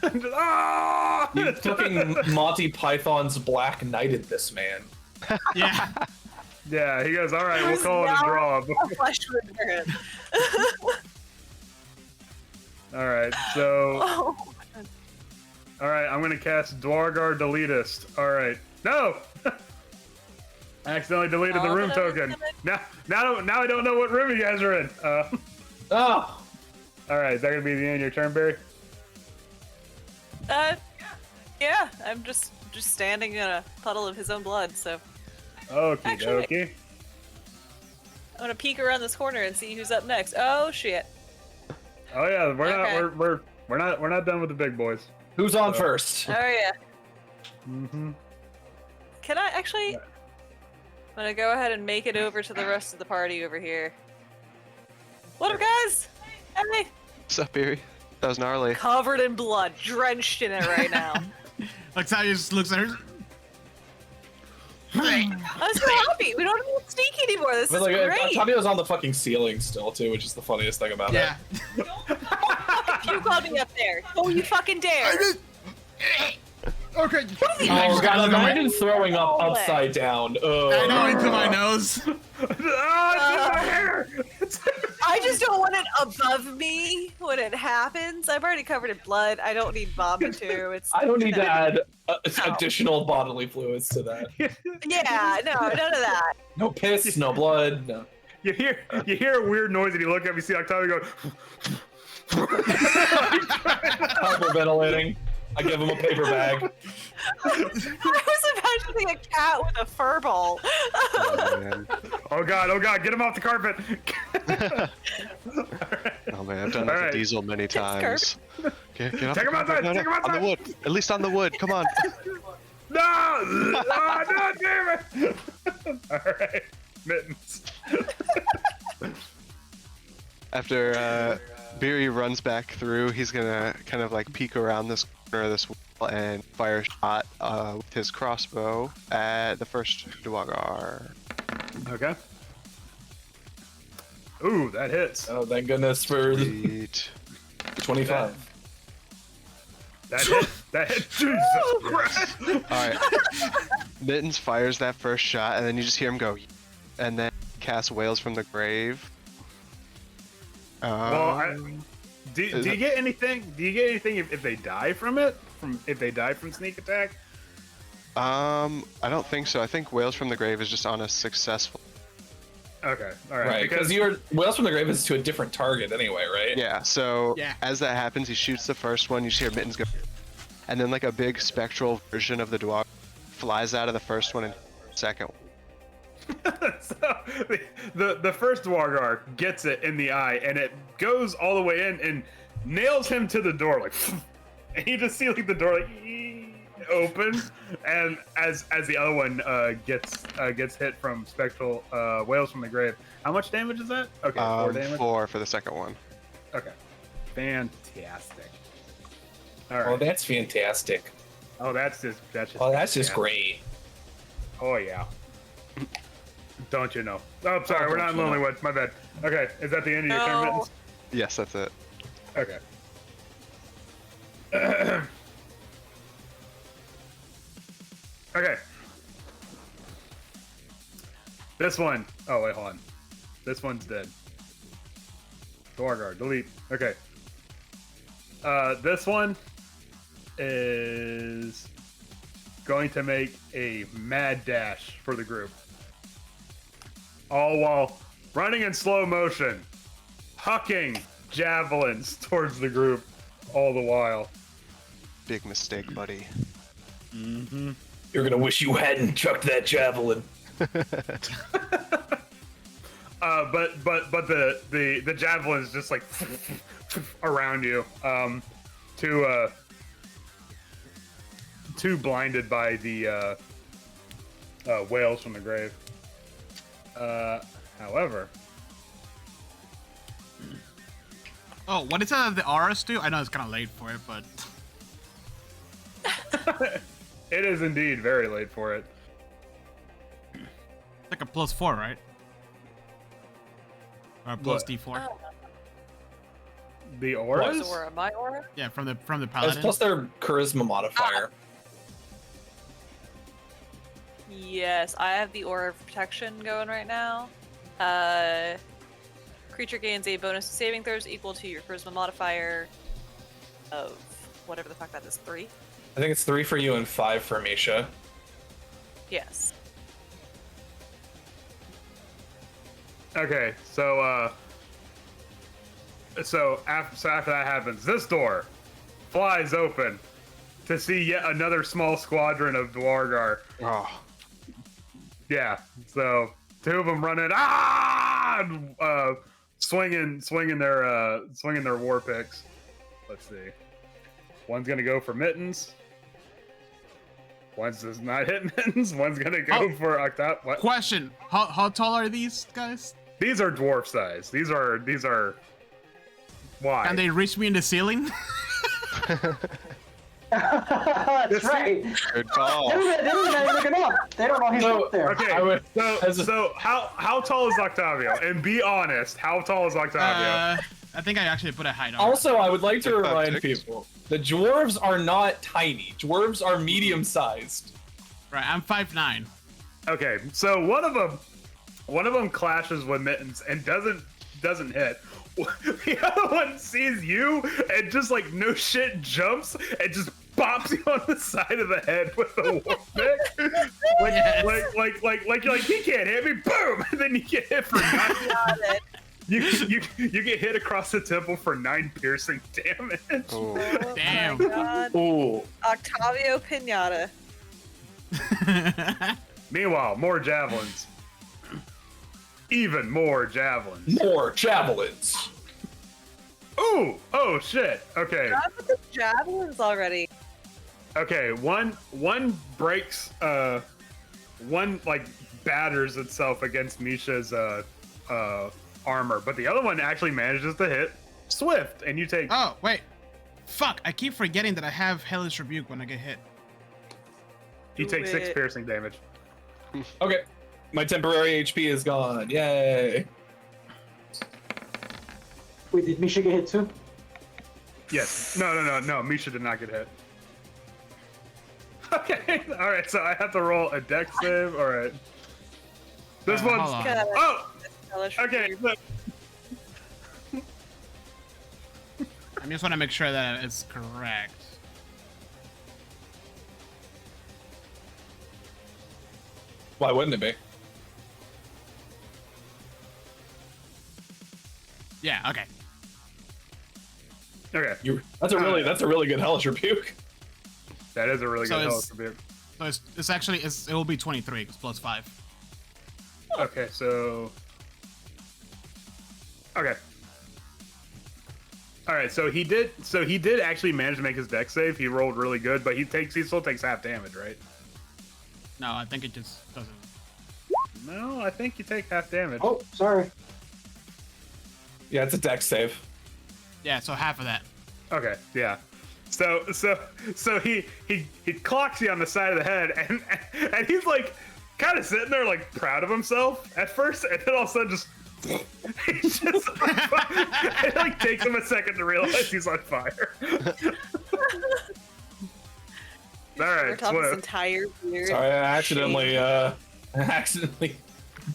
Speaker 3: Ah!
Speaker 6: You fucking Monty Python's Black Knighted this man.
Speaker 1: Yeah.
Speaker 3: Yeah, he goes, all right, we'll call it a draw.
Speaker 5: Flesh wound for him.
Speaker 3: All right, so,
Speaker 5: Oh.
Speaker 3: all right, I'm going to cast Dwargar Deletist. All right. No! I accidentally deleted the
Speaker 5: Oh,
Speaker 3: room
Speaker 5: but I was
Speaker 3: token.
Speaker 5: gonna-
Speaker 3: Now I don't know what room you guys are in.
Speaker 6: Oh!
Speaker 3: All right, is that going to be the end of your turn, Barry?
Speaker 5: Yeah, I'm just standing in a puddle of his own blood, so
Speaker 3: Okie
Speaker 5: Actually-
Speaker 3: dokie.
Speaker 5: I'm gonna peek around this corner and see who's up next. Oh shit.
Speaker 3: Oh yeah,
Speaker 5: Okay.
Speaker 3: we're not done with the big boys.
Speaker 6: Who's on first?
Speaker 5: Oh yeah.
Speaker 3: Mm-hmm.
Speaker 5: Can I actually? I'm gonna go ahead and make it over to the rest of the party over here. What up, guys? Hey,
Speaker 2: What's up, Beery? That was gnarly.
Speaker 5: covered in blood, drenched in it right now.
Speaker 1: Like how he just looks at her.
Speaker 5: I'm so happy. We don't need to sneak anymore. This is
Speaker 6: But like,
Speaker 5: great.
Speaker 6: Octavio's on the fucking ceiling still too, which is the funniest thing about
Speaker 1: Yeah.
Speaker 5: You called me up there. Oh, you fucking dare.
Speaker 1: Okay.
Speaker 6: it. Oh god, imagine throwing up
Speaker 5: Oh,
Speaker 6: upside down.
Speaker 1: I know into my nose.
Speaker 3: Ah, it's in my hair!
Speaker 5: I just don't want it above me when it happens. I'm already covered in blood. I don't need vomit too. It's
Speaker 6: I don't need to add additional bodily fluids to that.
Speaker 5: Yeah, no, none of that.
Speaker 6: No piss, no blood, no.
Speaker 3: You hear a weird noise and you look up, you see Octavio go.
Speaker 6: Hyperventilating. I give him a paper bag.
Speaker 5: I was imagining a cat with a fur ball.
Speaker 2: Oh man.
Speaker 3: Oh god, get him off the carpet!
Speaker 2: Oh man, I've done that
Speaker 3: Alright.
Speaker 2: to Diesel many times. Get off
Speaker 3: Take
Speaker 2: the
Speaker 3: him outside,
Speaker 2: carpet. No,
Speaker 3: take him
Speaker 2: On
Speaker 3: outside.
Speaker 2: the wood. At least on the wood. Come on.
Speaker 3: No! Oh, no, damn it! Alright, Mittens.
Speaker 2: After Beery runs back through, he's gonna kind of like peek around this corner of this wall and fire a shot with his crossbow at the first Dwagar.
Speaker 3: Okay. Ooh, that hits.
Speaker 6: Oh, thank goodness for the
Speaker 2: Sweet.
Speaker 6: 25.
Speaker 3: That hit. Jesus Christ!
Speaker 2: Alright. Mittens fires that first shot, and then you just hear him go, and then cast Wails from the Grave.
Speaker 3: Well, do you get anything? Do you get anything if they die from it? If they die from sneak attack?
Speaker 2: I don't think so. I think Wails from the Grave is just on a successful.
Speaker 3: Okay, all right.
Speaker 6: Right, because you're Wails from the Grave is to a different target anyway, right?
Speaker 2: Yeah, so
Speaker 1: Yeah.
Speaker 2: as that happens, he shoots the first one, you just hear Mittens go, and then like a big spectral version of the Dwarf flies out of the first one and second one.
Speaker 3: So the first Dwargar gets it in the eye, and it goes all the way in and nails him to the door, like, and you just see like the door like open, and as the other one gets hit from spectral Wails from the Grave. How much damage is that? Okay, 4 damage.
Speaker 2: 4 for the second one.
Speaker 3: Okay, fantastic. All right.
Speaker 6: Oh, that's fantastic.
Speaker 3: Oh, that's just.
Speaker 6: Oh, that's just
Speaker 3: fantastic.
Speaker 6: great.
Speaker 3: Oh yeah. Don't you know? Oh, sorry, we're not in
Speaker 6: Don't you know.
Speaker 3: Lonelywood. My bad. Okay, is that the end of your turn,
Speaker 5: No.
Speaker 3: Mittens?
Speaker 2: Yes, that's it.
Speaker 3: Okay. Okay. This one. Oh, wait, hold on. This one's dead. Dwargar, delete. Okay. This one is going to make a mad dash for the group. All while running in slow motion, hucking javelins towards the group all the while.
Speaker 2: Big mistake, buddy.
Speaker 3: Mm-hmm.
Speaker 6: You're gonna wish you hadn't chucked that javelin.
Speaker 3: But the javelin is just like around you. Too blinded by the whales from the grave. However,
Speaker 1: Oh, what is it that the auras do? I know it's kind of late for it, but
Speaker 3: it is indeed very late for it.
Speaker 1: it's like a +4, right? Or a plus
Speaker 3: What?
Speaker 1: D4.
Speaker 5: Oh,
Speaker 3: The
Speaker 5: what
Speaker 3: auras?
Speaker 5: is aura? My aura?
Speaker 1: Yeah, from the
Speaker 6: That's
Speaker 1: paladin.
Speaker 6: plus their charisma modifier.
Speaker 5: Yes, I have the aura of protection going right now. Creature gains a bonus to saving throws equal to your charisma modifier of whatever the fuck that is, 3?
Speaker 6: I think it's 3 for you and 5 for Misha.
Speaker 5: Yes.
Speaker 3: Okay, so after that happens, this door flies open to see yet another small squadron of Dwargar.
Speaker 2: Oh,
Speaker 3: Yeah, so 2 of them running, swinging their war picks. Let's see. One's gonna go for Mittens. One's just not hit Mittens. One's gonna go for Octop. What?
Speaker 1: Question: How tall are these guys?
Speaker 3: These are dwarf size. These are. Why?
Speaker 1: Can they reach me in the ceiling?
Speaker 4: That's right.
Speaker 2: good call.
Speaker 4: They don't even look it up. They don't know he's
Speaker 6: So,
Speaker 4: up there.
Speaker 3: Okay,
Speaker 6: I would-
Speaker 3: so how tall is Octavio? And be honest, how tall is Octavio?
Speaker 1: I think I actually put a height on.
Speaker 6: Also, I would like to
Speaker 2: Like
Speaker 6: remind
Speaker 2: 5'6"?
Speaker 6: people, the dwarves are not tiny. Dwarves are medium-sized.
Speaker 1: Right, I'm 5'9".
Speaker 3: Okay, so one of them clashes with Mittens and doesn't hit. The other one sees you and just like no shit jumps and just bops you on the side of the head with the war pick.
Speaker 1: Yes.
Speaker 3: Like you're like, he can't hit me, boom! And then you get hit for 9.
Speaker 5: Got it.
Speaker 3: You get hit across the temple for 9 piercing damage.
Speaker 2: Oh.
Speaker 5: Oh
Speaker 1: Damn.
Speaker 5: my god.
Speaker 6: Ooh.
Speaker 5: Octavio Pinata.
Speaker 3: Meanwhile, more javelins. Even more javelins.
Speaker 6: More javelins.
Speaker 3: Ooh! Oh shit. Okay.
Speaker 5: Stop with the javelins already.
Speaker 3: Okay, one breaks one like batters itself against Misha's armor, but the other one actually manages to hit Swift, and you take
Speaker 1: Oh wait, fuck! I keep forgetting that I have Hellish Rebuke when I get hit.
Speaker 3: you take 6
Speaker 5: it.
Speaker 3: piercing damage.
Speaker 6: Okay. My temporary HP is gone. Yay.
Speaker 4: Wait, did Misha get hit too?
Speaker 3: Yes. No. Misha did not get hit. Okay. All right. So I have to roll a dex save. All right. This
Speaker 1: hold
Speaker 3: one's
Speaker 1: on.
Speaker 5: Got it.
Speaker 3: oh.
Speaker 5: Hellish
Speaker 3: Okay.
Speaker 5: Rebuke.
Speaker 1: I just want to make sure that it's correct.
Speaker 6: Why wouldn't it be?
Speaker 1: Yeah. Okay.
Speaker 3: Okay.
Speaker 6: That's a really good hellish rebuke.
Speaker 3: That is a really
Speaker 1: So
Speaker 3: good
Speaker 1: it's-
Speaker 3: health rebuke.
Speaker 1: So it's actually it will be 23 because plus 5.
Speaker 3: Okay. So. Okay. All right. So he did actually manage to make his dex save. He rolled really good, but he still takes half damage, right?
Speaker 1: No, I think it just doesn't.
Speaker 3: No, I think you take half damage.
Speaker 4: Oh, sorry.
Speaker 6: Yeah, it's a dex save.
Speaker 1: Yeah, so half of that.
Speaker 3: Okay, yeah. So he clocks you on the side of the head, and he's like kind of sitting there like proud of himself at first, and then all of a sudden just he's just it like takes him a second to realize he's on fire. All right,
Speaker 5: top this
Speaker 3: Swift.
Speaker 5: entire beard.
Speaker 6: Sorry, I accidentally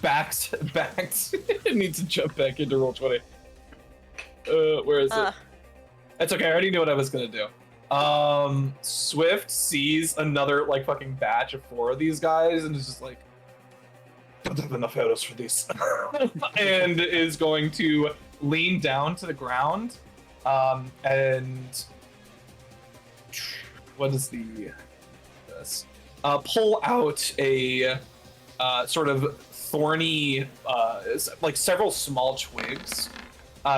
Speaker 6: backed. I need to jump back into roll20. Where is it? That's okay. I already knew what I was gonna do. Swift sees another like fucking batch of 4 of these guys and is just like, don't have enough arrows for these, and is going to lean down to the ground, and what is this? Pull out a sort of thorny, like several small twigs,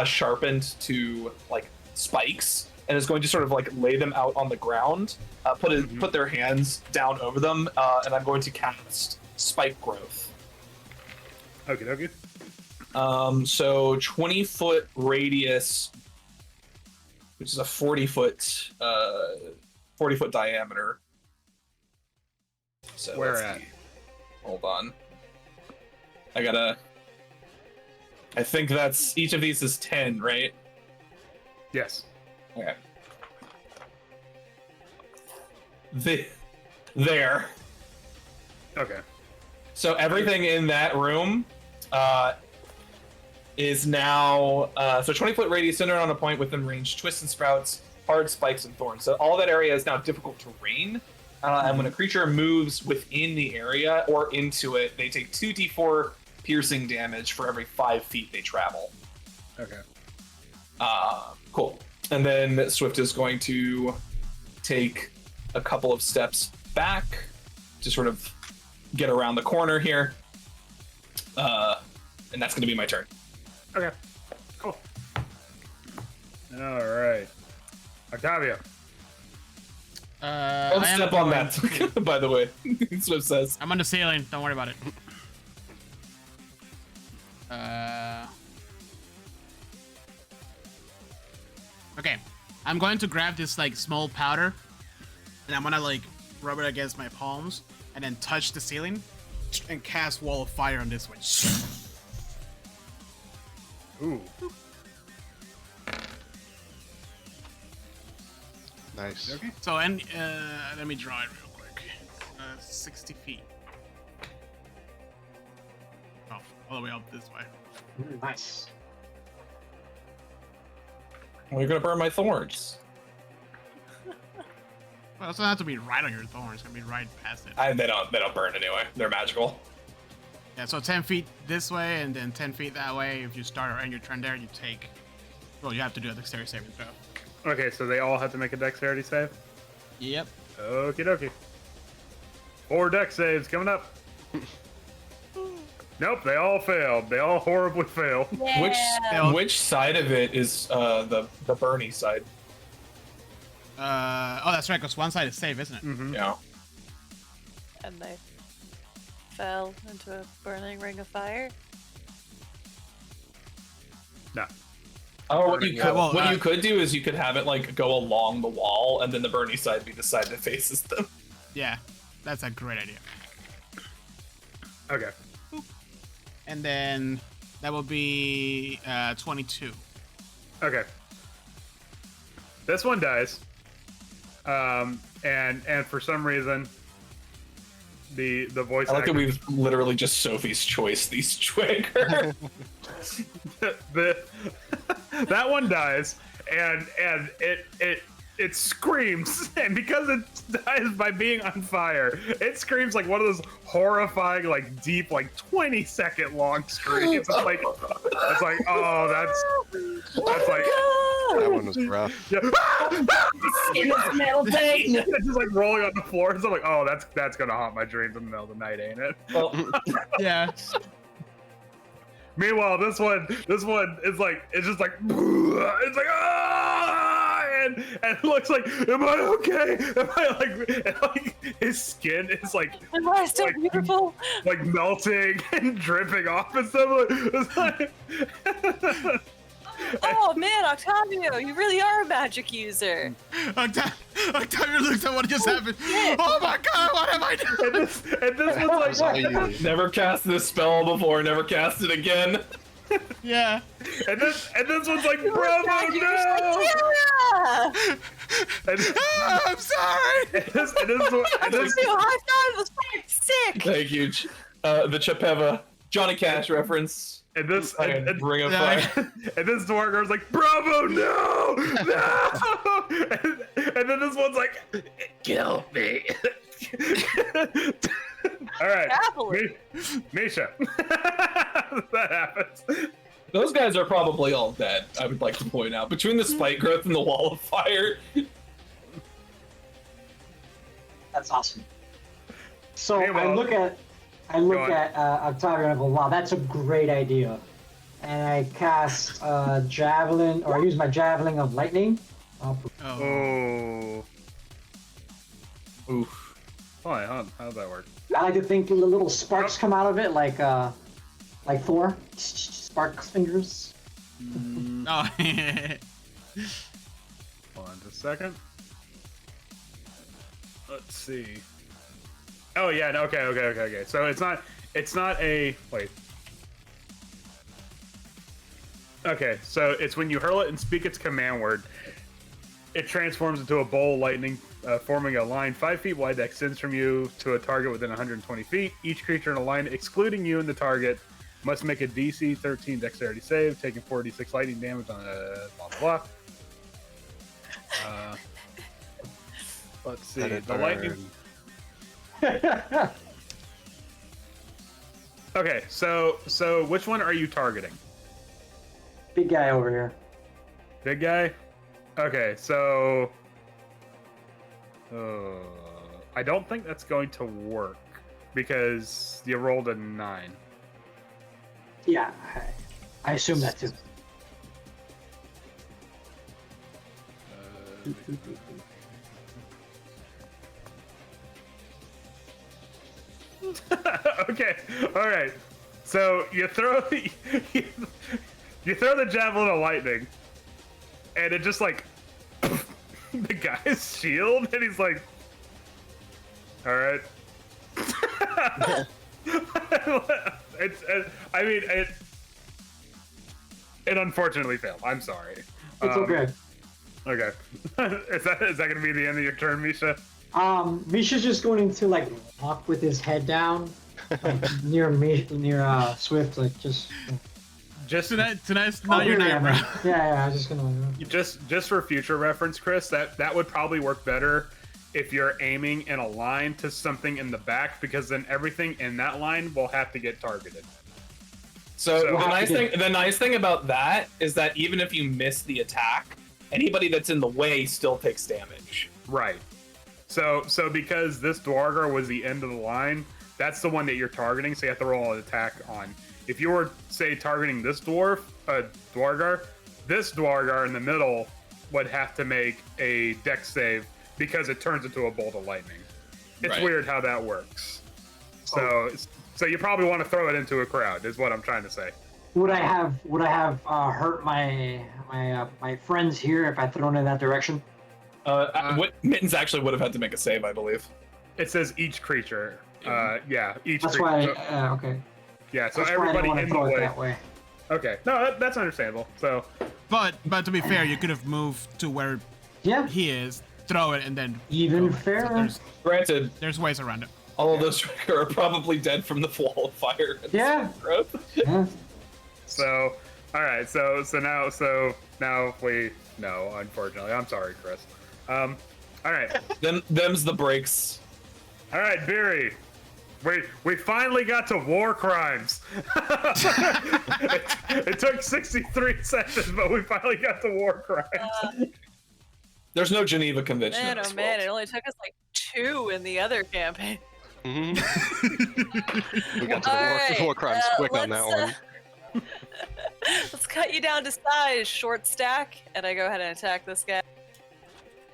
Speaker 6: sharpened to like spikes, and is going to sort of like lay them out on the ground, put their hands down over them, and I'm going to cast Spike Growth.
Speaker 3: Okie dokie.
Speaker 6: So 20-foot radius, which is a 40-foot diameter. So
Speaker 3: Where
Speaker 6: let's
Speaker 3: at?
Speaker 6: see. Hold on. I think that's, each of these is 10, right?
Speaker 3: Yes.
Speaker 6: Okay. There.
Speaker 3: Okay.
Speaker 6: So everything in that room is now, so 20-foot radius centered on a point within range, twists and sprouts, hard spikes and thorns. So all that area is now difficult terrain. And when a creature moves within the area or into it, they take 2d4 piercing damage for every 5 feet they travel.
Speaker 3: Okay.
Speaker 6: Cool. And then Swift is going to take a couple of steps back to sort of get around the corner here. And that's going to be my turn.
Speaker 3: Okay. Cool. All right. Octavio.
Speaker 6: Don't
Speaker 1: I am
Speaker 6: step on
Speaker 1: going
Speaker 6: that, by the way. Swift says.
Speaker 1: I'm on the ceiling. Don't worry about it. Okay. I'm going to grab this like small powder, and I'm gonna like rub it against my palms, and then touch the ceiling, and cast Wall of Fire on this one.
Speaker 3: Ooh.
Speaker 2: Nice.
Speaker 3: Okay.
Speaker 1: So, and let me draw it real quick. 60 feet. Oh, all the way up this way.
Speaker 4: Nice.
Speaker 6: Well, you're going to burn my thorns.
Speaker 1: Well, it doesn't have to be right on your thorn. It's gonna be right past it.
Speaker 6: They don't burn anyway. They're magical.
Speaker 1: Yeah, so 10 feet this way, and then 10 feet that way. If you start or end your turn there, you take. Well, you have to do a dexterity saving throw.
Speaker 3: Okay, so they all have to make a dexterity save?
Speaker 1: Yep.
Speaker 3: Okie dokie. 4 dex saves coming up. Nope, they all failed. They all horribly failed.
Speaker 5: Yeah.
Speaker 6: Which side of it is the Bernie side?
Speaker 1: Oh, that's right, because one side is safe, isn't it?
Speaker 3: Mm-hmm.
Speaker 6: Yeah.
Speaker 5: And they fell into a burning ring of fire.
Speaker 3: No.
Speaker 6: Oh, what you
Speaker 3: Yeah,
Speaker 6: could, you could do is you could have it like go along the wall, and then the Bernie side be the side that faces them.
Speaker 1: Yeah, that's a great idea.
Speaker 3: Okay.
Speaker 1: And then that will be 22.
Speaker 3: Okay. This one dies. And for some reason, the voice
Speaker 6: I like that
Speaker 3: actor,
Speaker 6: we've literally just Sophie's choice these trigger.
Speaker 3: that one dies, and it screams, and because it dies by being on fire, it screams like one of those horrifying, like deep, like 20-second long screams. It's like, oh, that's like.
Speaker 2: That one was rough.
Speaker 3: Yeah.
Speaker 6: It's melting.
Speaker 3: It's just like rolling on the floor. So I'm like, oh, that's gonna haunt my dreams in the middle of the night, ain't it?
Speaker 6: Well,
Speaker 1: Yeah.
Speaker 3: Meanwhile, this one is like, it's just like, it's like, ah, and it looks like, am I okay? Am I like, and like his skin is like,
Speaker 5: Am I still
Speaker 3: like,
Speaker 5: beautiful?
Speaker 3: like melting and dripping off and stuff. It's like,
Speaker 5: Oh man, Octavio, you really are a magic user.
Speaker 1: Octavio looks at what just happened. Oh my god, what have I done?
Speaker 3: And this was like,
Speaker 6: Never cast this spell before, never cast it again.
Speaker 1: Yeah.
Speaker 3: and this one's like, bravo, no!
Speaker 5: Yeah!
Speaker 1: I'm sorry.
Speaker 3: And this
Speaker 5: High five was fucking sick.
Speaker 6: Thank you. The Chapeva Johnny Cash reference.
Speaker 3: and this
Speaker 6: Ring of
Speaker 1: Yeah.
Speaker 6: Fire.
Speaker 3: and this Dwargar's like, bravo, no! And then this one's like, kill me. All right,
Speaker 5: Happily.
Speaker 3: Misha. That happens.
Speaker 6: Those guys are probably all dead, I would like to point out. Between the spike growth and the wall of fire.
Speaker 4: That's awesome. So
Speaker 3: Hey, well,
Speaker 4: I look at Octavio and I go, wow, that's a great idea. And I cast javelin, or I use my javelin of lightning.
Speaker 3: Oh.
Speaker 6: Oof.
Speaker 3: Hold on, how'd that work?
Speaker 4: I like to think the little sparks come out of it, like Thor, spark fingers.
Speaker 1: Oh.
Speaker 3: Hold on just a second. Let's see. Oh yeah, no, okay. So it's not a wait. Okay, so it's when you hurl it and speak its command word, it transforms into a bolt of lightning, forming a line 5 feet wide that extends from you to a target within 120 feet. Each creature in a line, excluding you and the target, must make a DC 13 dexterity save, taking 4d6 lightning damage on a blah blah blah. Let's see.
Speaker 2: Let it
Speaker 3: The lightning.
Speaker 2: burn.
Speaker 3: Okay, so which one are you targeting?
Speaker 4: Big guy over here.
Speaker 3: Big guy? Okay, so I don't think that's going to work because you rolled a 9.
Speaker 4: Yeah, I assume that too.
Speaker 3: Okay, all right. So you throw you throw the javelin of lightning, and it just like the guy's shield, and he's like, "All right." It unfortunately failed. I'm sorry.
Speaker 4: It's okay.
Speaker 3: Okay. Is that gonna be the end of your turn, Misha?
Speaker 4: Misha's just going to like walk with his head down, like, near Swift, like just.
Speaker 1: Tonight's not your night, bro.
Speaker 4: Yeah, I was just gonna.
Speaker 3: Just for future reference, Chris, that would probably work better if you're aiming in a line to something in the back, because then everything in that line will have to get targeted.
Speaker 6: So
Speaker 3: So-
Speaker 6: the nice thing about that is that even if you miss the attack, anybody that's in the way still takes damage.
Speaker 3: Right. So because this Dwargar was the end of the line, that's the one that you're targeting, so you have to roll an attack on. If you were, say, targeting this Dwargar, this Dwargar in the middle would have to make a dex save because it turns into a bolt of lightning. It's
Speaker 6: Right.
Speaker 3: weird how that works. So you probably want to throw it into a crowd, is what I'm trying to say.
Speaker 4: Would I have hurt my friends here if I thrown in that direction?
Speaker 6: What Mittens actually would have had to make a save, I believe.
Speaker 3: It says each creature. Each
Speaker 4: That's
Speaker 3: creature.
Speaker 4: why. Okay.
Speaker 3: Yeah, so
Speaker 4: That's why I
Speaker 3: everybody
Speaker 4: didn't want
Speaker 3: in
Speaker 4: to
Speaker 3: the
Speaker 4: throw it
Speaker 3: way.
Speaker 4: that way.
Speaker 3: Okay, no, that's understandable. So,
Speaker 1: But to be fair, you could have moved to where
Speaker 4: Yeah.
Speaker 1: he is, throw it, and then
Speaker 4: Even
Speaker 1: go. So
Speaker 4: fairer.
Speaker 6: Granted,
Speaker 1: there's ways around it.
Speaker 6: all of those are probably dead from the wall of fire. and
Speaker 4: Yeah.
Speaker 6: growth.
Speaker 4: Yeah.
Speaker 3: so, all right, so now we no, unfortunately, I'm sorry, Chris. All right,
Speaker 6: Them's the breaks.
Speaker 3: all right, Beery. We finally got to war crimes. it took 63 sessions, but we finally got to war crimes.
Speaker 6: There's no Geneva Convention.
Speaker 5: Man,
Speaker 6: in
Speaker 5: oh
Speaker 6: this
Speaker 5: man,
Speaker 6: world.
Speaker 5: it only took us like 2 in the other campaign.
Speaker 2: We got to
Speaker 5: All
Speaker 2: the
Speaker 5: right,
Speaker 2: war crimes quick on that
Speaker 5: let's,
Speaker 2: one.
Speaker 5: Let's cut you down to size, short stack, and I go ahead and attack this guy.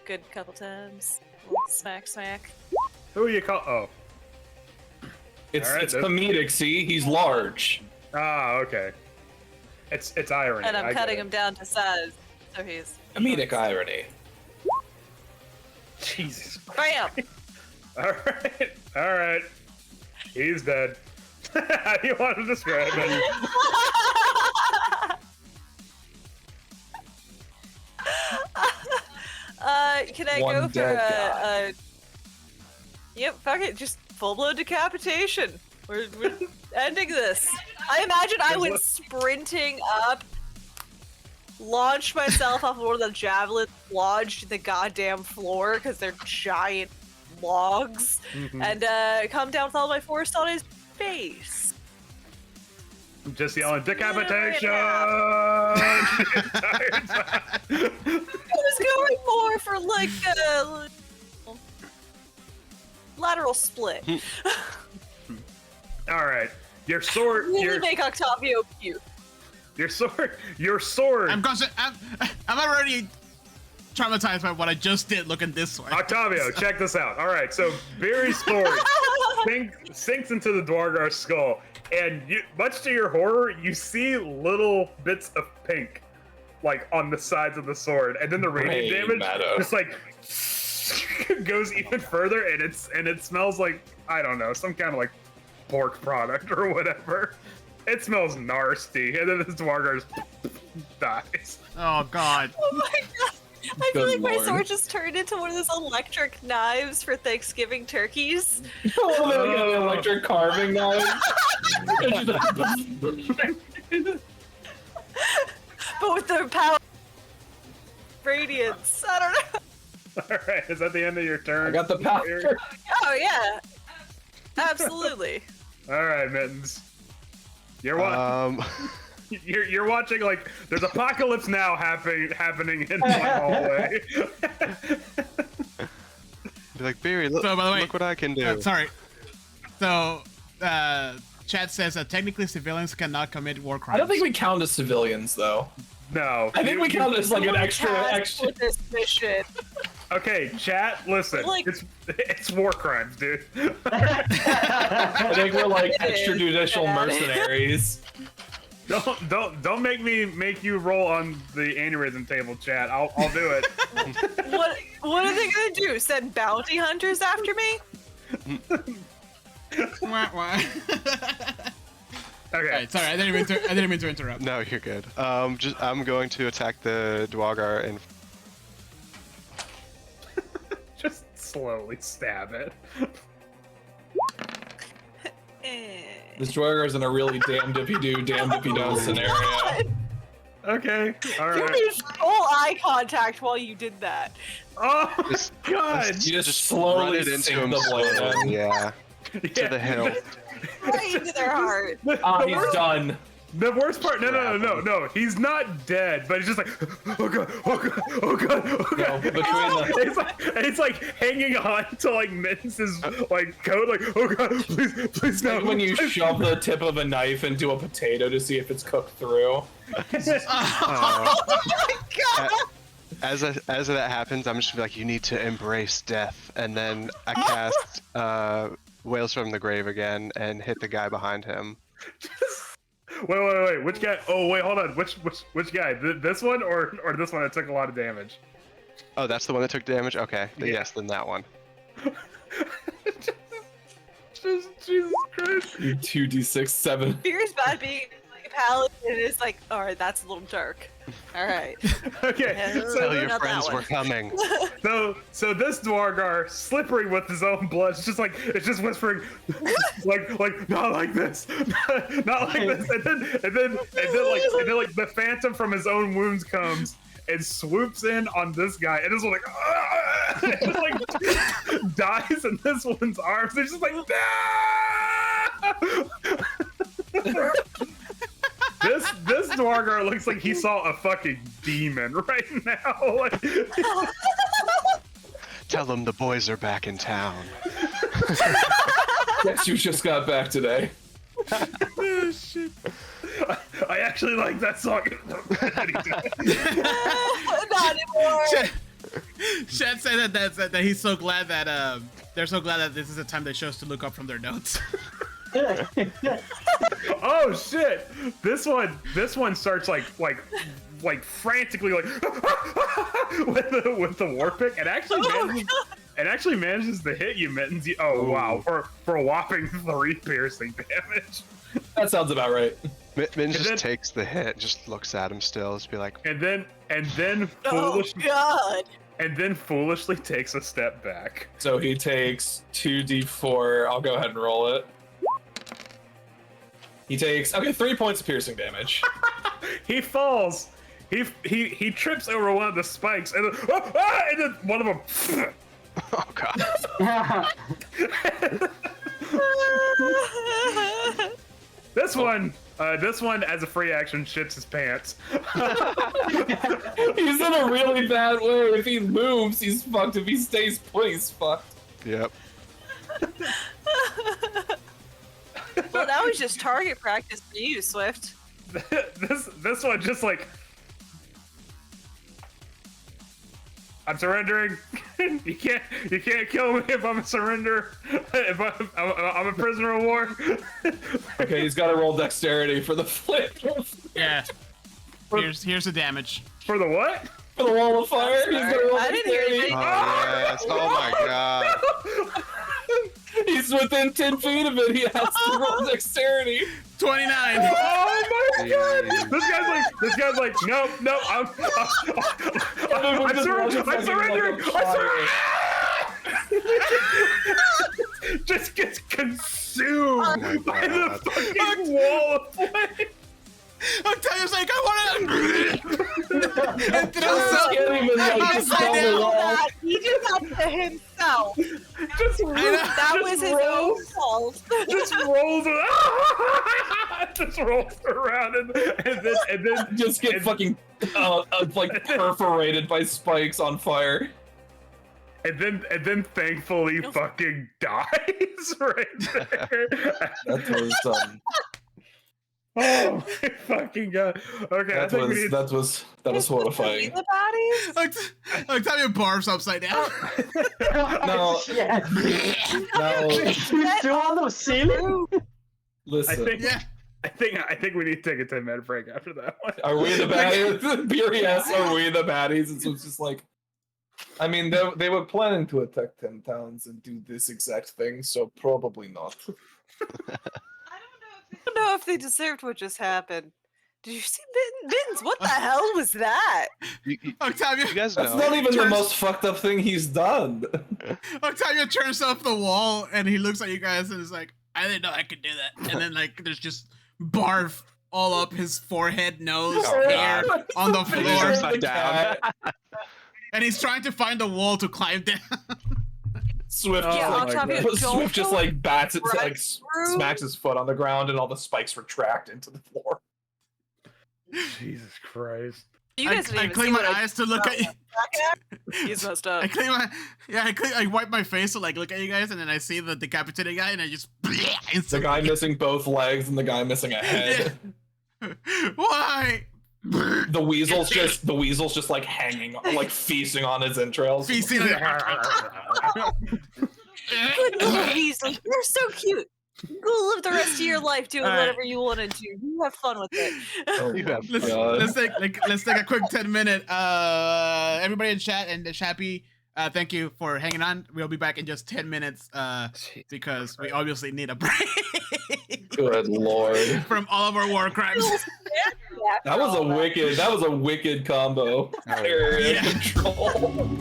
Speaker 5: Good couple times. Smack, smack.
Speaker 3: Who are you call? Oh,
Speaker 6: It's
Speaker 3: All right,
Speaker 6: it's
Speaker 3: that's-
Speaker 6: comedic. See, he's large.
Speaker 3: okay. It's irony.
Speaker 5: And I'm
Speaker 3: I get
Speaker 5: cutting
Speaker 3: it.
Speaker 5: him down to size, so he's
Speaker 6: Comedic irony.
Speaker 3: Jesus.
Speaker 5: bam.
Speaker 3: All right. He's dead. How do you want to describe it?
Speaker 5: Can I
Speaker 6: One
Speaker 5: go for
Speaker 6: dead
Speaker 5: a? Yep, fuck it, just full blown decapitation. We're ending this. I imagine I went sprinting up, launched myself off of one of the javelins, lodged in the goddamn floor because they're giant logs, and come down with all my force on his face.
Speaker 3: I'm just yelling decapitation.
Speaker 5: I was going more for like a lateral split.
Speaker 3: All right, your sword.
Speaker 5: Really make Octavio cute.
Speaker 3: Your sword.
Speaker 1: I'm already traumatized by what I just did looking this way.
Speaker 3: Octavio, check this out. All right, so Barry's sword sinks into the Dwargar's skull, and much to your horror, you see little bits of pink, like on the sides of the sword, and then the radiant damage just like goes even further, and it smells like, I don't know, some kind of like pork product or whatever. It smells nasty, and then this Dwargar just dies.
Speaker 1: Oh god.
Speaker 5: Oh my god. I feel like
Speaker 6: Good
Speaker 5: my
Speaker 6: lord.
Speaker 5: sword just turned into one of those electric knives for Thanksgiving turkeys.
Speaker 6: Oh, they got an electric carving knife.
Speaker 5: But with their power radiance. I don't know.
Speaker 3: All right, is that the end of your turn?
Speaker 6: I got the power.
Speaker 5: Oh yeah. Absolutely.
Speaker 3: All right, Mittens. You're watching. You're watching, like, there's apocalypse now happening in my hallway.
Speaker 2: Be like, Barry, look,
Speaker 1: So, by the way,
Speaker 2: look what I can do.
Speaker 1: Sorry. So, chat says that technically civilians cannot commit war crimes.
Speaker 6: I don't think we count as civilians, though.
Speaker 3: No.
Speaker 6: I think we count as like an extra.
Speaker 5: With this mission.
Speaker 3: Okay, chat, listen.
Speaker 5: Like-
Speaker 3: It's war crimes, dude.
Speaker 6: I think we're like
Speaker 5: It is.
Speaker 6: extrajudicial
Speaker 5: Yeah.
Speaker 6: mercenaries.
Speaker 3: Don't make you roll on the aneurysm table, chat. I'll do it.
Speaker 5: What are they gonna do? Send bounty hunters after me?
Speaker 1: Wah, wah.
Speaker 3: Okay.
Speaker 1: Alright, sorry, I didn't mean to interrupt.
Speaker 2: No, you're good. I'm going to attack the Dwargar and
Speaker 3: Just slowly stab it.
Speaker 6: This Dwargar's in a really damned if you do, damned if you don't scenario.
Speaker 3: Okay. All
Speaker 5: You
Speaker 3: right.
Speaker 5: made full eye contact while you did that.
Speaker 3: Oh
Speaker 2: Just-
Speaker 3: God.
Speaker 6: You just
Speaker 2: run
Speaker 6: slowly
Speaker 2: it into
Speaker 6: sink
Speaker 2: him
Speaker 6: the blade
Speaker 2: slowly,
Speaker 6: in.
Speaker 2: yeah, to the hill.
Speaker 5: Right into their heart.
Speaker 6: Ah, he's done.
Speaker 3: The worst part, no. He's not dead, but he's just like, oh god, oh god, oh god, oh
Speaker 6: No,
Speaker 3: god.
Speaker 6: between the
Speaker 3: It's like hanging on to like Mittens' like coat, like, oh god, please no.
Speaker 6: like when you
Speaker 3: please.
Speaker 6: shove the tip of a knife into a potato to see if it's cooked through.
Speaker 2: As that happens, I'm just gonna be like, you need to embrace death, and then I cast Wails from the Grave again and hit the guy behind him.
Speaker 3: Wait, which guy? Oh wait, hold on. Which guy? This one or this one that took a lot of damage?
Speaker 2: Oh, that's the one that took damage? Okay,
Speaker 3: Yeah.
Speaker 2: yes, then that one.
Speaker 3: Jesus Christ.
Speaker 6: 2d6, 7.
Speaker 5: Fear's bad being a paladin is like, alright, that's a little dark. Alright.
Speaker 3: Okay,
Speaker 2: Tell your
Speaker 5: not that
Speaker 2: friends
Speaker 5: one.
Speaker 2: we're coming.
Speaker 3: so this Dwargar, slippery with his own blood, it's just whispering, like not like this, not like this, and then like the phantom from his own wounds comes and swoops in on this guy, and this one like, and just, like dies in this one's arms. It's just like, no! This Dwargar looks like he saw a fucking demon right now. Like,
Speaker 2: Tell them the boys are back in town.
Speaker 6: Guess you just got back today.
Speaker 3: oh, shit. I actually like that song.
Speaker 5: Not anymore.
Speaker 1: Shed said that he's so glad that they're so glad that this is the time they chose to look up from their notes.
Speaker 3: Oh shit! This one starts like frantically like with the war pick, and actually manages to hit you, Mittens. Oh wow! For a whopping 3 piercing damage.
Speaker 6: That sounds about right.
Speaker 2: Mittens just takes the hit, just looks at him still, just be like,
Speaker 3: and then
Speaker 5: Oh God!
Speaker 3: and then foolishly takes a step back.
Speaker 6: So he takes 2d4. I'll go ahead and roll it. He takes 3 points of piercing damage.
Speaker 3: He falls. He trips over one of the spikes, and then one of them.
Speaker 2: oh god.
Speaker 3: This one, as a free action, shits his pants.
Speaker 6: He's in a really bad way. If he moves, he's fucked. If he stays put, he's fucked.
Speaker 2: Yep.
Speaker 5: Well, that was just target practice for you, Swift.
Speaker 3: This one just like, I'm surrendering. You can't kill me if I'm a surrender. If I'm a prisoner of war.
Speaker 6: Okay, he's got to roll dexterity for the flip.
Speaker 1: Yeah. Here's the damage.
Speaker 3: For the what?
Speaker 6: For the wall of fire. He's got to roll
Speaker 5: I didn't hear
Speaker 6: dexterity.
Speaker 5: anything.
Speaker 2: Oh yes. Oh my god.
Speaker 6: He's within 10 feet of it. He has to roll dexterity.
Speaker 1: 29.
Speaker 3: Oh my god! This guy's like, nope. I'm surrendering. Just gets consumed by the fucking wall of flame.
Speaker 1: Octavia's like, I want to. And throws
Speaker 6: He can't even like dispel the wall.
Speaker 5: He did that to himself. That was his own fault.
Speaker 3: Just rolls around and then
Speaker 6: Just get fucking like perforated by spikes on fire.
Speaker 3: and then thankfully fucking dies right there.
Speaker 6: That was
Speaker 3: Oh my fucking god. Okay, I think we need...
Speaker 6: that was horrifying.
Speaker 5: The bodies?
Speaker 1: Octavia barfs upside down.
Speaker 6: No,
Speaker 4: Yeah.
Speaker 6: no.
Speaker 4: Still on the ceiling?
Speaker 6: Listen.
Speaker 3: I think we need to take a 10-minute break after that one.
Speaker 6: Are we the baddies? Yes, are we the baddies? And so it's just like, I mean, they were planning to attack 10 towns and do this exact thing, so probably not.
Speaker 5: I don't know if they deserved what just happened. Did you see Mittens? What the hell was that?
Speaker 1: Octavia,
Speaker 2: You guys know.
Speaker 6: That's not even the most fucked up thing he's done.
Speaker 1: Octavia turns off the wall and he looks at you guys and is like, I didn't know I could do that. And then like there's just barf all up his forehead, nose, hair on the floor.
Speaker 2: Upside down.
Speaker 1: And he's trying to find the wall to climb down.
Speaker 6: Swift, Swift just like bats it, like smacks his foot on the ground, and all the spikes retract into the floor.
Speaker 3: Jesus Christ.
Speaker 5: You guys didn't
Speaker 1: I
Speaker 5: even
Speaker 1: clean
Speaker 5: see
Speaker 1: my
Speaker 5: what I
Speaker 1: eyes to look at you.
Speaker 5: He's messed up.
Speaker 1: I clean my I wipe my face to like look at you guys, and then I see the decapitated guy, and I just
Speaker 6: The guy missing both legs and the guy missing a head.
Speaker 1: Why?
Speaker 6: The weasel's just like hanging, like feasting on his entrails.
Speaker 1: Feasting.
Speaker 5: Good little Weasel. You're so cute. Go live the rest of your life doing whatever you want to do. You have fun with it.
Speaker 6: Oh,
Speaker 1: let's take a quick 10-minute. Everybody in chat and Shappy, thank you for hanging on. We'll be back in just 10 minutes because we obviously need a break.
Speaker 6: Good lord!
Speaker 1: From all of our war crimes.
Speaker 6: That was a wicked combo. Area control.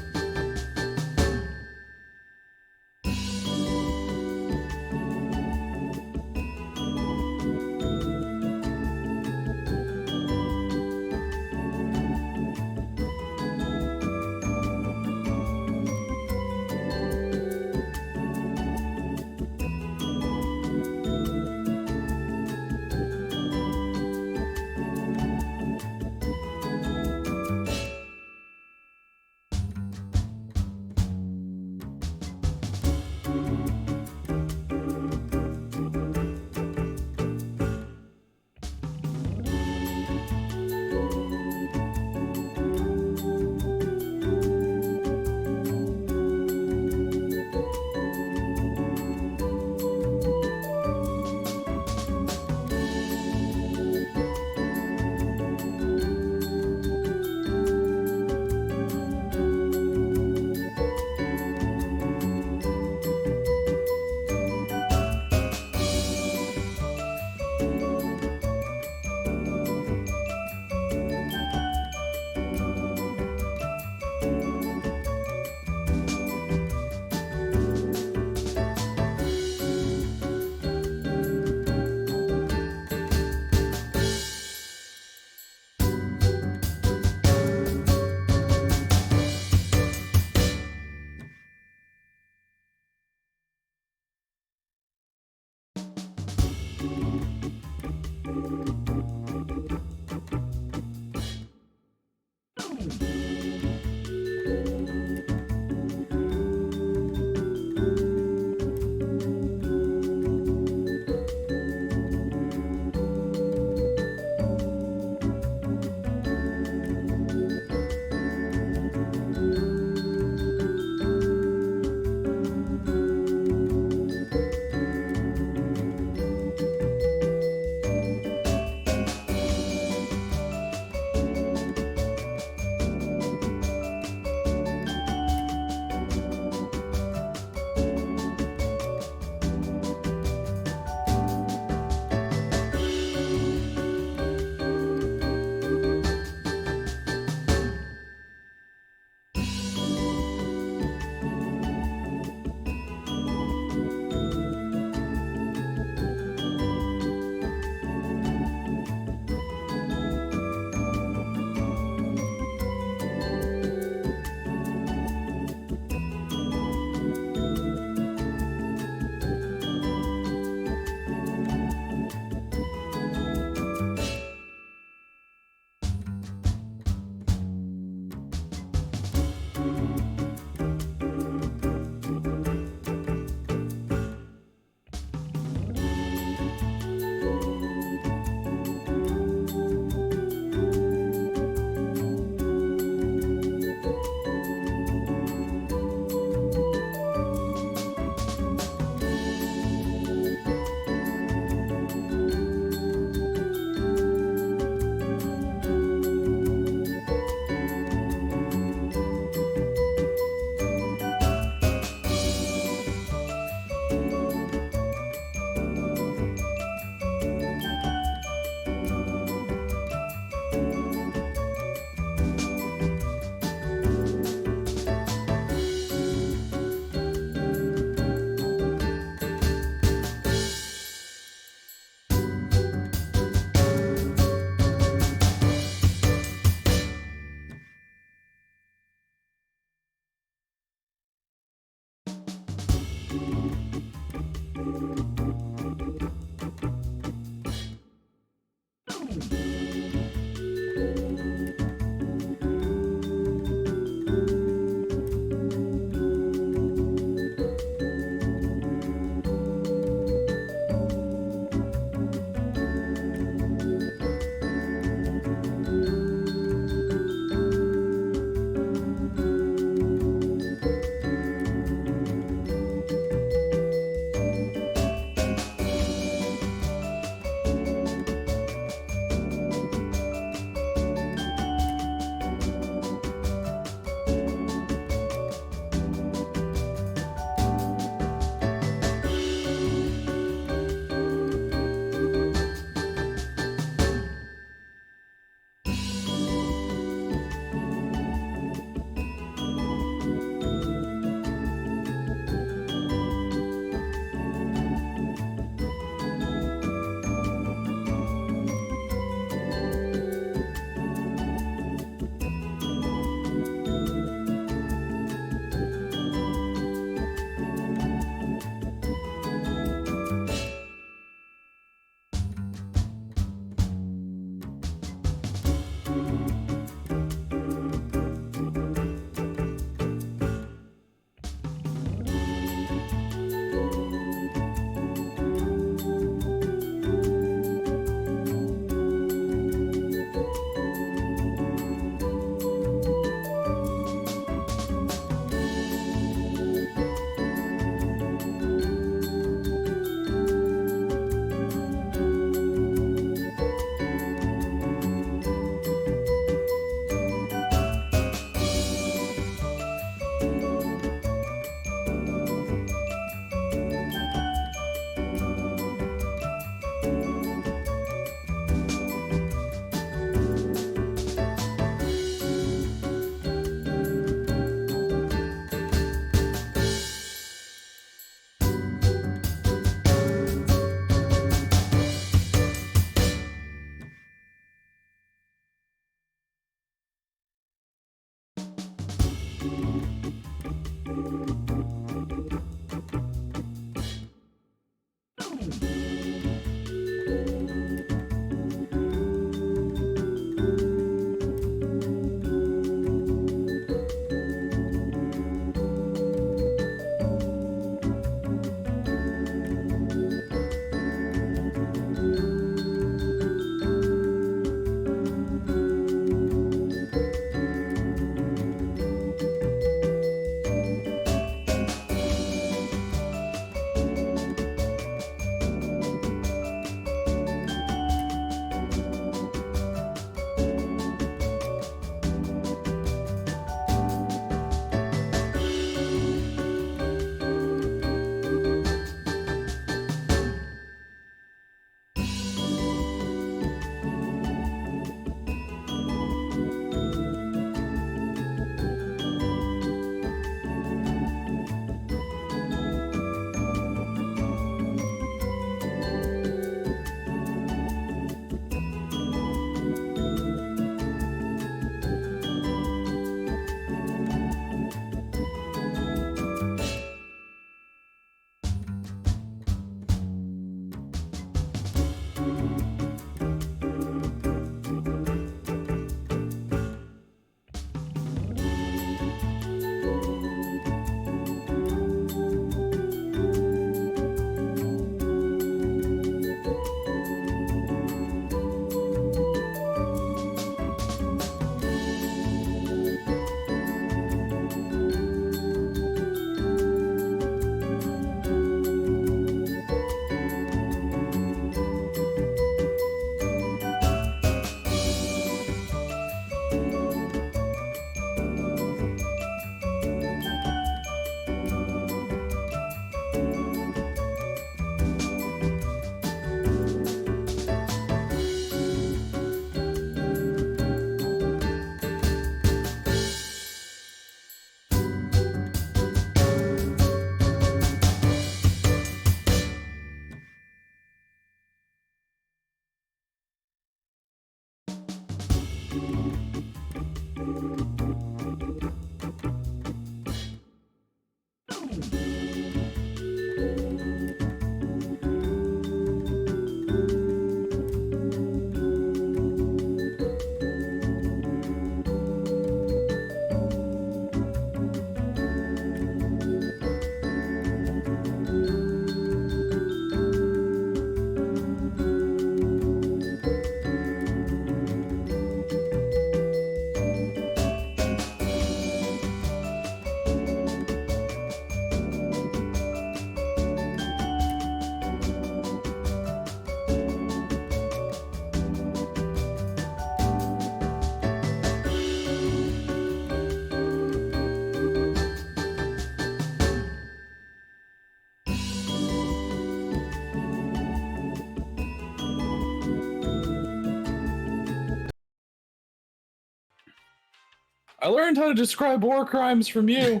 Speaker 6: I learned how to describe war crimes from you.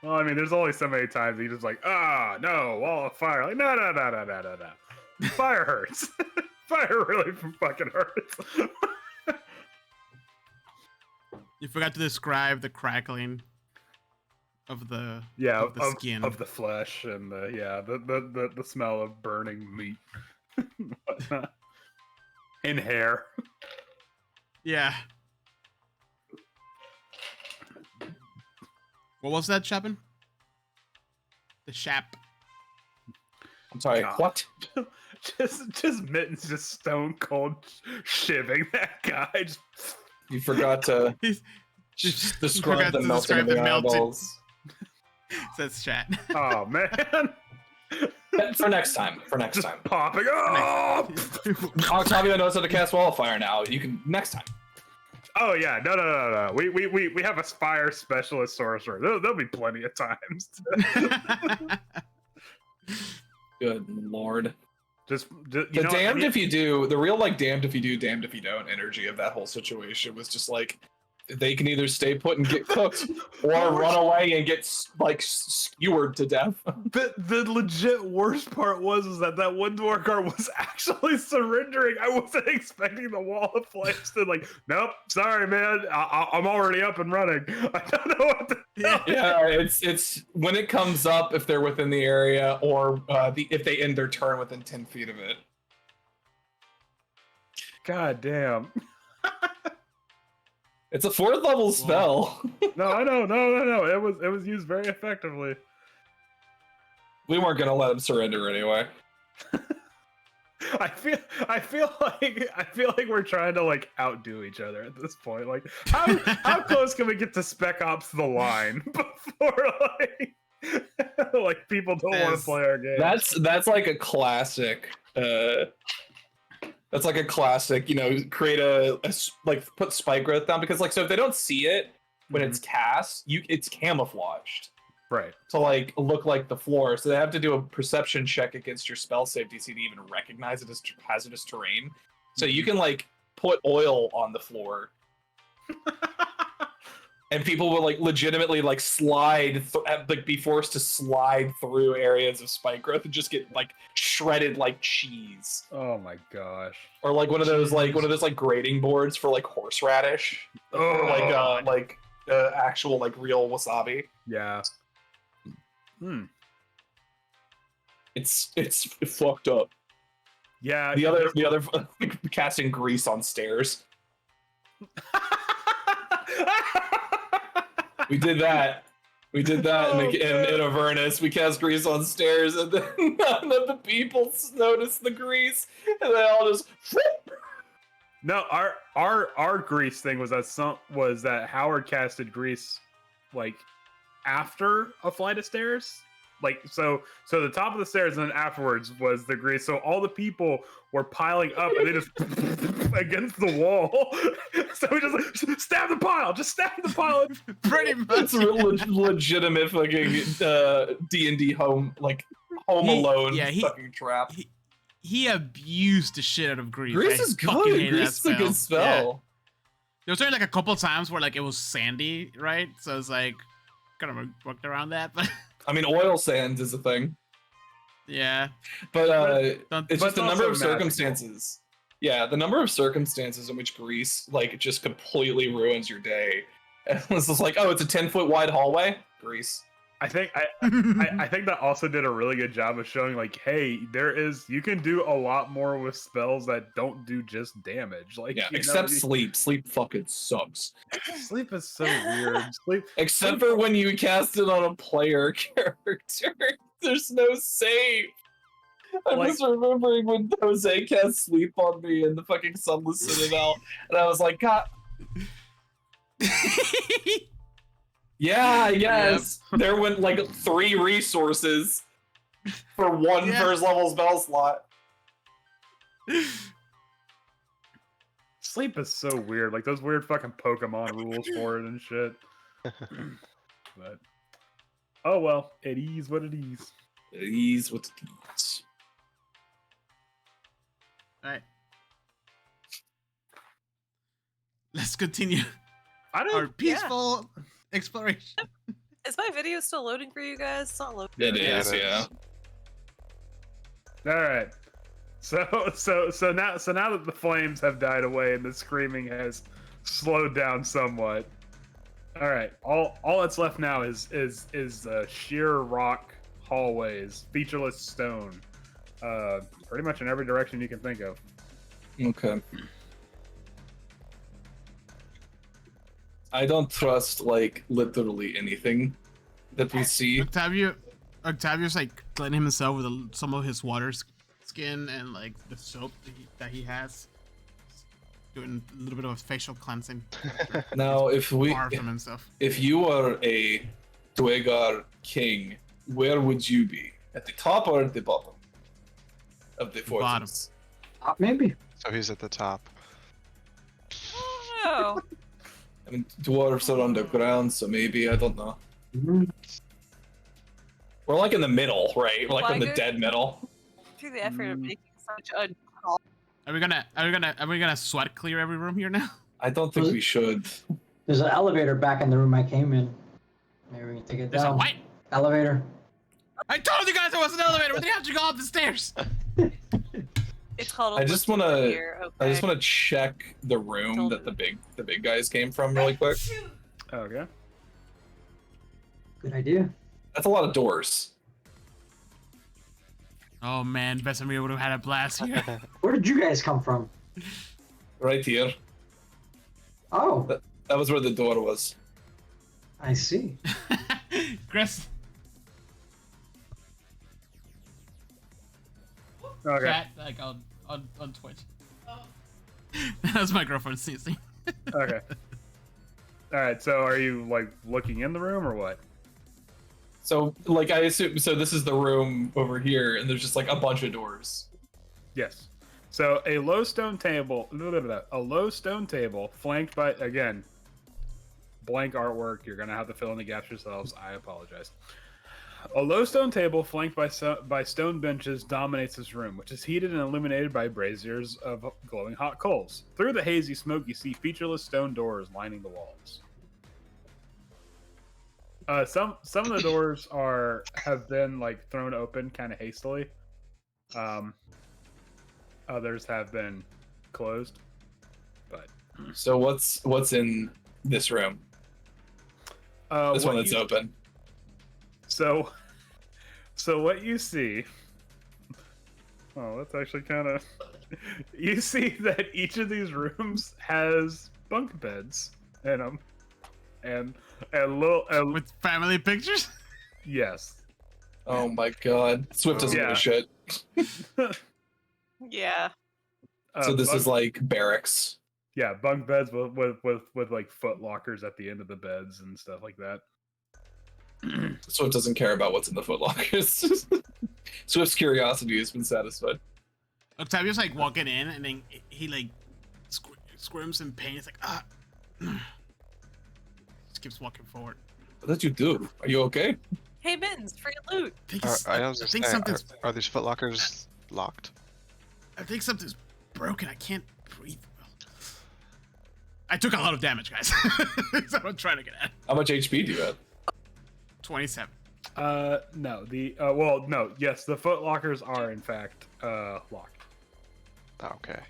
Speaker 3: Well, I mean, there's only so many times you just like, no, wall of fire. Like, no. Fire hurts. Fire really fucking hurts.
Speaker 1: You forgot to describe the crackling of the
Speaker 3: of
Speaker 1: the skin
Speaker 3: of the flesh and the smell of burning meat. Whatnot. In hair.
Speaker 1: Yeah. What was that, Chapin? The Shap.
Speaker 6: I'm sorry,
Speaker 3: God.
Speaker 6: what?
Speaker 3: just Mittens just stone cold shivving that guy.
Speaker 6: You forgot to
Speaker 1: Just
Speaker 6: describe the melting of the eyeballs.
Speaker 1: Says chat.
Speaker 3: Oh man.
Speaker 6: For next time.
Speaker 3: Just popping up.
Speaker 6: Octavio knows how to cast Wall of Fire now. You can next time.
Speaker 3: Oh yeah, no. We have a fire specialist sorcerer. There'll be plenty of times.
Speaker 6: Good lord.
Speaker 3: Just
Speaker 6: The damned if you do, the real like damned if you do, damned if you don't energy of that whole situation was just like they can either stay put and get cooked or run away and get like skewered to death.
Speaker 3: The legit worst part was that one Dwargar was actually surrendering. I wasn't expecting the wall of flames to like, nope, sorry man, I'm already up and running. I don't know what to tell you.
Speaker 6: Yeah, it's when it comes up if they're within the area or if they end their turn within 10 feet of it.
Speaker 3: God damn.
Speaker 6: It's a 4th level spell.
Speaker 3: No, I know, no. It was used very effectively.
Speaker 6: We weren't gonna let him surrender anyway.
Speaker 3: I feel like we're trying to like outdo each other at this point. Like, how close can we get to Spec Ops the line before like people don't want to play our game?
Speaker 6: That's like a classic. That's like a classic, create like put spike growth down because like so if they don't see it when it's cast, it's camouflaged.
Speaker 3: Right.
Speaker 6: To like look like the floor. So they have to do a perception check against your spell save DC to even recognize it as hazardous terrain. So you can like put oil on the floor. And people will like legitimately like be forced to slide through areas of spike growth and just get like shredded like cheese.
Speaker 3: Oh my gosh.
Speaker 6: Or like one of those grating boards for like horseradish. Or like actual like real wasabi.
Speaker 3: Yeah.
Speaker 6: It's fucked up.
Speaker 3: Yeah.
Speaker 6: The other casting grease on stairs. We did that in Avernus. We cast grease on stairs, and then none of the people noticed the grease, and they all just.
Speaker 3: No, our grease thing was that Howard casted grease, like after a flight of stairs. Like so the top of the stairs and then afterwards was the grease. So all the people were piling up and they just against the wall. So we just like stab the pile.
Speaker 1: Pretty much.
Speaker 6: It's a legitimate fucking D&D home alone fucking trap.
Speaker 1: He abused the shit out of grease.
Speaker 6: Grease is good. Grease is a good spell.
Speaker 1: Yeah. There was only like a couple times where like it was sandy, right? So it's like kind of worked around that, but.
Speaker 6: I mean, oil sands is a thing.
Speaker 1: Yeah.
Speaker 6: But it's just the number of circumstances. Yeah, the number of circumstances in which grease like just completely ruins your day. And it's just like, oh, it's a 10-foot wide hallway? Grease.
Speaker 3: I think I think that also did a really good job of showing like, hey, you can do a lot more with spells that don't do just damage. Like
Speaker 6: except sleep. Sleep fucking sucks.
Speaker 3: Sleep is so weird.
Speaker 6: Except for when you cast it on a player character. There's no save. I'm just remembering when Jose cast sleep on me in the fucking Sunless Citadel, and I was like, God. Yeah, yes. Yep. There went like 3 resources for one first level spell slot.
Speaker 3: Sleep is so weird. Like those weird fucking Pokemon rules for it and shit. But oh well, it is what it is.
Speaker 6: It is what it is.
Speaker 1: Alright. let's continue
Speaker 3: I
Speaker 1: our
Speaker 3: don't.
Speaker 1: peaceful exploration.
Speaker 5: Is my video still loading for you guys? It's not loading.
Speaker 6: It
Speaker 2: Yeah,
Speaker 6: is,
Speaker 2: it
Speaker 6: yeah.
Speaker 3: All right. So now that the flames have died away and the screaming has slowed down somewhat. All right. All that's left now is sheer rock hallways, featureless stone, pretty much in every direction you can think of.
Speaker 6: Okay. I don't trust like literally anything that we see.
Speaker 1: Octavio's like cleaning himself with some of his water skin and like the soap that he has, doing a little bit of facial cleansing.
Speaker 6: Now,
Speaker 1: Far from himself.
Speaker 6: if you are a Dwegar king, where would you be? At the top or at the bottom of the fortress?
Speaker 4: Maybe.
Speaker 2: So he's at the top.
Speaker 5: Oh.
Speaker 6: I mean, dwarves are underground, so maybe, I don't know.
Speaker 4: Mhm.
Speaker 6: We're like in the middle, right? We're like in the
Speaker 5: Why
Speaker 6: dead middle.
Speaker 5: Through the effort of making such a
Speaker 1: Are we gonna sweat clear every room here now?
Speaker 6: I don't think we should.
Speaker 4: There's an elevator back in the room I came in. Maybe we can take it
Speaker 1: There's
Speaker 4: down.
Speaker 1: a what?
Speaker 4: Elevator.
Speaker 1: I told you guys there was an elevator. We didn't have to go up the stairs.
Speaker 5: It's called.
Speaker 6: I just wanna check the room that the big guys came from really quick.
Speaker 3: Okay.
Speaker 4: Good idea.
Speaker 6: That's a lot of doors.
Speaker 1: Oh man, Vesemir would have had a blast here.
Speaker 4: Where did you guys come from?
Speaker 6: Right here.
Speaker 4: Oh,
Speaker 6: That was where the door was.
Speaker 4: I see.
Speaker 1: Chris,
Speaker 3: Okay.
Speaker 1: chat like on Twitch. That's my girlfriend sneezing.
Speaker 3: Okay. All right. So are you like looking in the room or what?
Speaker 6: So, like, I assume, so this is the room over here, and there's just, like, a bunch of doors.
Speaker 3: Yes. So a low stone table, flanked by, again, blank artwork. You're gonna have to fill in the gaps yourselves. I apologize. A low stone table flanked by stone benches dominates this room, which is heated and illuminated by braziers of glowing hot coals. Through the hazy smoke, you see featureless stone doors lining the walls. Some of the doors have been like thrown open kind of hastily. Others have been closed. But
Speaker 6: So what's in this room? This one that's open.
Speaker 3: So what you see? Oh, that's actually kind of. You see that each of these rooms has bunk beds in them, and
Speaker 1: With family pictures?
Speaker 3: yes.
Speaker 6: Oh my god. Swift doesn't give
Speaker 3: Yeah.
Speaker 6: a shit.
Speaker 5: Yeah.
Speaker 6: So this is like barracks.
Speaker 3: Yeah, bunk beds with like foot lockers at the end of the beds and stuff like that.
Speaker 6: Swift doesn't care about what's in the footlockers. Swift's curiosity has been satisfied.
Speaker 1: Octavio's like walking in and then he like squirms in pain. It's like, just keeps walking forward.
Speaker 6: What did you do? Are you okay?
Speaker 5: Hey, Mittens, free loot.
Speaker 2: I think
Speaker 1: something's
Speaker 2: are these footlockers locked?
Speaker 1: I think something's broken. I can't breathe well. I took a lot of damage, guys. That's what I'm trying to get at.
Speaker 6: How much HP do you have?
Speaker 1: 27.
Speaker 3: No. No. Yes, the foot lockers are in fact locked.
Speaker 2: Okay.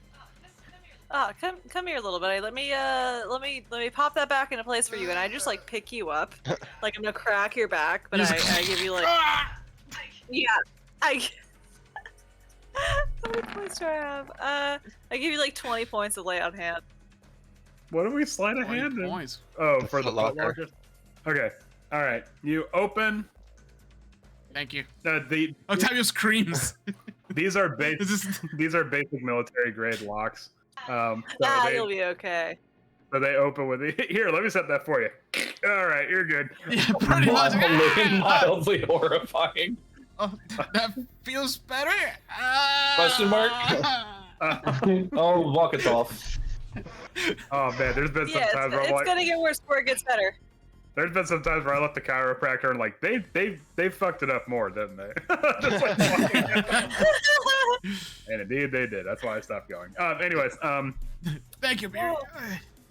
Speaker 5: Come here a little bit. Let me pop that back into place for you, and I just like pick you up, like I'm gonna crack your back, but I give you like, yeah, I. How many points do I have? I give you like 20 points of lay on hand.
Speaker 3: What do we slide a
Speaker 1: 20
Speaker 3: hand in?
Speaker 1: points.
Speaker 3: Oh,
Speaker 2: The
Speaker 3: for the
Speaker 2: foot
Speaker 3: foot
Speaker 2: locker.
Speaker 3: lockers. Okay. All right. You open.
Speaker 1: Thank you.
Speaker 3: Octavio
Speaker 1: screams.
Speaker 3: These are basic.
Speaker 1: This is-
Speaker 3: These are basic military grade locks. So
Speaker 5: You'll be okay.
Speaker 3: they open with the. Here, let me set that for you. All right, you're good.
Speaker 1: Yeah, pretty much.
Speaker 6: Mildly horrifying.
Speaker 1: Oh, that feels better.
Speaker 6: Question mark? Oh, walk it off.
Speaker 3: Oh man, there's been some
Speaker 5: Yeah,
Speaker 3: times where I'm
Speaker 5: it's
Speaker 3: like,
Speaker 5: gonna get worse before it gets better.
Speaker 3: there's been some times where I left the chiropractor and like they fucked it up more, didn't they? Just like, and indeed they did. That's why I stopped going. Anyways,
Speaker 1: Thank you, Mary.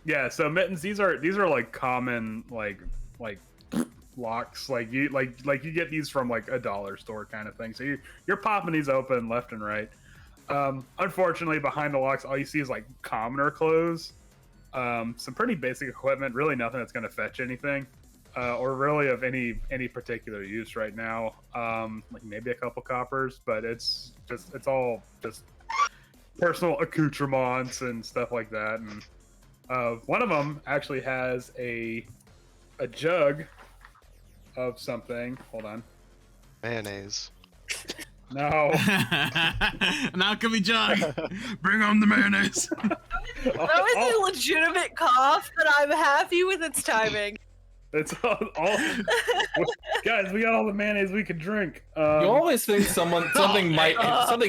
Speaker 3: Yeah, so mittens, these are like common like locks. Like you get these from like a dollar store kind of thing. So you're popping these open left and right. Unfortunately, behind the locks, all you see is like commoner clothes. Some pretty basic equipment, really nothing that's gonna fetch anything. Or really of any particular use right now. Like maybe a couple coppers, but it's all just personal accoutrements and stuff like that. And one of them actually has a jug of something. Hold on.
Speaker 2: Mayonnaise.
Speaker 3: No.
Speaker 1: Now can we jug? Bring on the mayonnaise.
Speaker 5: That was a legitimate cough, but I'm happy with its timing.
Speaker 3: It's all guys, we got all the mayonnaise we could drink.
Speaker 6: You always think something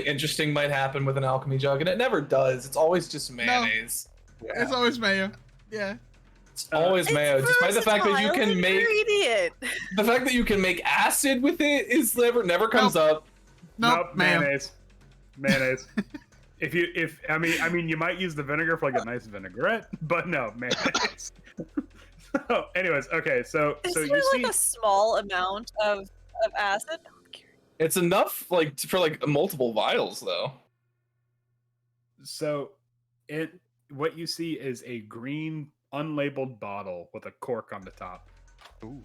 Speaker 6: interesting might happen with an alchemy jug, and it never does. It's always just mayonnaise.
Speaker 1: No, it's always mayo. Yeah.
Speaker 6: It's always mayo. Despite the fact that you can make the fact that you can make acid with it is never comes up.
Speaker 3: Nope, mayonnaise. Mayonnaise. I mean you might use the vinegar for like a nice vinaigrette, but no, mayonnaise. So, anyways, okay, so
Speaker 5: Is
Speaker 3: you
Speaker 5: there
Speaker 3: see
Speaker 5: like a small amount of acid?
Speaker 6: It's enough like for like multiple vials though.
Speaker 3: So what you see is a green unlabeled bottle with a cork on the top.
Speaker 2: Ooh.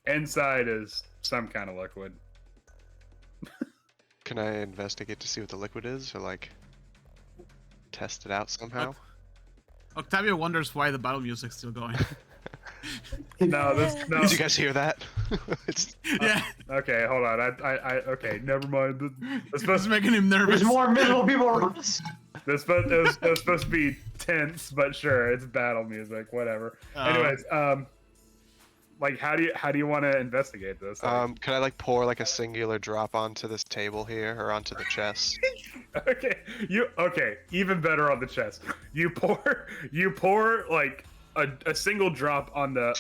Speaker 3: Inside is some kind of liquid.
Speaker 2: Can I investigate to see what the liquid is, or like test it out somehow?
Speaker 1: Octavio wonders why the battle music's still going.
Speaker 3: No.
Speaker 2: Did you guys hear that?
Speaker 1: Yeah.
Speaker 3: Okay, hold on. I okay, never mind. It's
Speaker 1: It's making him nervous.
Speaker 4: There's more miserable people around us.
Speaker 3: it was supposed to be tense, but sure, it's battle music, whatever. Anyways, like how do you want to investigate this? Like,
Speaker 2: Can I like pour like a singular drop onto this table here, or onto the chest?
Speaker 3: okay, even better on the chest. You pour like a single drop on the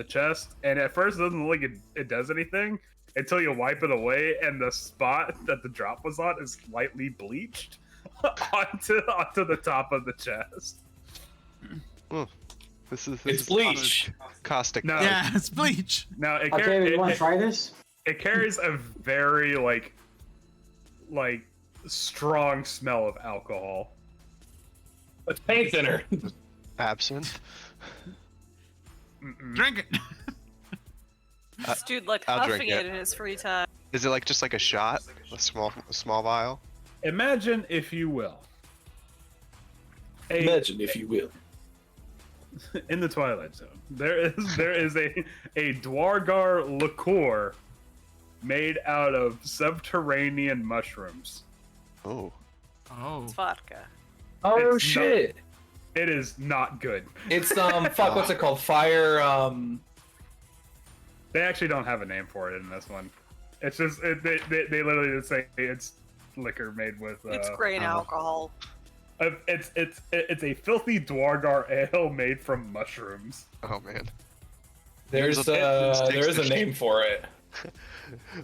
Speaker 3: chest, and at first it doesn't look like it does anything until you wipe it away, and the spot that the drop was on is lightly bleached onto the top of the chest.
Speaker 2: This is
Speaker 6: bleach.
Speaker 2: Caustic.
Speaker 3: No.
Speaker 1: Yeah, it's bleach.
Speaker 3: Now it
Speaker 4: Okay, you want to try this?
Speaker 3: It carries a very like strong smell of alcohol.
Speaker 6: It's paint thinner.
Speaker 2: Absinthe.
Speaker 1: Drink it.
Speaker 5: This dude like
Speaker 2: I'll
Speaker 5: huffing
Speaker 2: drink
Speaker 5: it
Speaker 2: it.
Speaker 5: in his free time.
Speaker 2: Is it like just like a shot? A small vial?
Speaker 3: Imagine, if you will,
Speaker 6: Imagine, if you will.
Speaker 3: in the Twilight Zone, there is a Dwargar liqueur made out of subterranean mushrooms.
Speaker 2: Oh.
Speaker 1: Oh.
Speaker 5: It's vodka.
Speaker 6: Oh
Speaker 3: It's
Speaker 6: shit!
Speaker 3: It is not good.
Speaker 6: It's fuck. What's it called? Fire.
Speaker 3: They actually don't have a name for it in this one. It's just they literally just say it's liquor made with.
Speaker 5: It's grain alcohol.
Speaker 3: It's a filthy Dwargar ale made from mushrooms.
Speaker 2: Oh man.
Speaker 6: there is a name for it.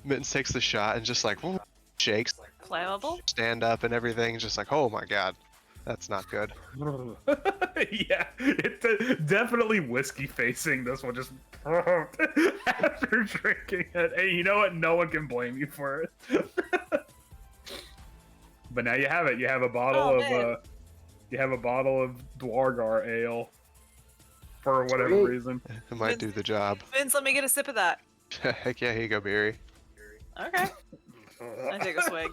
Speaker 2: Mittens takes the shot and just like shakes,
Speaker 5: Flammable?
Speaker 2: stand up and everything, just like, oh my god, that's not good.
Speaker 3: Yeah, it's definitely whiskey facing. This one just after drinking it. Hey, you know what? No one can blame you for it. But now you have it. You have a bottle of Dwargar ale. For whatever reason.
Speaker 2: It might do the job.
Speaker 5: Vince, let me get a sip of that.
Speaker 2: Heck yeah, here you go, Beery.
Speaker 5: Okay. I take a swig.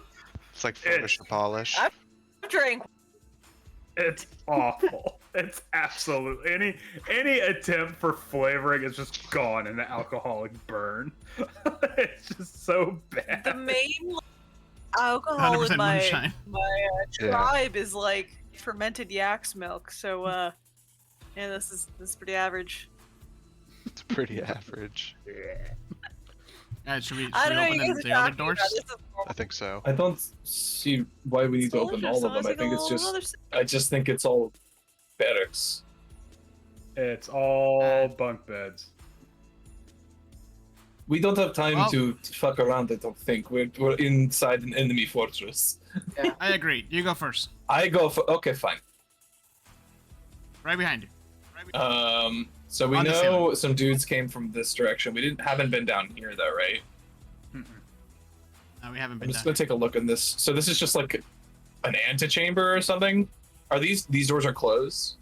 Speaker 2: It's like Photoshop polish.
Speaker 5: I drink.
Speaker 3: It's awful. It's absolutely any attempt for flavoring is just gone in the alcoholic burn. It's just so bad.
Speaker 5: The main alcohol in
Speaker 1: 100%
Speaker 5: my
Speaker 1: moonshine.
Speaker 5: tribe is like fermented yak's milk. So yeah, this is pretty average.
Speaker 2: It's pretty average.
Speaker 1: Should we
Speaker 5: I don't know.
Speaker 1: open
Speaker 5: You guys
Speaker 1: the
Speaker 5: are
Speaker 1: other
Speaker 5: talking
Speaker 1: doors?
Speaker 5: about this.
Speaker 2: I think so.
Speaker 6: I don't see why we need to open all of them. I think it's just. I just think it's all barracks.
Speaker 3: It's all bunk beds.
Speaker 6: We don't have time to fuck around. I don't think we're inside an enemy fortress.
Speaker 1: I agree. You go first.
Speaker 6: I go for okay, fine.
Speaker 1: Right behind you.
Speaker 6: So we
Speaker 1: On the
Speaker 6: know some dudes came from this direction. We haven't been down here though, right?
Speaker 1: No, we haven't
Speaker 6: I'm
Speaker 1: been
Speaker 6: just
Speaker 1: down
Speaker 6: gonna take a look in this. So this is just like an antechamber or something. Are these doors are closed?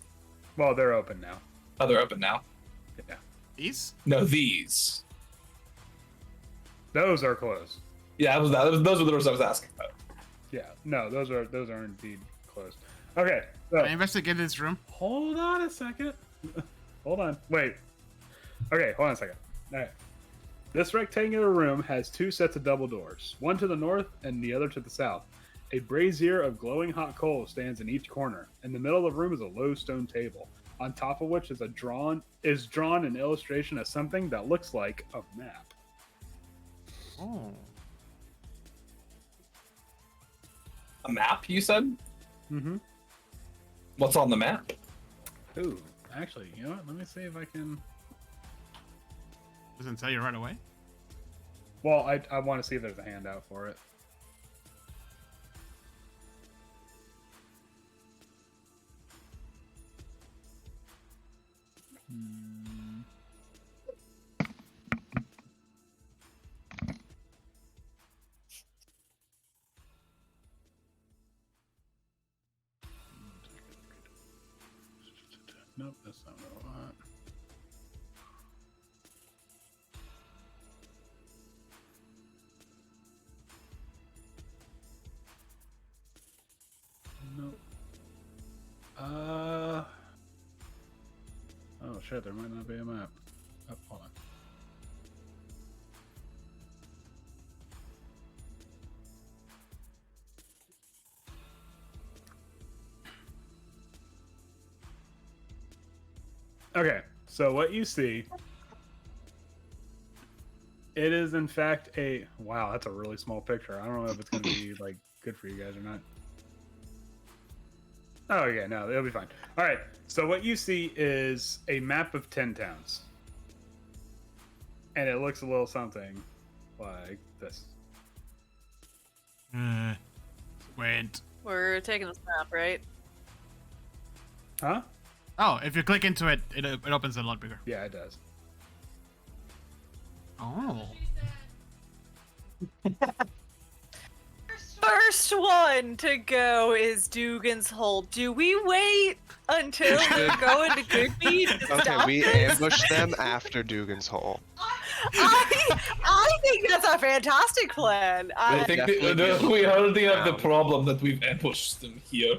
Speaker 3: Well, they're open now.
Speaker 6: Oh, they're open now.
Speaker 3: Yeah.
Speaker 1: These?
Speaker 6: No, these.
Speaker 3: Those are closed.
Speaker 6: Yeah, those were the doors I was asking about.
Speaker 3: Yeah. No, those are indeed closed. Okay. So
Speaker 1: Can I investigate this room?
Speaker 3: hold on a second. Hold on. Wait. Okay, hold on a second. All right. This rectangular room has two sets of double doors, one to the north and the other to the south. A brazier of glowing hot coal stands in each corner. In the middle of the room is a low stone table, on top of which is drawn an illustration of something that looks like a map.
Speaker 1: Oh.
Speaker 6: A map, you said?
Speaker 3: Mm-hmm.
Speaker 6: What's on the map?
Speaker 3: Ooh, actually, you know what? Let me see if I can.
Speaker 1: Doesn't tell you right away.
Speaker 3: Well, I want to see if there's a handout for it. Nope, that's not what I want. Nope. Oh shit, there might not be a map. Oh, hold on. Okay, so what you see, it is in fact a, wow, that's a really small picture. I don't know if it's going to be like good for you guys or not. Oh yeah, no, it'll be fine. All right, so what you see is a map of 10 towns. And it looks a little something like this.
Speaker 1: Wait.
Speaker 5: We're taking this map, right?
Speaker 3: Huh?
Speaker 1: Oh, if you click into it, it opens a lot bigger.
Speaker 3: Yeah, it does.
Speaker 1: Oh.
Speaker 5: First one to go is Dugan's Hole. Do we wait until we're going to Goodmead to
Speaker 2: Okay,
Speaker 5: stop
Speaker 2: we
Speaker 5: this?
Speaker 2: ambush them after Dugan's Hole.
Speaker 5: I think that's a fantastic plan.
Speaker 6: I think we already have the problem that we've ambushed them here.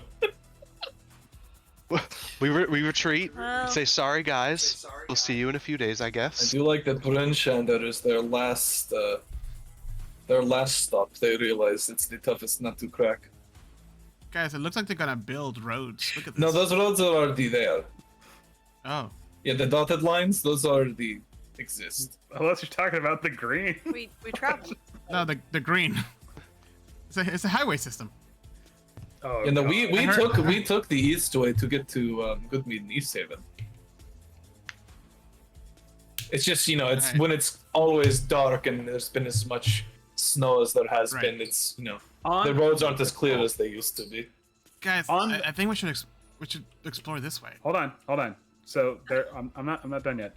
Speaker 2: We retreat.
Speaker 5: Well-
Speaker 2: Say sorry, guys. We'll see you in a few days, I
Speaker 6: I
Speaker 2: guess.
Speaker 6: do like that Brunchander is their last stop. They realize it's the toughest nut to crack.
Speaker 1: Guys, it looks like they're gonna build roads. Look at this.
Speaker 6: No, those roads are already there.
Speaker 1: Oh.
Speaker 6: Yeah, the dotted lines, those already exist.
Speaker 3: Unless you're talking about the green.
Speaker 5: We travel.
Speaker 1: No, the green. It's a highway system.
Speaker 3: Oh,
Speaker 6: You know,
Speaker 3: God.
Speaker 6: we took the east way to get to Goodmead and East Haven. It's just, you know, it's
Speaker 1: Right.
Speaker 6: when it's always dark and there's been as much snow as there has
Speaker 1: Right.
Speaker 6: been. It's, you know,
Speaker 3: On-
Speaker 6: the roads aren't as clear as they used to be.
Speaker 1: Guys,
Speaker 3: On-
Speaker 1: I think we should explore this way.
Speaker 3: Hold on. So there, I'm not done yet.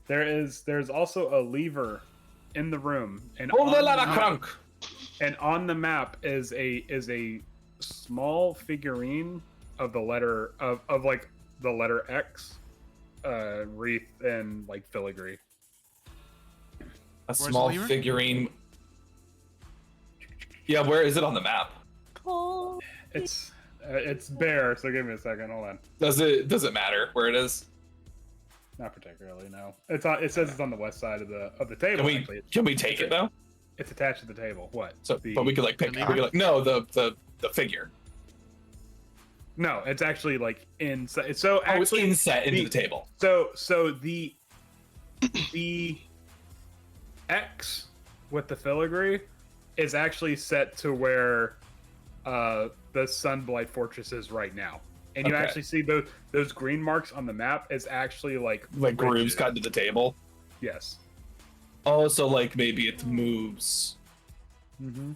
Speaker 3: There's also a lever in the room, and
Speaker 6: Hold
Speaker 3: on
Speaker 6: the ladder,
Speaker 3: the map-
Speaker 6: crunk!
Speaker 3: and on the map is a small figurine of the letter of like the letter X, wreath and like filigree.
Speaker 6: A
Speaker 1: the
Speaker 6: small
Speaker 1: lever?
Speaker 6: figurine. Yeah, where is it on the map?
Speaker 5: Oh,
Speaker 3: It's bare, so give me a second. Hold on.
Speaker 6: Does it matter where it is?
Speaker 3: Not particularly. No. It says it's on the west side of the table. Actually,
Speaker 6: Can we take it though?
Speaker 3: it's attached to the table. What?
Speaker 6: So,
Speaker 3: The-
Speaker 6: but we could like pick.
Speaker 1: the
Speaker 6: We could
Speaker 1: lever?
Speaker 6: like no the figure.
Speaker 3: No, it's actually like inside. So
Speaker 6: Oh, it's
Speaker 3: actually,
Speaker 6: inset into
Speaker 3: the-
Speaker 6: the table.
Speaker 3: So the X with the filigree is actually set to where the Sunblight Fortress is right now, and you
Speaker 6: Okay.
Speaker 3: actually see those green marks on the map is actually like
Speaker 6: Like grooves
Speaker 3: ridges.
Speaker 6: cut into the table.
Speaker 3: Yes.
Speaker 6: Oh, so like maybe it moves.
Speaker 3: Mm-hmm.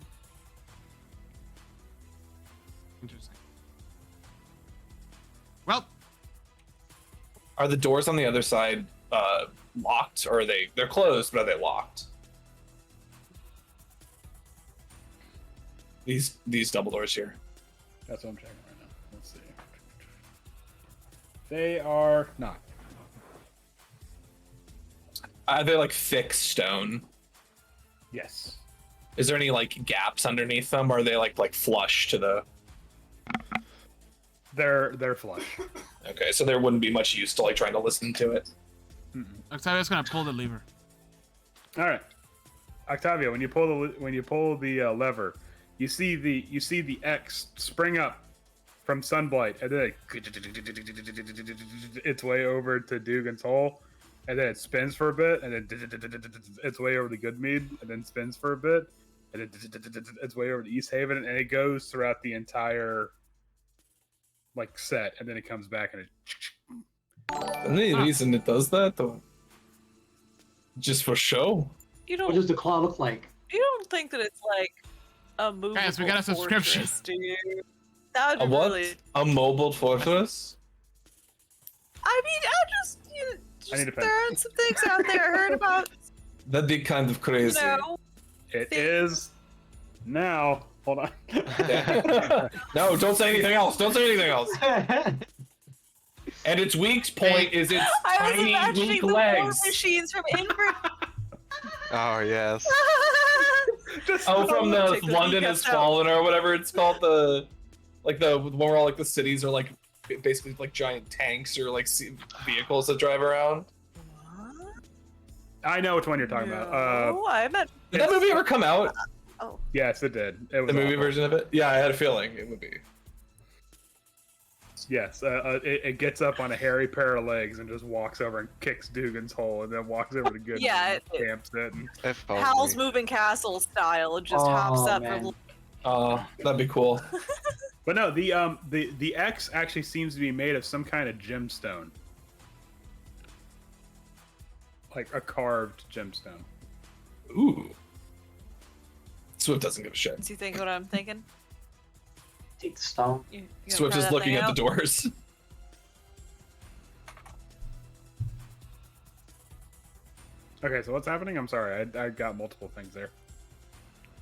Speaker 1: Interesting. Well,
Speaker 6: Are the doors on the other side locked, or they're closed, but are they locked? These double doors here.
Speaker 3: That's what I'm checking right now. Let's see. They are not.
Speaker 6: Are they like thick stone?
Speaker 3: Yes.
Speaker 6: Is there any like gaps underneath them, or are they like flush to the?
Speaker 3: They're flush.
Speaker 6: Okay, so there wouldn't be much use to like trying to listen to it.
Speaker 1: Octavio's gonna pull the lever.
Speaker 3: All right, Octavio, when you pull the lever, you see the X spring up from Sunblight, and then its way over to Dugan's hole, and then it spins for a bit, and then its way over to Goodmead, and then spins for a bit, and then its way over to East Haven, and it goes throughout the entire like set, and then it comes back and it.
Speaker 6: Any reason it does that, or just for show?
Speaker 5: You
Speaker 4: What
Speaker 5: don't.
Speaker 4: does the claw look like?
Speaker 5: You don't think that it's like a movable
Speaker 1: Guys, we got a subscription.
Speaker 5: fortress, do you? That would
Speaker 6: A
Speaker 5: be
Speaker 6: what?
Speaker 5: really.
Speaker 6: A mobile fortress?
Speaker 5: I mean, I just
Speaker 3: I need a pen.
Speaker 5: throwing some things out there. I heard about.
Speaker 6: That'd be kind of crazy.
Speaker 3: It is now. Hold on.
Speaker 6: No, don't say anything else. Don't say anything else. And its weak point is its
Speaker 5: I was
Speaker 6: tiny,
Speaker 5: imagining
Speaker 6: weak
Speaker 5: the war
Speaker 6: legs.
Speaker 5: machines from Invert.
Speaker 2: Oh yes.
Speaker 6: Oh, from the
Speaker 5: Take the
Speaker 6: London
Speaker 5: kneecaps
Speaker 6: Has
Speaker 5: out.
Speaker 6: Fallen or whatever it's called. The one where all like the cities are like basically like giant tanks or like vehicles that drive around.
Speaker 3: I know which one you're talking about.
Speaker 5: No, I meant.
Speaker 6: Did that movie ever come out?
Speaker 5: Oh,
Speaker 3: Yes, it did. It was
Speaker 6: The movie
Speaker 3: awful.
Speaker 6: version of it? Yeah, I had a feeling it would be.
Speaker 3: Yes, it gets up on a hairy pair of legs and just walks over and kicks Dugan's hole, and then walks over to Good.
Speaker 5: Yeah,
Speaker 3: and camps it. And
Speaker 2: If
Speaker 5: Hal's
Speaker 2: only.
Speaker 5: Moving Castle style. It just
Speaker 4: Oh,
Speaker 5: hops up
Speaker 4: man.
Speaker 5: from.
Speaker 6: That'd be cool.
Speaker 3: But no, the X actually seems to be made of some kind of gemstone, like a carved gemstone.
Speaker 6: Ooh. Swift doesn't give a shit.
Speaker 5: Do you think what I'm thinking?
Speaker 4: Take the stone.
Speaker 5: You gonna
Speaker 6: Swift
Speaker 5: try
Speaker 6: is
Speaker 5: that
Speaker 6: looking
Speaker 5: thing
Speaker 6: at
Speaker 5: out?
Speaker 6: the doors.
Speaker 3: Okay, so what's happening? I'm sorry, I got multiple things there.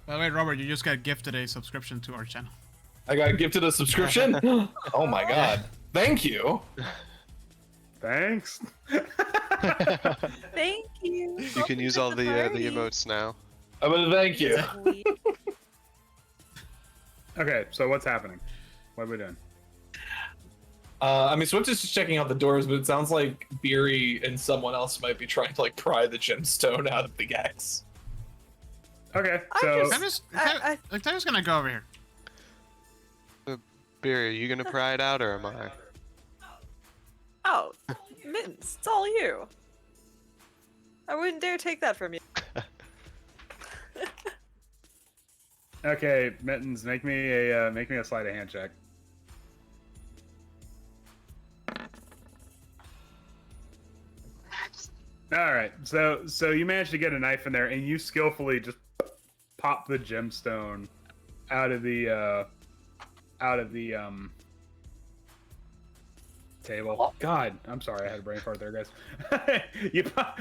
Speaker 1: By the way, Robert, you just got gifted a subscription to our channel.
Speaker 6: I got gifted a subscription? Oh my god. Thank you.
Speaker 3: Thanks.
Speaker 5: Thank you.
Speaker 2: You can use all the emotes now.
Speaker 6: I mean, thank you.
Speaker 3: Okay, so what's happening? What are we doing?
Speaker 6: I mean, Swift is just checking out the doors, but it sounds like Beery and someone else might be trying to like pry the gemstone out of the X.
Speaker 3: Okay,
Speaker 5: I
Speaker 3: so
Speaker 5: just-
Speaker 1: Octavio's gonna go over here.
Speaker 2: Beery, are you gonna pry it out or am I?
Speaker 5: Oh, Mittens, it's all you. I wouldn't dare take that from you.
Speaker 3: okay, Mittens, make me a sleight of hand check. All right, so you managed to get a knife in there, and you skillfully just pop the gemstone out of the table. God, I'm sorry, I had a brain fart there, guys. you pop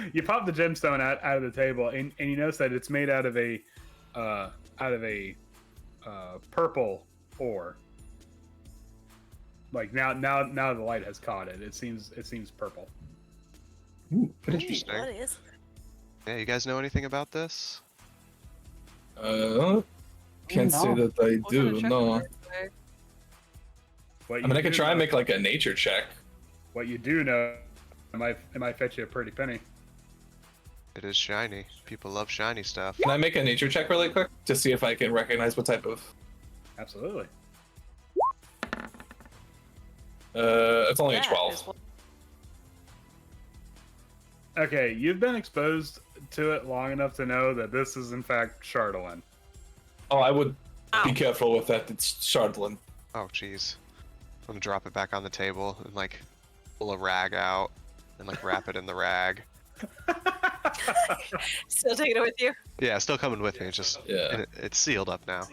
Speaker 3: the gemstone out of the table, and you notice that it's made out of a purple ore. Like now the light has caught it. It seems purple.
Speaker 6: Ooh,
Speaker 2: Interesting.
Speaker 5: What is it?
Speaker 2: Yeah, you guys know anything about this?
Speaker 6: Can't say
Speaker 4: No.
Speaker 6: that I
Speaker 5: What kind
Speaker 6: do,
Speaker 5: of check
Speaker 6: no.
Speaker 5: is there?
Speaker 3: What
Speaker 6: I
Speaker 3: you
Speaker 6: mean, I could
Speaker 3: do
Speaker 6: try and
Speaker 3: know-
Speaker 6: make like a nature check.
Speaker 3: What you do know, it might fetch you a pretty penny.
Speaker 2: It is shiny. People love shiny stuff.
Speaker 6: Can I make a nature check really quick to see if I can recognize what type of?
Speaker 3: Absolutely.
Speaker 6: It's only a
Speaker 5: That
Speaker 6: 12.
Speaker 5: is what-
Speaker 3: Okay, you've been exposed to it long enough to know that this is in fact Chardolin.
Speaker 6: Oh, I would be
Speaker 5: Ow.
Speaker 6: careful with that. It's Chardolin.
Speaker 2: Oh jeez. I'm gonna drop it back on the table and like pull a rag out and like wrap it in the rag.
Speaker 5: Still taking it with you?
Speaker 2: Yeah, still coming with me. It's just
Speaker 6: Yeah.
Speaker 2: it's sealed up now.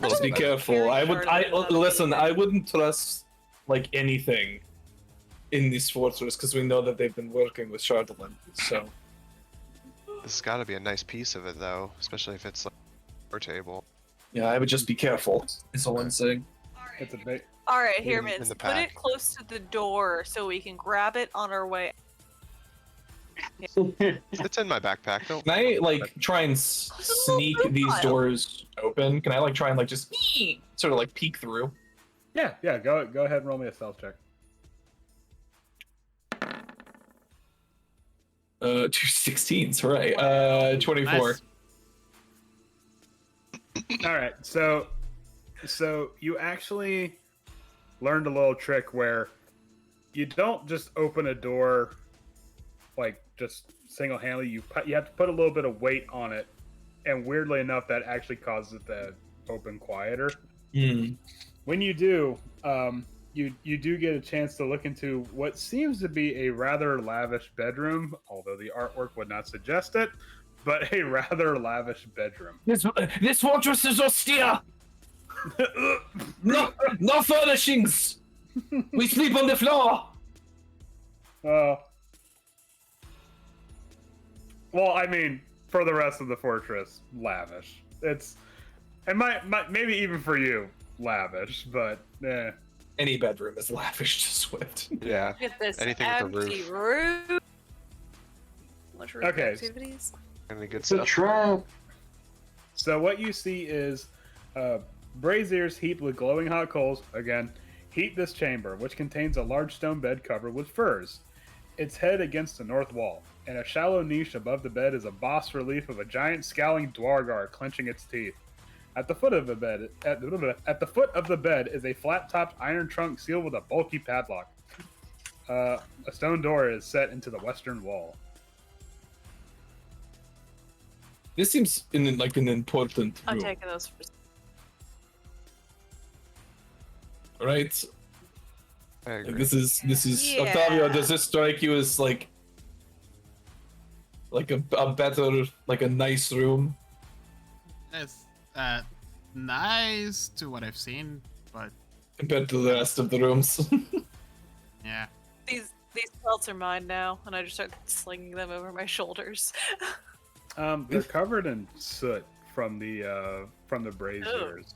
Speaker 6: Just be careful.
Speaker 5: Very
Speaker 6: I would.
Speaker 5: Chardolin.
Speaker 6: Listen. I wouldn't trust like anything in this fortress because we know that they've been working with Chardolin. So
Speaker 2: This has got to be a nice piece of it, though, especially if it's like our table.
Speaker 6: yeah, I would just be careful. Is all I'm saying.
Speaker 3: It's a big.
Speaker 5: All right, here,
Speaker 2: In
Speaker 5: Mitz.
Speaker 2: the
Speaker 5: Put it
Speaker 2: pack.
Speaker 5: close to the door so we can grab it on our way.
Speaker 2: It's in my backpack. Don't.
Speaker 6: Can I like try and sneak these doors open? Can I like try and like just sort of like peek through?
Speaker 3: Yeah. Go ahead and roll me a stealth check.
Speaker 6: 2 16s, right? 24.
Speaker 1: Nice.
Speaker 3: All right. So you actually learned a little trick where you don't just open a door like just single-handedly. You have to put a little bit of weight on it, and weirdly enough, that actually causes it to open quieter. When you do, you do get a chance to look into what seems to be a rather lavish bedroom, although the artwork would not suggest it, but a rather lavish bedroom.
Speaker 6: This fortress is austere. No furnishings. We sleep on the floor.
Speaker 3: Well, I mean, for the rest of the fortress, lavish. And maybe even for you, lavish, but
Speaker 6: Any bedroom is lavish to Swift.
Speaker 2: Yeah.
Speaker 5: Look at this
Speaker 2: Anything with a
Speaker 5: empty
Speaker 2: roof.
Speaker 5: room. Much roof
Speaker 3: Okay.
Speaker 5: activities.
Speaker 2: Any good
Speaker 4: It's a
Speaker 2: stuff?
Speaker 4: trap.
Speaker 3: So what you see is braziers heaped with glowing hot coals. Again, heat this chamber, which contains a large stone bed covered with furs. Its head against the north wall. In a shallow niche above the bed is a bas relief of a giant scowling dwargar clenching its teeth. At the foot of the bed is a flat-topped iron trunk sealed with a bulky padlock. A stone door is set into the western wall.
Speaker 6: This seems like an important
Speaker 5: I'm
Speaker 6: room,
Speaker 5: taking those for
Speaker 6: right?
Speaker 2: I agree.
Speaker 6: Like, this is
Speaker 5: Yeah.
Speaker 6: Octavio. Does this strike you as like a better, like a nice room?
Speaker 1: It's nice to what I've seen, but
Speaker 6: Compared to the rest of the rooms.
Speaker 1: yeah.
Speaker 5: these belts are mine now, and I just start slinging them over my shoulders.
Speaker 3: They're covered in soot from the braziers.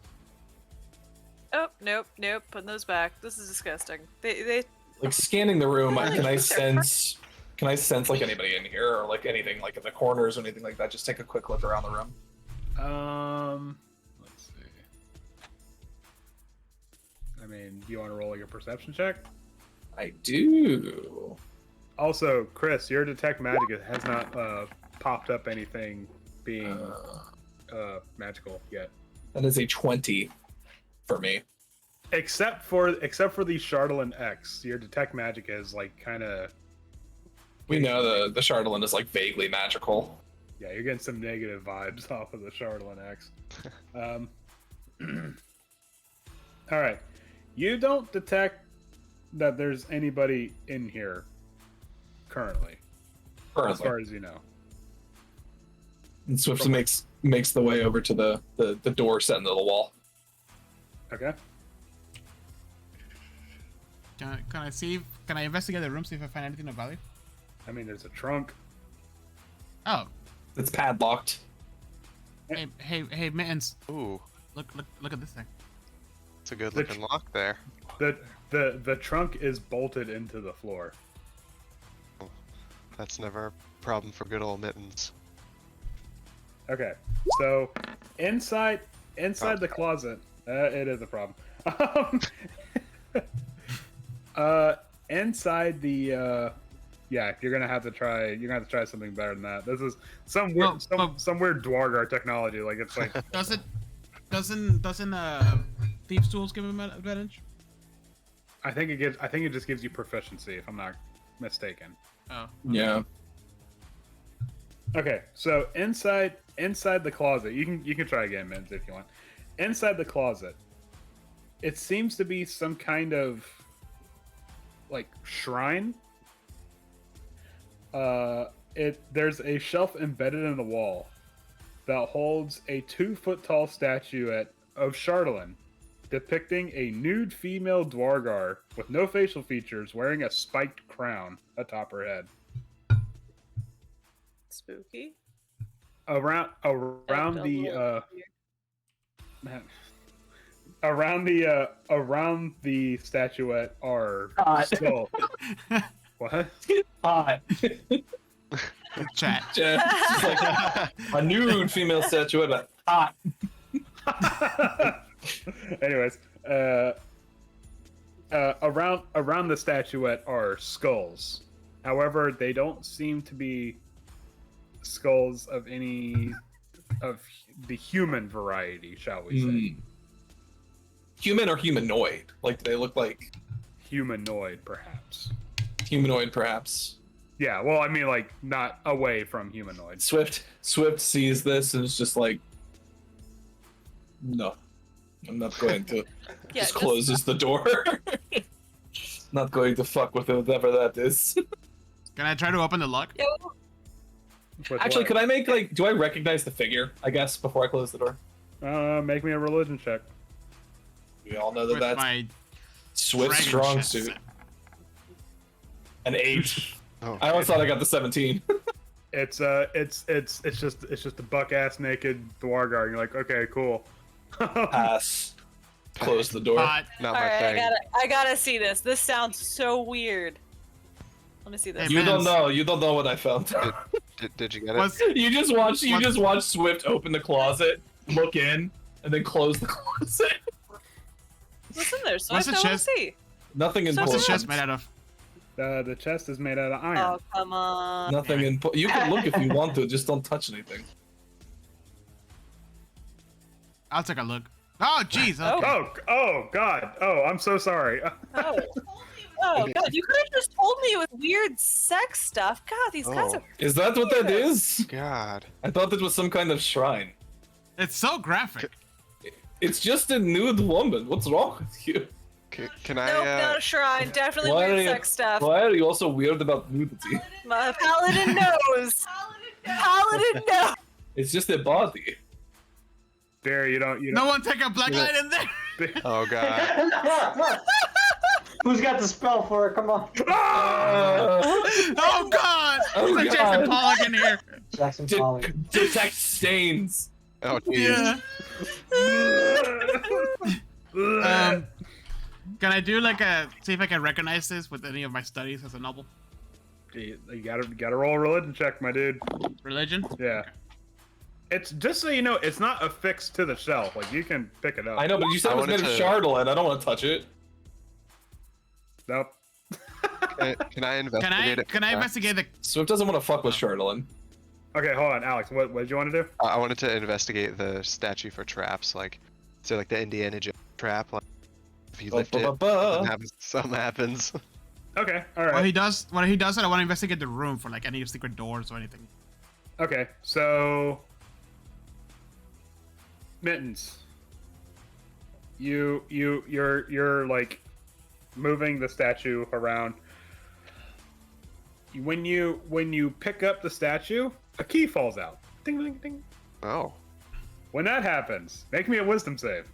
Speaker 5: Oh, nope, putting those back. This is disgusting. They
Speaker 6: Like scanning the room,
Speaker 5: Really?
Speaker 6: can I sense like anybody in here or like anything like in the corners or anything like that? Just take a quick look around the room.
Speaker 3: Let's see. I mean, do you want to roll your perception check?
Speaker 6: I do.
Speaker 3: Also, Chris, your detect magic has not popped up anything being magical yet.
Speaker 6: That is a 20 for me.
Speaker 3: Except for the Chardolin X, your detect magic is like kind of.
Speaker 6: We know the Chardolin is like vaguely magical.
Speaker 3: Yeah, you're getting some negative vibes off of the Chardolin X. All right, you don't detect that there's anybody in here currently, as far as you know.
Speaker 6: And Swift makes the way over to the door set into the wall.
Speaker 3: Okay.
Speaker 1: Can I see? Can I investigate the room, see if I find anything of value?
Speaker 3: I mean, there's a trunk.
Speaker 1: Oh,
Speaker 6: It's padlocked.
Speaker 1: hey, Mittens!
Speaker 2: Ooh,
Speaker 1: Look at this thing.
Speaker 2: it's a good looking lock there.
Speaker 3: The trunk is bolted into the floor.
Speaker 2: That's never a problem for good old Mittens.
Speaker 3: Okay, so inside the closet, it is a problem. Inside the yeah, you're gonna have to try something better than that. This is some weird some weird Dwargar technology. Like it's like
Speaker 1: Doesn't thieves' tools give him an advantage?
Speaker 3: I think it just gives you proficiency if I'm not mistaken.
Speaker 1: Oh,
Speaker 6: Yeah.
Speaker 3: Okay, so inside the closet, you can try again, Mins, if you want. Inside the closet, it seems to be some kind of like shrine. There's a shelf embedded in the wall that holds a 2-foot tall statue of Chardolin, depicting a nude female Dwargar with no facial features wearing a spiked crown atop her head.
Speaker 5: Spooky.
Speaker 3: Around the statuette are skull. What?
Speaker 6: Hot.
Speaker 1: Chat.
Speaker 6: Just like a nude female statuette. Hot.
Speaker 3: Anyways, around the statuette are skulls. However, they don't seem to be skulls of any of the human variety, shall we say?
Speaker 6: Human or humanoid? Like, do they look like
Speaker 3: Humanoid, perhaps.
Speaker 6: humanoid? Perhaps.
Speaker 3: Yeah. Well, I mean, like not away from humanoid.
Speaker 6: Swift sees this and is just like, no, I'm not going to.
Speaker 5: Yeah,
Speaker 6: Just closes the door. Not going to fuck with whatever that is.
Speaker 1: Can I try to open the lock?
Speaker 5: Yo,
Speaker 3: With
Speaker 6: Actually,
Speaker 3: what?
Speaker 6: could I make like? Do I recognize the figure? I guess before I close the door.
Speaker 3: Make me a religion check.
Speaker 6: We all know that
Speaker 1: With
Speaker 6: that's
Speaker 1: my
Speaker 6: Swift
Speaker 1: dragon
Speaker 6: strong
Speaker 1: chest.
Speaker 6: suit. An 8.
Speaker 2: Oh,
Speaker 6: I almost thought I got the 17.
Speaker 3: It's just a buck ass naked Dwargar. You're like, okay, cool.
Speaker 6: Pass. Close the door.
Speaker 1: Hot.
Speaker 2: not
Speaker 5: all
Speaker 2: my
Speaker 5: right,
Speaker 2: thing.
Speaker 5: I gotta see this. This sounds so weird. Let me see this.
Speaker 1: Hey,
Speaker 6: You
Speaker 1: man.
Speaker 6: don't know. You don't know what I found.
Speaker 2: Did you get it?
Speaker 1: Was,
Speaker 6: You just watch
Speaker 1: What?
Speaker 6: Swift open the closet, look in, and then close the closet.
Speaker 5: What's in there? So I
Speaker 1: What's the
Speaker 5: want to
Speaker 1: chest?
Speaker 5: see.
Speaker 6: Nothing
Speaker 5: So
Speaker 1: what's the
Speaker 6: important.
Speaker 1: chest made out of?
Speaker 3: The chest is made out of iron.
Speaker 5: Oh, come on.
Speaker 6: Nothing important. You can look if you want to, just don't touch anything.
Speaker 1: I'll take a look. Oh, jeez.
Speaker 5: Oh.
Speaker 1: Okay.
Speaker 3: Oh God. Oh, I'm so sorry.
Speaker 5: Oh. Oh, God. You could have just told me it was weird sex stuff. God, these guys
Speaker 2: Oh.
Speaker 5: are.
Speaker 6: Is that what that is?
Speaker 2: God.
Speaker 6: I thought it was some kind of shrine.
Speaker 1: It's so graphic.
Speaker 6: It's just a nude woman. What's wrong with you?
Speaker 2: Can I?
Speaker 5: Nope, not a shrine. Definitely
Speaker 6: Why are
Speaker 5: weird
Speaker 6: you-
Speaker 5: sex stuff.
Speaker 6: Why are you also weird about nudity?
Speaker 5: My paladin knows. Paladin knows.
Speaker 6: It's just a body.
Speaker 3: Barry, you don't.
Speaker 1: No one take a black light in there.
Speaker 2: Oh God.
Speaker 4: Who's got the spell for it? Come on.
Speaker 1: Oh, God.
Speaker 6: Oh,
Speaker 1: There's a
Speaker 6: God.
Speaker 1: Jason Pollock in here.
Speaker 4: Jackson Pollock.
Speaker 6: Detect stains.
Speaker 2: Oh jeez.
Speaker 1: Yeah. Can I do like see if I can recognize this with any of my studies as a noble?
Speaker 3: You gotta roll a religion check, my dude.
Speaker 1: Religion?
Speaker 3: Yeah. It's just so you know, it's not affixed to the shelf. Like you can pick it up.
Speaker 6: I know, but you said
Speaker 2: I
Speaker 6: it was made
Speaker 2: wanted
Speaker 6: of
Speaker 2: to-
Speaker 6: chardolin. I don't want to touch it.
Speaker 3: Nope.
Speaker 2: Can I investigate it?
Speaker 1: Can I
Speaker 2: for
Speaker 1: investigate the?
Speaker 6: Swift doesn't want to fuck with chardolin.
Speaker 3: Okay, hold on, Alex. What did you want to do?
Speaker 2: I wanted to investigate the statue for traps, like so, like the Indiana Jones trap. Like if you lift it, something happens.
Speaker 3: Okay, all right.
Speaker 1: When he does it, I want to investigate the room for like any secret doors or anything.
Speaker 3: Okay, so Mittens, you're like moving the statue around. When you pick up the statue, a key falls out. Ding ding ding.
Speaker 2: Oh,
Speaker 3: When that happens, make me a wisdom save.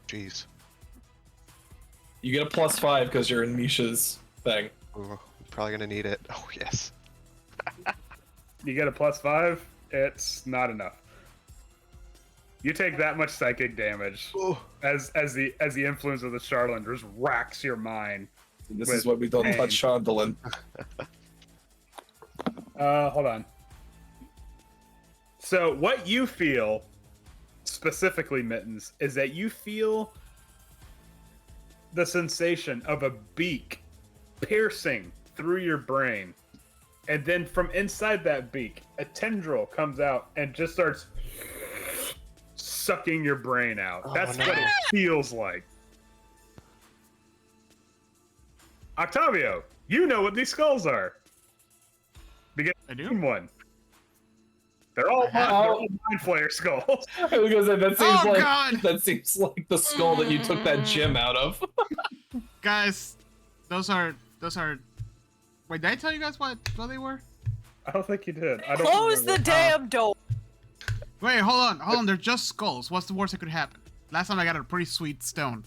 Speaker 2: jeez.
Speaker 6: You get a +5 because you're in Misha's thing.
Speaker 2: Ooh, I'm probably gonna need it. Oh yes.
Speaker 3: You get a +5. It's not enough. You take that much psychic damage
Speaker 2: Ooh.
Speaker 3: as the influence of the Charlatan just racks your mind.
Speaker 6: This
Speaker 3: With
Speaker 6: is why we don't
Speaker 3: pain.
Speaker 6: touch chardolin.
Speaker 3: Hold on. So what you feel, specifically, Mittens, is that you feel the sensation of a beak piercing through your brain. And then from inside that beak, a tendril comes out and just starts sucking your brain out.
Speaker 2: Oh,
Speaker 3: That's
Speaker 2: no.
Speaker 3: what it feels like. Octavio, you know what these skulls are.
Speaker 1: I do.
Speaker 3: One. They're all mind flayer skulls.
Speaker 6: Because that seems
Speaker 1: Oh,
Speaker 6: like
Speaker 1: God.
Speaker 6: that seems like the skull that you took that gem out of.
Speaker 1: Guys, those are. Wait, did I tell you guys what they were?
Speaker 3: I don't think you did. I don't
Speaker 5: Close
Speaker 3: remember.
Speaker 5: the damn door.
Speaker 1: Wait, hold on. They're just skulls. What's the worst that could happen? Last time I got a pretty sweet stone.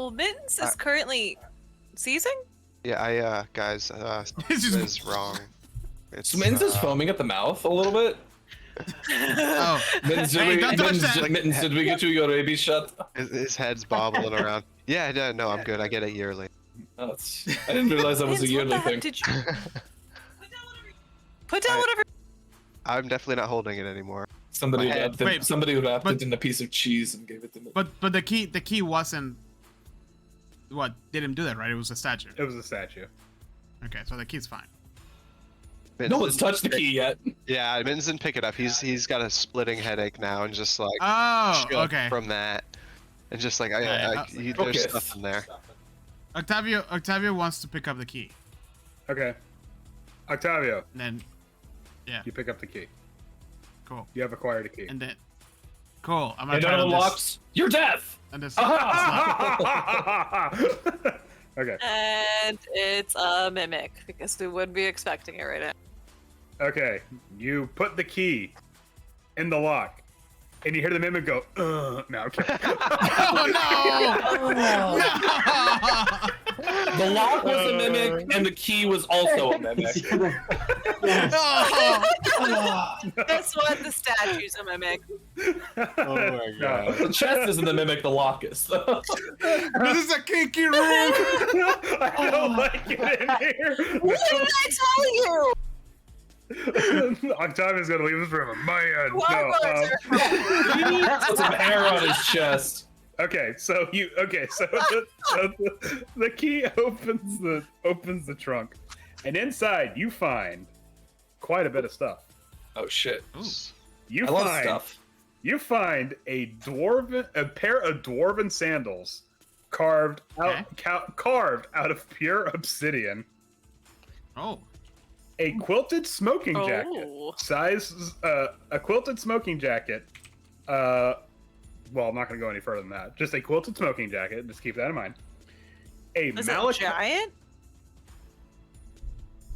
Speaker 5: Well, Mittens is currently seizing?
Speaker 2: Yeah, guys,
Speaker 1: It's just-
Speaker 2: is wrong. It's
Speaker 6: Mittens is foaming at the mouth a little bit.
Speaker 1: Oh,
Speaker 6: Mittens,
Speaker 1: Hey, don't touch that.
Speaker 6: Mittens, did we get you your rabies shot?
Speaker 2: his head's bobbling around. Yeah, no, I'm good. I get it yearly.
Speaker 6: Oh, I didn't realize that was a
Speaker 5: Mittens, what
Speaker 6: yearly
Speaker 5: the heck
Speaker 6: thing.
Speaker 5: did you put down whatever?
Speaker 2: I'm definitely not holding it anymore.
Speaker 6: Somebody
Speaker 2: My head.
Speaker 6: wrapped it.
Speaker 1: Wait,
Speaker 6: Somebody wrapped
Speaker 1: but-
Speaker 6: it in a piece of cheese and gave it to me.
Speaker 1: but the key wasn't what didn't do that, right? It was a statue.
Speaker 3: It was a statue.
Speaker 1: Okay, so the key's fine.
Speaker 6: No one's touched the key yet.
Speaker 2: Yeah, Mittens didn't pick it up. He's got a splitting headache now, and just like
Speaker 1: Oh,
Speaker 2: shook
Speaker 1: okay.
Speaker 2: from that, and just like there's
Speaker 6: Okay.
Speaker 2: nothing there.
Speaker 1: Octavio wants to pick up the key.
Speaker 3: Okay. Octavio,
Speaker 1: And then, yeah,
Speaker 3: you pick up the key.
Speaker 1: cool.
Speaker 3: You have acquired a key.
Speaker 1: And then, cool. I'm gonna
Speaker 6: And
Speaker 1: try
Speaker 6: it
Speaker 1: to
Speaker 6: unlocks your death.
Speaker 1: and this.
Speaker 3: Okay.
Speaker 5: And it's a mimic, because we wouldn't be expecting it right now.
Speaker 3: Okay. You put the key in the lock, and you hear the mimic go, no, I'm kidding.
Speaker 1: Oh no! No!
Speaker 6: The lock was a mimic, and the key was also a mimic.
Speaker 4: Yes.
Speaker 1: Oh!
Speaker 5: Guess what? The statue's a mimic.
Speaker 2: Oh my god.
Speaker 6: The chest isn't the mimic, the lock is.
Speaker 1: This is a kinky room.
Speaker 3: I don't like it in here.
Speaker 5: What did I tell you?
Speaker 3: Octavia's gonna leave this room. Man,
Speaker 5: Warlords
Speaker 3: no.
Speaker 5: are-
Speaker 6: Put some hair on his chest.
Speaker 3: Okay, so the key opens the trunk, and inside you find quite a bit of stuff.
Speaker 6: Oh shit!
Speaker 3: You
Speaker 6: I love
Speaker 3: find
Speaker 6: stuff.
Speaker 3: you find a pair of dwarven sandals carved out of pure obsidian.
Speaker 1: Oh.
Speaker 3: A quilted smoking jacket.
Speaker 5: Oh.
Speaker 3: A quilted smoking jacket. Well, I'm not going to go any further than that. Just a quilted smoking jacket. Just keep that in mind.
Speaker 5: Is it giant?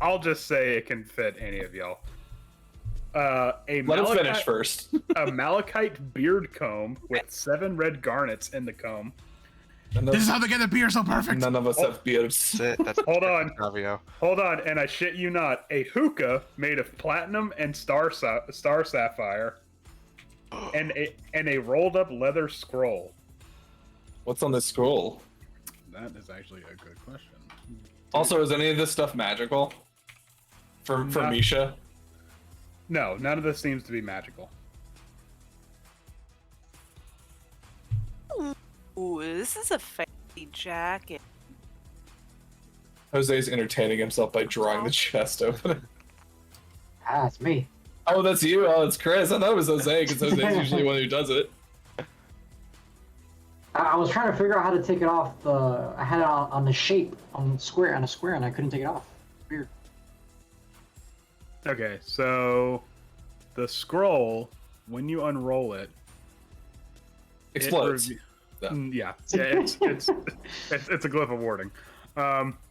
Speaker 3: I'll just say it can fit any of y'all.
Speaker 6: Let him finish first.
Speaker 3: A malachite beard comb with 7 red garnets in the comb.
Speaker 1: This is how they get the beer so perfect.
Speaker 6: None of us have beards.
Speaker 2: That's it. That's
Speaker 3: Hold on.
Speaker 2: Octavio.
Speaker 3: Hold on, and I shit you not, a hookah made of platinum and star sapphire, and a rolled up leather scroll.
Speaker 6: What's on this scroll?
Speaker 3: That is actually a good question.
Speaker 6: Also, is any of this stuff magical? For
Speaker 3: No.
Speaker 6: Misha?
Speaker 3: No, none of this seems to be magical.
Speaker 5: Ooh, this is a fancy jacket.
Speaker 6: Jose's entertaining himself by drawing the chest open.
Speaker 4: Ah, it's me.
Speaker 6: Oh, that's you? Oh, it's Chris. I thought it was Jose, because Jose's usually the one who does it.
Speaker 4: I was trying to figure out how to take it off. I had it on the shape on a square, and I couldn't take it off. Weird.
Speaker 3: Okay, so the scroll, when you unroll it,
Speaker 6: Explodes.
Speaker 3: Yeah, it's a glyph of warding.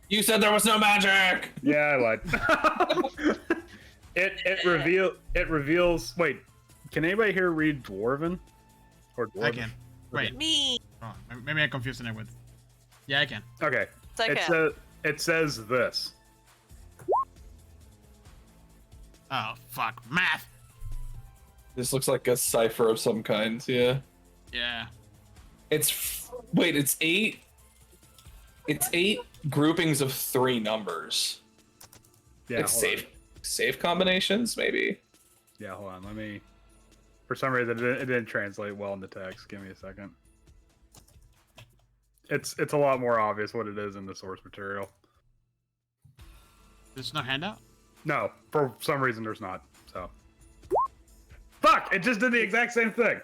Speaker 6: You said there was no magic!
Speaker 3: Yeah, I lied. It reveals. Wait, can anybody here read Dwarven? Or Dwarven?
Speaker 1: I can. Wait.
Speaker 5: Me.
Speaker 1: Oh, maybe I'm confusing it with. Yeah, I can.
Speaker 3: Okay.
Speaker 5: It's okay.
Speaker 3: It says this.
Speaker 1: Oh fuck, math.
Speaker 6: This looks like a cipher of some kind, yeah.
Speaker 1: Yeah.
Speaker 6: Wait, it's 8. It's 8 groupings of 3 numbers.
Speaker 3: Yeah,
Speaker 6: Like
Speaker 3: hold on.
Speaker 6: safe combinations, maybe.
Speaker 3: Yeah, hold on. Let me. For some reason, it didn't translate well into text. Give me a second. It's a lot more obvious what it is in the source material.
Speaker 1: There's no handout.
Speaker 3: No, for some reason there's not. So. Fuck! It just did the exact same thing.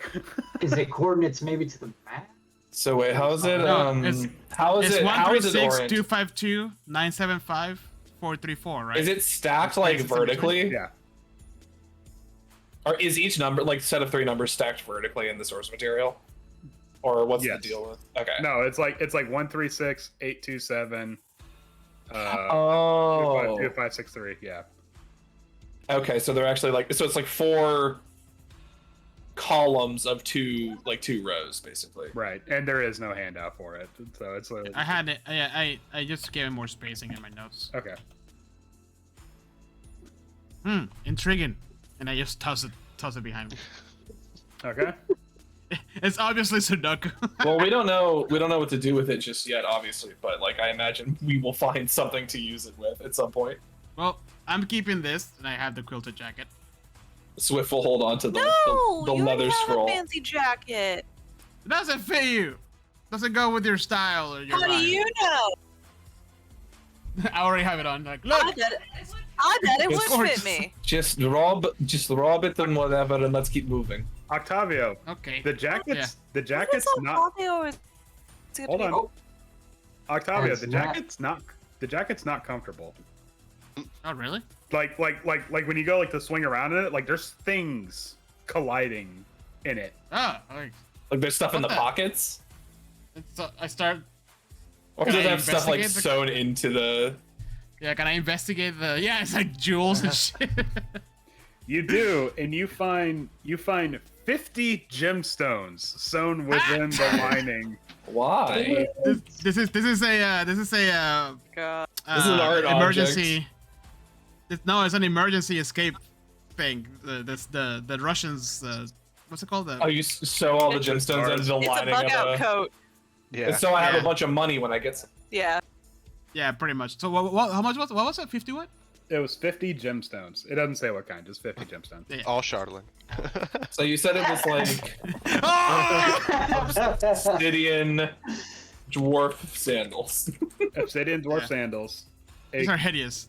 Speaker 4: Is it coordinates maybe to the map?
Speaker 6: So wait, how is it?
Speaker 1: No, it's
Speaker 6: how is it? How is it
Speaker 1: 136
Speaker 6: orange?
Speaker 1: 252 975 434, right?
Speaker 6: Is it stacked like
Speaker 1: Spaces in between?
Speaker 6: vertically?
Speaker 3: Yeah.
Speaker 6: Or is each number like set of 3 numbers stacked vertically in the source material? Or what's
Speaker 3: Yes.
Speaker 6: the deal with? Okay.
Speaker 3: No, it's like 136 827.
Speaker 6: Oh.
Speaker 3: 2563. Yeah.
Speaker 6: Okay, so they're actually like, so it's like 4 columns of two rows, basically.
Speaker 3: Right, and there is no handout for it, so it's literally.
Speaker 1: I had it. I just gave him more spacing in my notes.
Speaker 3: Okay.
Speaker 1: Intriguing. And I just toss it behind me.
Speaker 3: Okay.
Speaker 1: It's obviously Sudoku.
Speaker 6: Well, we don't know what to do with it just yet, obviously, but like I imagine we will find something to use it with at some point.
Speaker 1: Well, I'm keeping this, and I have the quilted jacket.
Speaker 6: Swift will hold on to the
Speaker 5: No, you
Speaker 6: leather
Speaker 5: have
Speaker 6: scroll.
Speaker 5: a fancy jacket.
Speaker 1: It doesn't fit you. Doesn't go with your style or your
Speaker 5: How do
Speaker 1: vibe.
Speaker 5: you know?
Speaker 1: I already have it on. Like, look.
Speaker 5: I bet it would
Speaker 1: gorgeous.
Speaker 5: fit me.
Speaker 6: Just rob it and whatever, and let's keep moving.
Speaker 3: Octavio,
Speaker 1: Okay.
Speaker 3: the jacket's
Speaker 1: Yeah.
Speaker 3: the jacket's not. Hold on. Octavio,
Speaker 4: It's
Speaker 3: the
Speaker 4: not.
Speaker 3: jacket's not comfortable.
Speaker 1: Oh, really?
Speaker 3: Like when you go like to swing around in it, like there's things colliding in it.
Speaker 1: Oh, like,
Speaker 6: Like there's stuff in
Speaker 1: What
Speaker 6: the
Speaker 1: the-
Speaker 6: pockets,
Speaker 1: I start.
Speaker 6: or
Speaker 1: Can
Speaker 6: does
Speaker 1: I
Speaker 6: it have stuff like
Speaker 1: investigate the-
Speaker 6: sewn into the?
Speaker 1: Yeah, can I investigate the? Yeah, it's like jewels and shit.
Speaker 3: You do, and you find 50 gemstones sewn within the lining.
Speaker 6: Why?
Speaker 1: this is a
Speaker 5: God.
Speaker 6: This is an art
Speaker 1: emergency. No, it's an emergency escape thing. The Russians. What's it called?
Speaker 6: Oh, you sew all the gemstones into the
Speaker 5: It's a
Speaker 6: lining
Speaker 5: bug
Speaker 6: of
Speaker 5: out
Speaker 6: a.
Speaker 5: coat.
Speaker 2: Yeah.
Speaker 6: So I have
Speaker 1: Yeah.
Speaker 6: a bunch of money when I get some.
Speaker 5: Yeah.
Speaker 1: Yeah, pretty much. So what? How much was? What was it? 50 what?
Speaker 3: It was 50 gemstones. It doesn't say what kind, just 50 gemstones.
Speaker 1: Yeah.
Speaker 2: All Charlatan.
Speaker 6: So you said it was like
Speaker 1: Oh!
Speaker 6: obsidian dwarf sandals,
Speaker 3: Obsidian dwarf
Speaker 1: Yeah.
Speaker 3: sandals.
Speaker 1: These are hideous.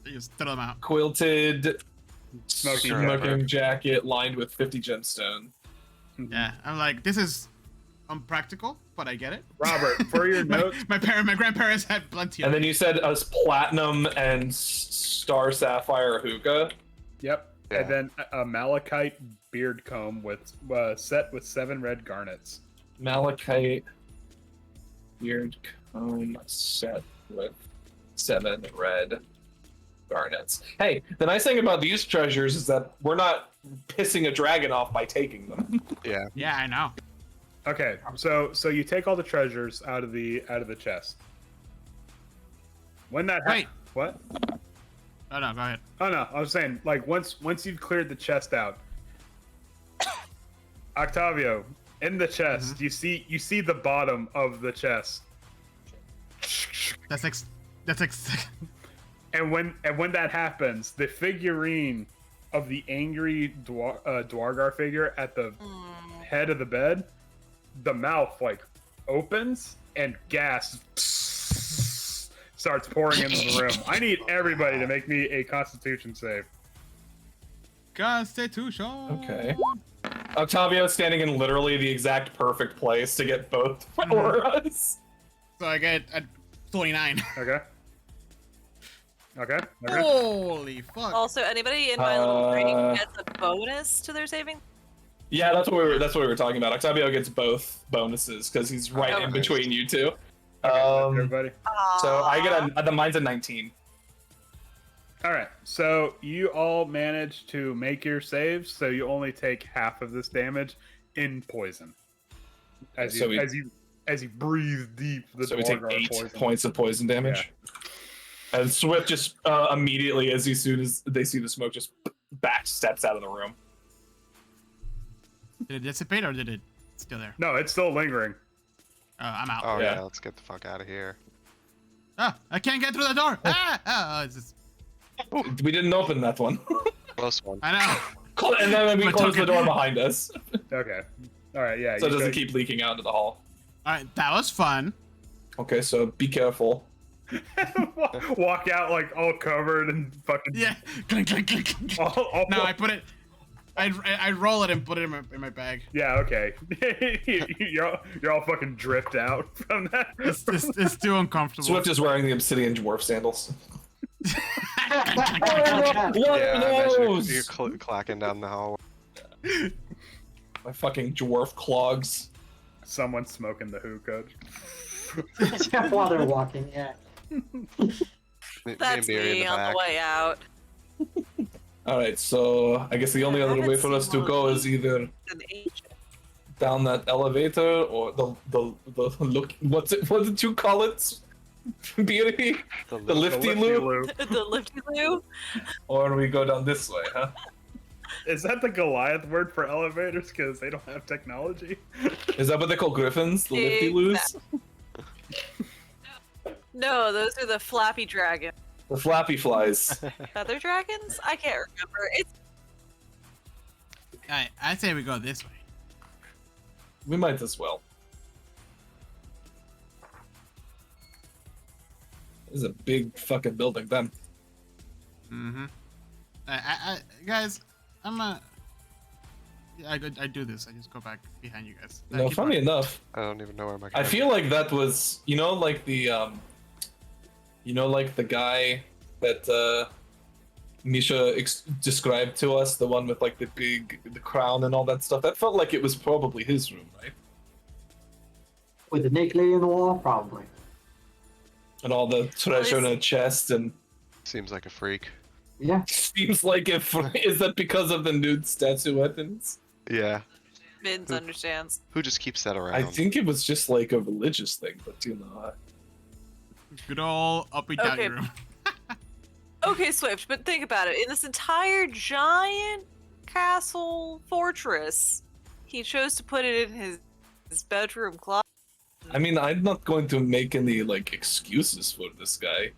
Speaker 1: You just throw them out.
Speaker 6: quilted
Speaker 3: Smoking
Speaker 6: smoking jacket lined with 50 gemstone.
Speaker 1: Yeah, I'm like, this is unpractical, but I get it.
Speaker 3: Robert, for your notes,
Speaker 1: My grandparents had plenty of
Speaker 6: And then
Speaker 1: it.
Speaker 6: you said us platinum and star sapphire hookah.
Speaker 3: yep.
Speaker 2: Yeah.
Speaker 3: And then a malachite beard comb with set with 7 red garnets.
Speaker 6: Malachite beard comb set with 7 red garnets. Hey, the nice thing about these treasures is that we're not pissing a dragon off by taking them.
Speaker 2: Yeah.
Speaker 1: Yeah, I know.
Speaker 3: Okay, so you take all the treasures out of the chest. When that
Speaker 1: Wait.
Speaker 3: what?
Speaker 1: Oh no, go ahead.
Speaker 3: Oh no, I was saying like once you've cleared the chest out, Octavio, in the chest, you see the bottom of the chest.
Speaker 1: That's
Speaker 3: And when that happens, the figurine of the angry Dwargar figure at the head of the bed, the mouth like opens and gas starts pouring into the room. I need everybody to make me a Constitution save.
Speaker 1: Constitution.
Speaker 6: Okay. Octavio standing in literally the exact perfect place to get both auras.
Speaker 1: So I get a 29.
Speaker 3: Okay. Okay.
Speaker 1: Holy fuck.
Speaker 5: Also, anybody in my little ring gets a bonus to their saving?
Speaker 6: Yeah, that's what we were talking about. Octavio gets both bonuses because he's right in between you two.
Speaker 3: Everybody.
Speaker 6: So I get mine's a 19.
Speaker 3: All right. So you all manage to make your saves. So you only take half of this damage in poison. As you breathe deep the
Speaker 6: So we take
Speaker 3: Dwargar
Speaker 6: 8
Speaker 3: poison.
Speaker 6: points of poison damage. And Swift just immediately, as soon as they see the smoke, just back steps out of the room.
Speaker 1: Did it dissipate or did it still there?
Speaker 3: No, it's still lingering.
Speaker 1: I'm out.
Speaker 2: Oh
Speaker 6: Yeah.
Speaker 2: yeah. Let's get the fuck out of here.
Speaker 1: Ah, I can't get through the door. It's just,
Speaker 6: We didn't open that one.
Speaker 2: Close one.
Speaker 1: I know.
Speaker 6: And then we
Speaker 1: But
Speaker 6: close the
Speaker 1: okay.
Speaker 6: door behind us,
Speaker 3: Okay. All right. Yeah.
Speaker 6: so it
Speaker 3: you
Speaker 6: doesn't
Speaker 3: go-
Speaker 6: keep leaking out into the hall.
Speaker 1: All right, that was fun.
Speaker 6: Okay, so be careful.
Speaker 3: walk out like all covered and fucking.
Speaker 1: Yeah. Clink, clink, clink, clink.
Speaker 3: All
Speaker 1: No, I put it. I roll it and put it in my bag.
Speaker 3: Yeah. Okay. you're all fucking dripped out from that.
Speaker 1: It's too uncomfortable.
Speaker 6: Swift is wearing the obsidian dwarf sandals.
Speaker 2: Yeah. I imagine
Speaker 6: those?
Speaker 2: you're clacking down the hallway.
Speaker 6: My fucking dwarf clogs.
Speaker 3: Someone's smoking the hookah.
Speaker 4: While they're walking, yeah.
Speaker 2: Me
Speaker 5: That's
Speaker 2: and Beery in
Speaker 5: me
Speaker 2: the
Speaker 5: on
Speaker 2: back.
Speaker 5: the way out.
Speaker 6: All right, so I guess the only
Speaker 5: I
Speaker 6: other
Speaker 5: haven't
Speaker 6: way for us
Speaker 5: seen
Speaker 6: to go
Speaker 5: one of
Speaker 6: is either
Speaker 5: An ancient.
Speaker 6: down that elevator or the look. What did you call it? Beauty, the lifty loo,
Speaker 5: The lifty loo.
Speaker 6: or we go down this way, huh?
Speaker 3: Is that the Goliath word for elevators? Because they don't have technology.
Speaker 6: Is that what they call griffins? The lifty loos?
Speaker 5: No, those are the flappy dragons.
Speaker 6: The flappy flies.
Speaker 5: Feather dragons? I can't remember. It's
Speaker 1: I say we go this way.
Speaker 6: We might as well. This is a big fucking building then.
Speaker 1: Mm-hmm. Guys, I do this. I just go back behind you guys.
Speaker 6: No,
Speaker 1: Keep
Speaker 6: funny
Speaker 1: on.
Speaker 6: enough,
Speaker 2: I don't even know where my.
Speaker 6: I feel like that was, like the, like the guy that Misha described to us, the one with like the crown and all that stuff. That felt like it was probably his room, right?
Speaker 4: With the naked lady on the wall, probably.
Speaker 6: And all the treasure in a chest and.
Speaker 2: Seems like a freak.
Speaker 4: Yeah.
Speaker 6: Seems like is that because of the nude statuettes?
Speaker 2: Yeah.
Speaker 5: Vince understands.
Speaker 2: Who just keeps that around?
Speaker 6: I think it was just like a religious thing, but
Speaker 1: Good old uppy down
Speaker 5: Okay.
Speaker 1: room.
Speaker 5: Okay, Swift, but think about it. In this entire giant castle fortress, he chose to put it in his bedroom closet.
Speaker 6: I mean, I'm not going to make any like excuses for this guy.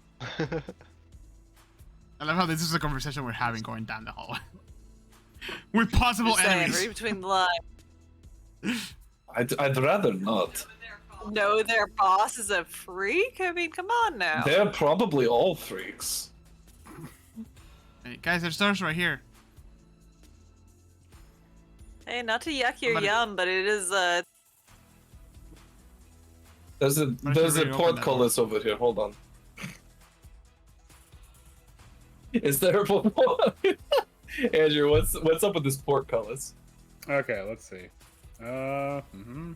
Speaker 1: I love how this is a conversation we're having going down the hallway. With possible
Speaker 5: Just saying,
Speaker 1: enemies.
Speaker 5: read between the lines.
Speaker 6: I'd rather not.
Speaker 5: No, their boss is a freak? I mean, come on now.
Speaker 6: They're probably all freaks.
Speaker 1: Hey, guys, there's stairs right here.
Speaker 5: Hey, not to yuck your
Speaker 1: Somebody-
Speaker 5: yum, but it is,
Speaker 6: There's a
Speaker 1: Why don't
Speaker 6: there's
Speaker 1: you
Speaker 6: a
Speaker 1: reopen that
Speaker 6: portcullis over here. Hold on. Is there Andrew? What's up with this portcullis?
Speaker 3: Okay, let's see. Mm-hmm.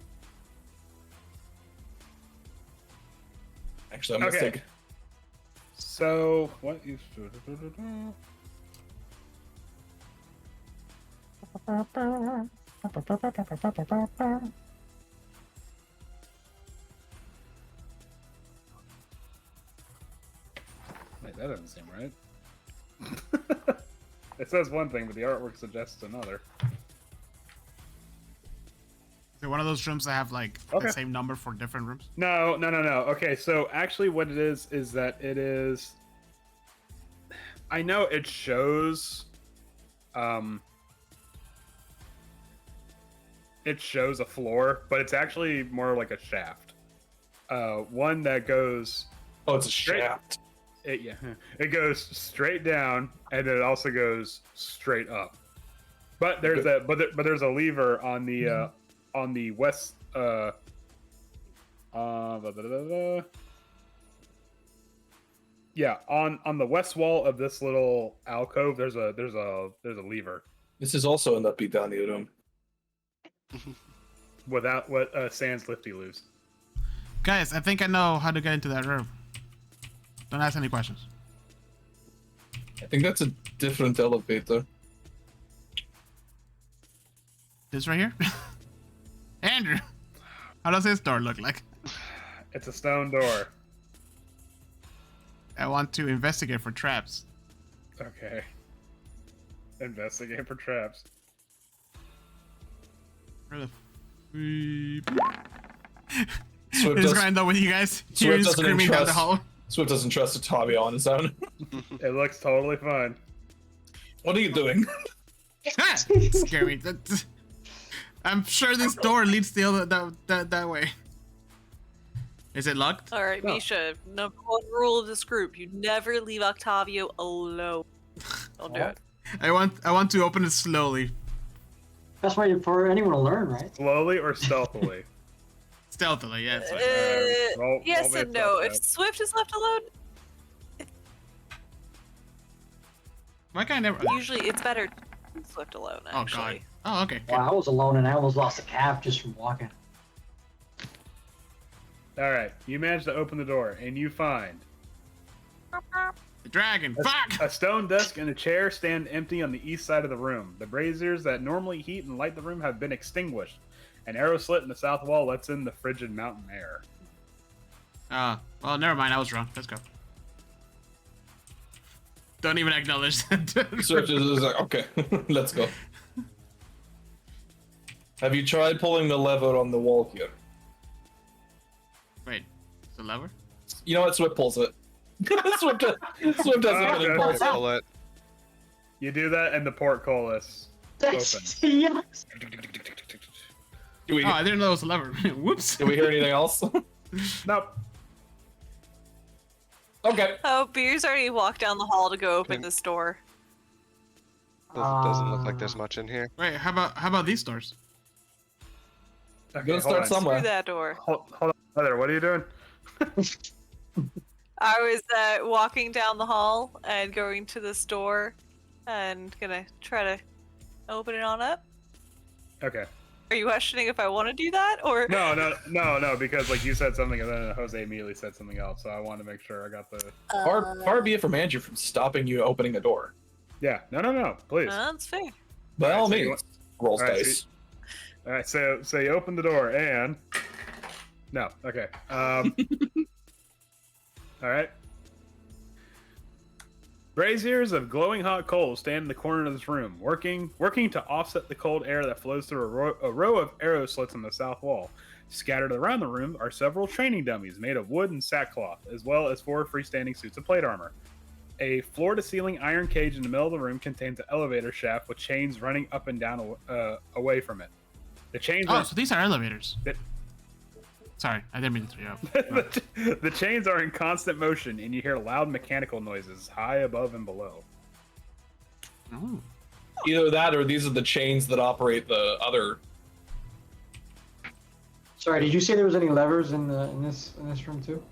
Speaker 6: Actually, I'm gonna
Speaker 3: Okay.
Speaker 6: take.
Speaker 3: So, what is... Wait, that doesn't seem right. It says one thing, but the artwork suggests another.
Speaker 1: Is it one of those rooms that have like
Speaker 3: Okay.
Speaker 1: the same number for different rooms?
Speaker 3: No. Okay, so actually what it is that it is... I know it shows... It shows a floor, but it's actually more like a shaft. One that goes...
Speaker 6: Oh, it's a
Speaker 3: Straight-
Speaker 6: shaft.
Speaker 3: It goes straight down, and then it also goes straight up. But there's there's a lever on the west yeah, on the west wall of this little alcove there's a lever.
Speaker 6: This is also an uppy downy room.
Speaker 3: Without what sans lifty loose.
Speaker 1: Guys, I think I know how to get into that room. Don't ask any questions.
Speaker 6: I think that's a different elevator.
Speaker 1: This right here? Andrew! How does this door look like?
Speaker 3: It's a stone door.
Speaker 1: I want to investigate for traps.
Speaker 3: Okay. Investigate for traps.
Speaker 1: Where the Swift
Speaker 6: Swift
Speaker 1: is
Speaker 6: does-
Speaker 1: going down with you guys.
Speaker 6: Swift
Speaker 1: Hearing
Speaker 6: doesn't
Speaker 1: screaming down the
Speaker 6: trust-
Speaker 1: hall.
Speaker 6: Swift doesn't trust Atavi on his own.
Speaker 3: It looks totally fine.
Speaker 6: What are you doing?
Speaker 1: Scare me. I'm sure this door leads the other that way. Is it locked?
Speaker 5: All right,
Speaker 3: No.
Speaker 5: Misha. Number one rule of this group: you never leave Octavio alone. Don't do it.
Speaker 1: I want to open it slowly,
Speaker 4: Best way for anyone to learn, right?
Speaker 3: Slowly or stealthily?
Speaker 1: stealthily. Yeah. It's fine.
Speaker 3: Roll
Speaker 5: Yes
Speaker 3: me a
Speaker 5: and no.
Speaker 3: stealth
Speaker 5: If
Speaker 3: check.
Speaker 5: Swift is left alone,
Speaker 1: Why can't I never?
Speaker 5: usually it's better to leave Swift alone.
Speaker 1: Oh
Speaker 5: Actually.
Speaker 1: god. Oh okay.
Speaker 4: Wow, I was alone and I almost lost a calf just from walking.
Speaker 3: All right, you manage to open the door, and you find
Speaker 1: The dragon. Fuck!
Speaker 3: A stone desk and a chair stand empty on the east side of the room. The braziers that normally heat and light the room have been extinguished. An arrow slit in the south wall lets in the frigid mountain air.
Speaker 1: Well, never mind. I was wrong. Let's go. Don't even acknowledge that.
Speaker 6: Swift is like, okay, let's go. Have you tried pulling the lever on the wall here?
Speaker 1: Wait, it's a lever?
Speaker 6: You know what? Swift pulls it. Swift doesn't even pull it.
Speaker 3: You do that, and the portcullis opens.
Speaker 4: Yes.
Speaker 1: I didn't know it was a lever. Whoops.
Speaker 6: Did we hear anything else?
Speaker 3: Nope.
Speaker 6: Okay.
Speaker 5: Oh, Beer's already walked down the hall to go open this door.
Speaker 2: Doesn't look like there's much in here.
Speaker 1: Wait, how about these doors?
Speaker 3: Okay,
Speaker 6: Gonna start somewhere.
Speaker 5: Through that door.
Speaker 3: Hold on, Heather. What are you doing?
Speaker 5: I was walking down the hall and going to this door and gonna try to open it on up.
Speaker 3: Okay.
Speaker 5: Are you questioning if I want to do that, or
Speaker 3: No, because like you said something and then Jose immediately said something else, so I wanted to make sure I got the.
Speaker 6: Far be it from Andrew from stopping you opening a door.
Speaker 3: Yeah, no, please.
Speaker 5: That's fair.
Speaker 6: By all
Speaker 3: so you
Speaker 6: means, rolls
Speaker 3: all right,
Speaker 6: dice.
Speaker 3: All right, so you open the door and no, okay. All right. Braziers of glowing hot coals stand in the corner of this room, working to offset the cold air that flows through a row of arrow slits on the south wall. Scattered around the room are several training dummies made of wood and sackcloth, as well as 4 freestanding suits of plate armor. A floor-to-ceiling iron cage in the middle of the room contains an elevator shaft with chains running up and down away from it. The chains.
Speaker 1: So these are elevators. Sorry, I didn't mean to throw you up.
Speaker 3: The chains are in constant motion, and you hear loud mechanical noises high above and below.
Speaker 1: Oh.
Speaker 6: Either that, or these are the chains that operate the other.
Speaker 4: Sorry, did you say there was any levers in this room too?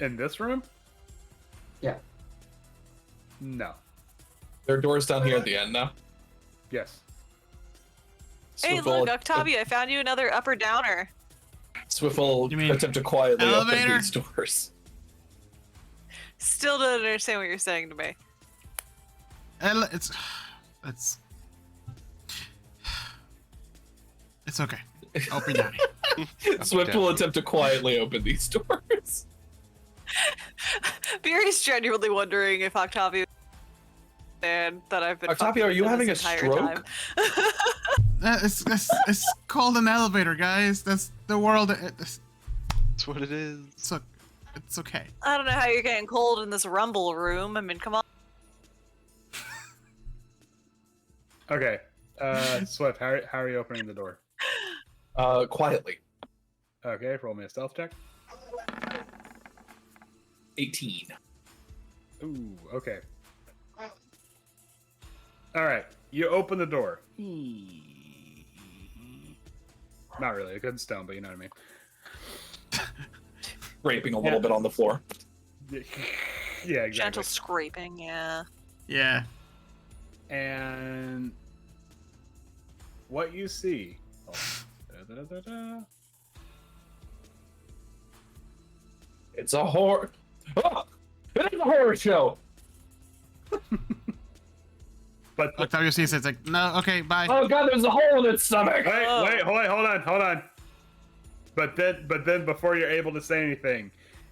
Speaker 3: In this room?
Speaker 4: Yeah.
Speaker 3: No.
Speaker 6: There are doors down here at the end now.
Speaker 3: Yes.
Speaker 5: Hey, look, Octavia, I found you another upper downer.
Speaker 6: Swift will
Speaker 1: You mean
Speaker 6: attempt to quietly
Speaker 1: elevator?
Speaker 6: open these doors.
Speaker 5: Still don't understand what you're saying to me.
Speaker 1: It's okay. Open down.
Speaker 6: Swift will attempt to quietly open these doors.
Speaker 5: Beery's genuinely wondering if Octavia and that I've been.
Speaker 6: Octavia, are you having a stroke?
Speaker 1: It's called an elevator, guys. That's the world.
Speaker 2: That's what it is.
Speaker 1: It's okay.
Speaker 5: I don't know how you're getting cold in this rumble room. I mean, come on.
Speaker 3: Okay. Swift, how are you opening the door?
Speaker 6: Quietly.
Speaker 3: Okay, roll me a stealth check.
Speaker 6: 18.
Speaker 3: Ooh, okay. Alright, you open the door. Not really, a good stone, but you know what I mean.
Speaker 6: Scraping a little bit on the floor.
Speaker 3: Yeah, exactly.
Speaker 5: Gentle scraping, yeah.
Speaker 1: Yeah.
Speaker 3: And what you see.
Speaker 6: It's a horror. Oh, it is a horror show.
Speaker 3: But
Speaker 1: Octavio sees it, it's like, no, okay, bye.
Speaker 6: Oh god, there's a hole in its stomach.
Speaker 3: wait, hold on. But then before you're able to say anything,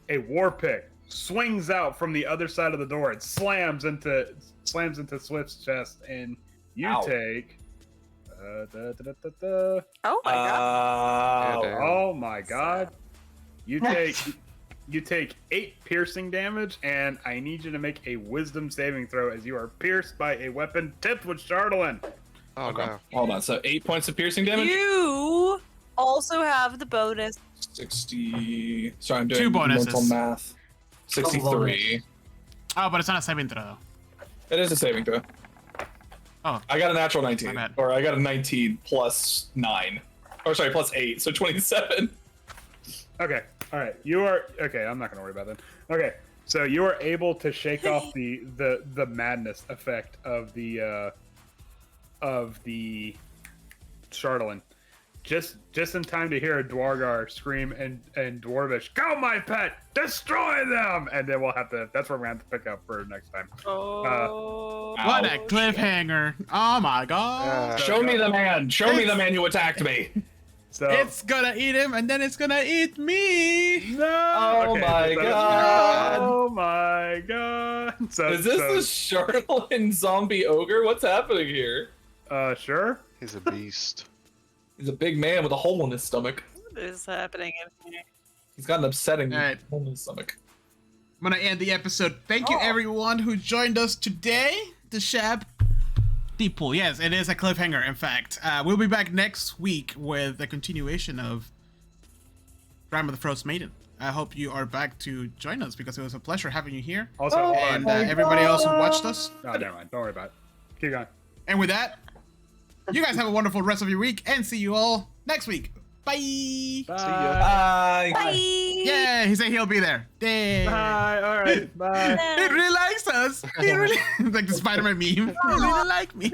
Speaker 3: a war pick swings out from the other side of the door. It slams into Swift's chest, and you
Speaker 6: Ow.
Speaker 3: take.
Speaker 5: Oh my god.
Speaker 3: Oh my god! You take 8 piercing damage, and I need you to make a Wisdom saving throw as you are pierced by a weapon tipped with Chardolin.
Speaker 2: Oh no.
Speaker 6: Hold on, so 8 points of piercing damage?
Speaker 5: You also have the bonus.
Speaker 6: 60. Sorry, I'm doing
Speaker 1: 2 bonuses.
Speaker 6: mental math. 63.
Speaker 1: Oh, but it's not a saving throw, though.
Speaker 6: It is a saving throw.
Speaker 1: Oh.
Speaker 6: I got a natural 19.
Speaker 1: My bad.
Speaker 6: Or I got a 19 plus 9. Or sorry, plus 8, so 27.
Speaker 3: Okay, all right. You are okay. I'm not gonna worry about that. Okay, so you are able to shake off the madness effect of the Chardolin, just in time to hear a Dwargar scream in Dwarvish, "Go, my pet! Destroy them!" And then we'll have to. That's where we're gonna have to pick up for next time.
Speaker 5: Oh.
Speaker 1: What a cliffhanger! Oh my god!
Speaker 6: Show me the man. Show me the man who attacked me.
Speaker 3: So
Speaker 1: It's gonna eat him, and then it's gonna eat me.
Speaker 3: no.
Speaker 6: Oh
Speaker 3: Okay,
Speaker 6: my
Speaker 3: so-
Speaker 6: god.
Speaker 3: Oh my god. So
Speaker 6: Is this the Charlatan zombie ogre? What's happening here?
Speaker 3: Sure.
Speaker 2: He's a beast.
Speaker 6: He's a big man with a hole in his stomach.
Speaker 5: What is happening in here?
Speaker 6: He's got an upsetting
Speaker 1: Alright.
Speaker 6: hole in his stomach.
Speaker 1: I'm gonna end the episode. Thank you everyone who joined us today. The Shab Deep Pool. Yes, it is a cliffhanger, in fact. We'll be back next week with the continuation of Rime of the Frostmaiden. I hope you are back to join us because it was a pleasure having you here.
Speaker 3: Also, hold on.
Speaker 1: And everybody else who watched us.
Speaker 3: No, never mind. Don't worry about it. Keep going.
Speaker 1: And with that, you guys have a wonderful rest of your week and see you all next week. Bye.
Speaker 2: See ya.
Speaker 6: Bye.
Speaker 5: Bye.
Speaker 1: Yeah, he said he'll be there. Yay.
Speaker 3: Bye. All right. Bye.
Speaker 1: He really likes us. He really like the Spider-Man meme. He really like me.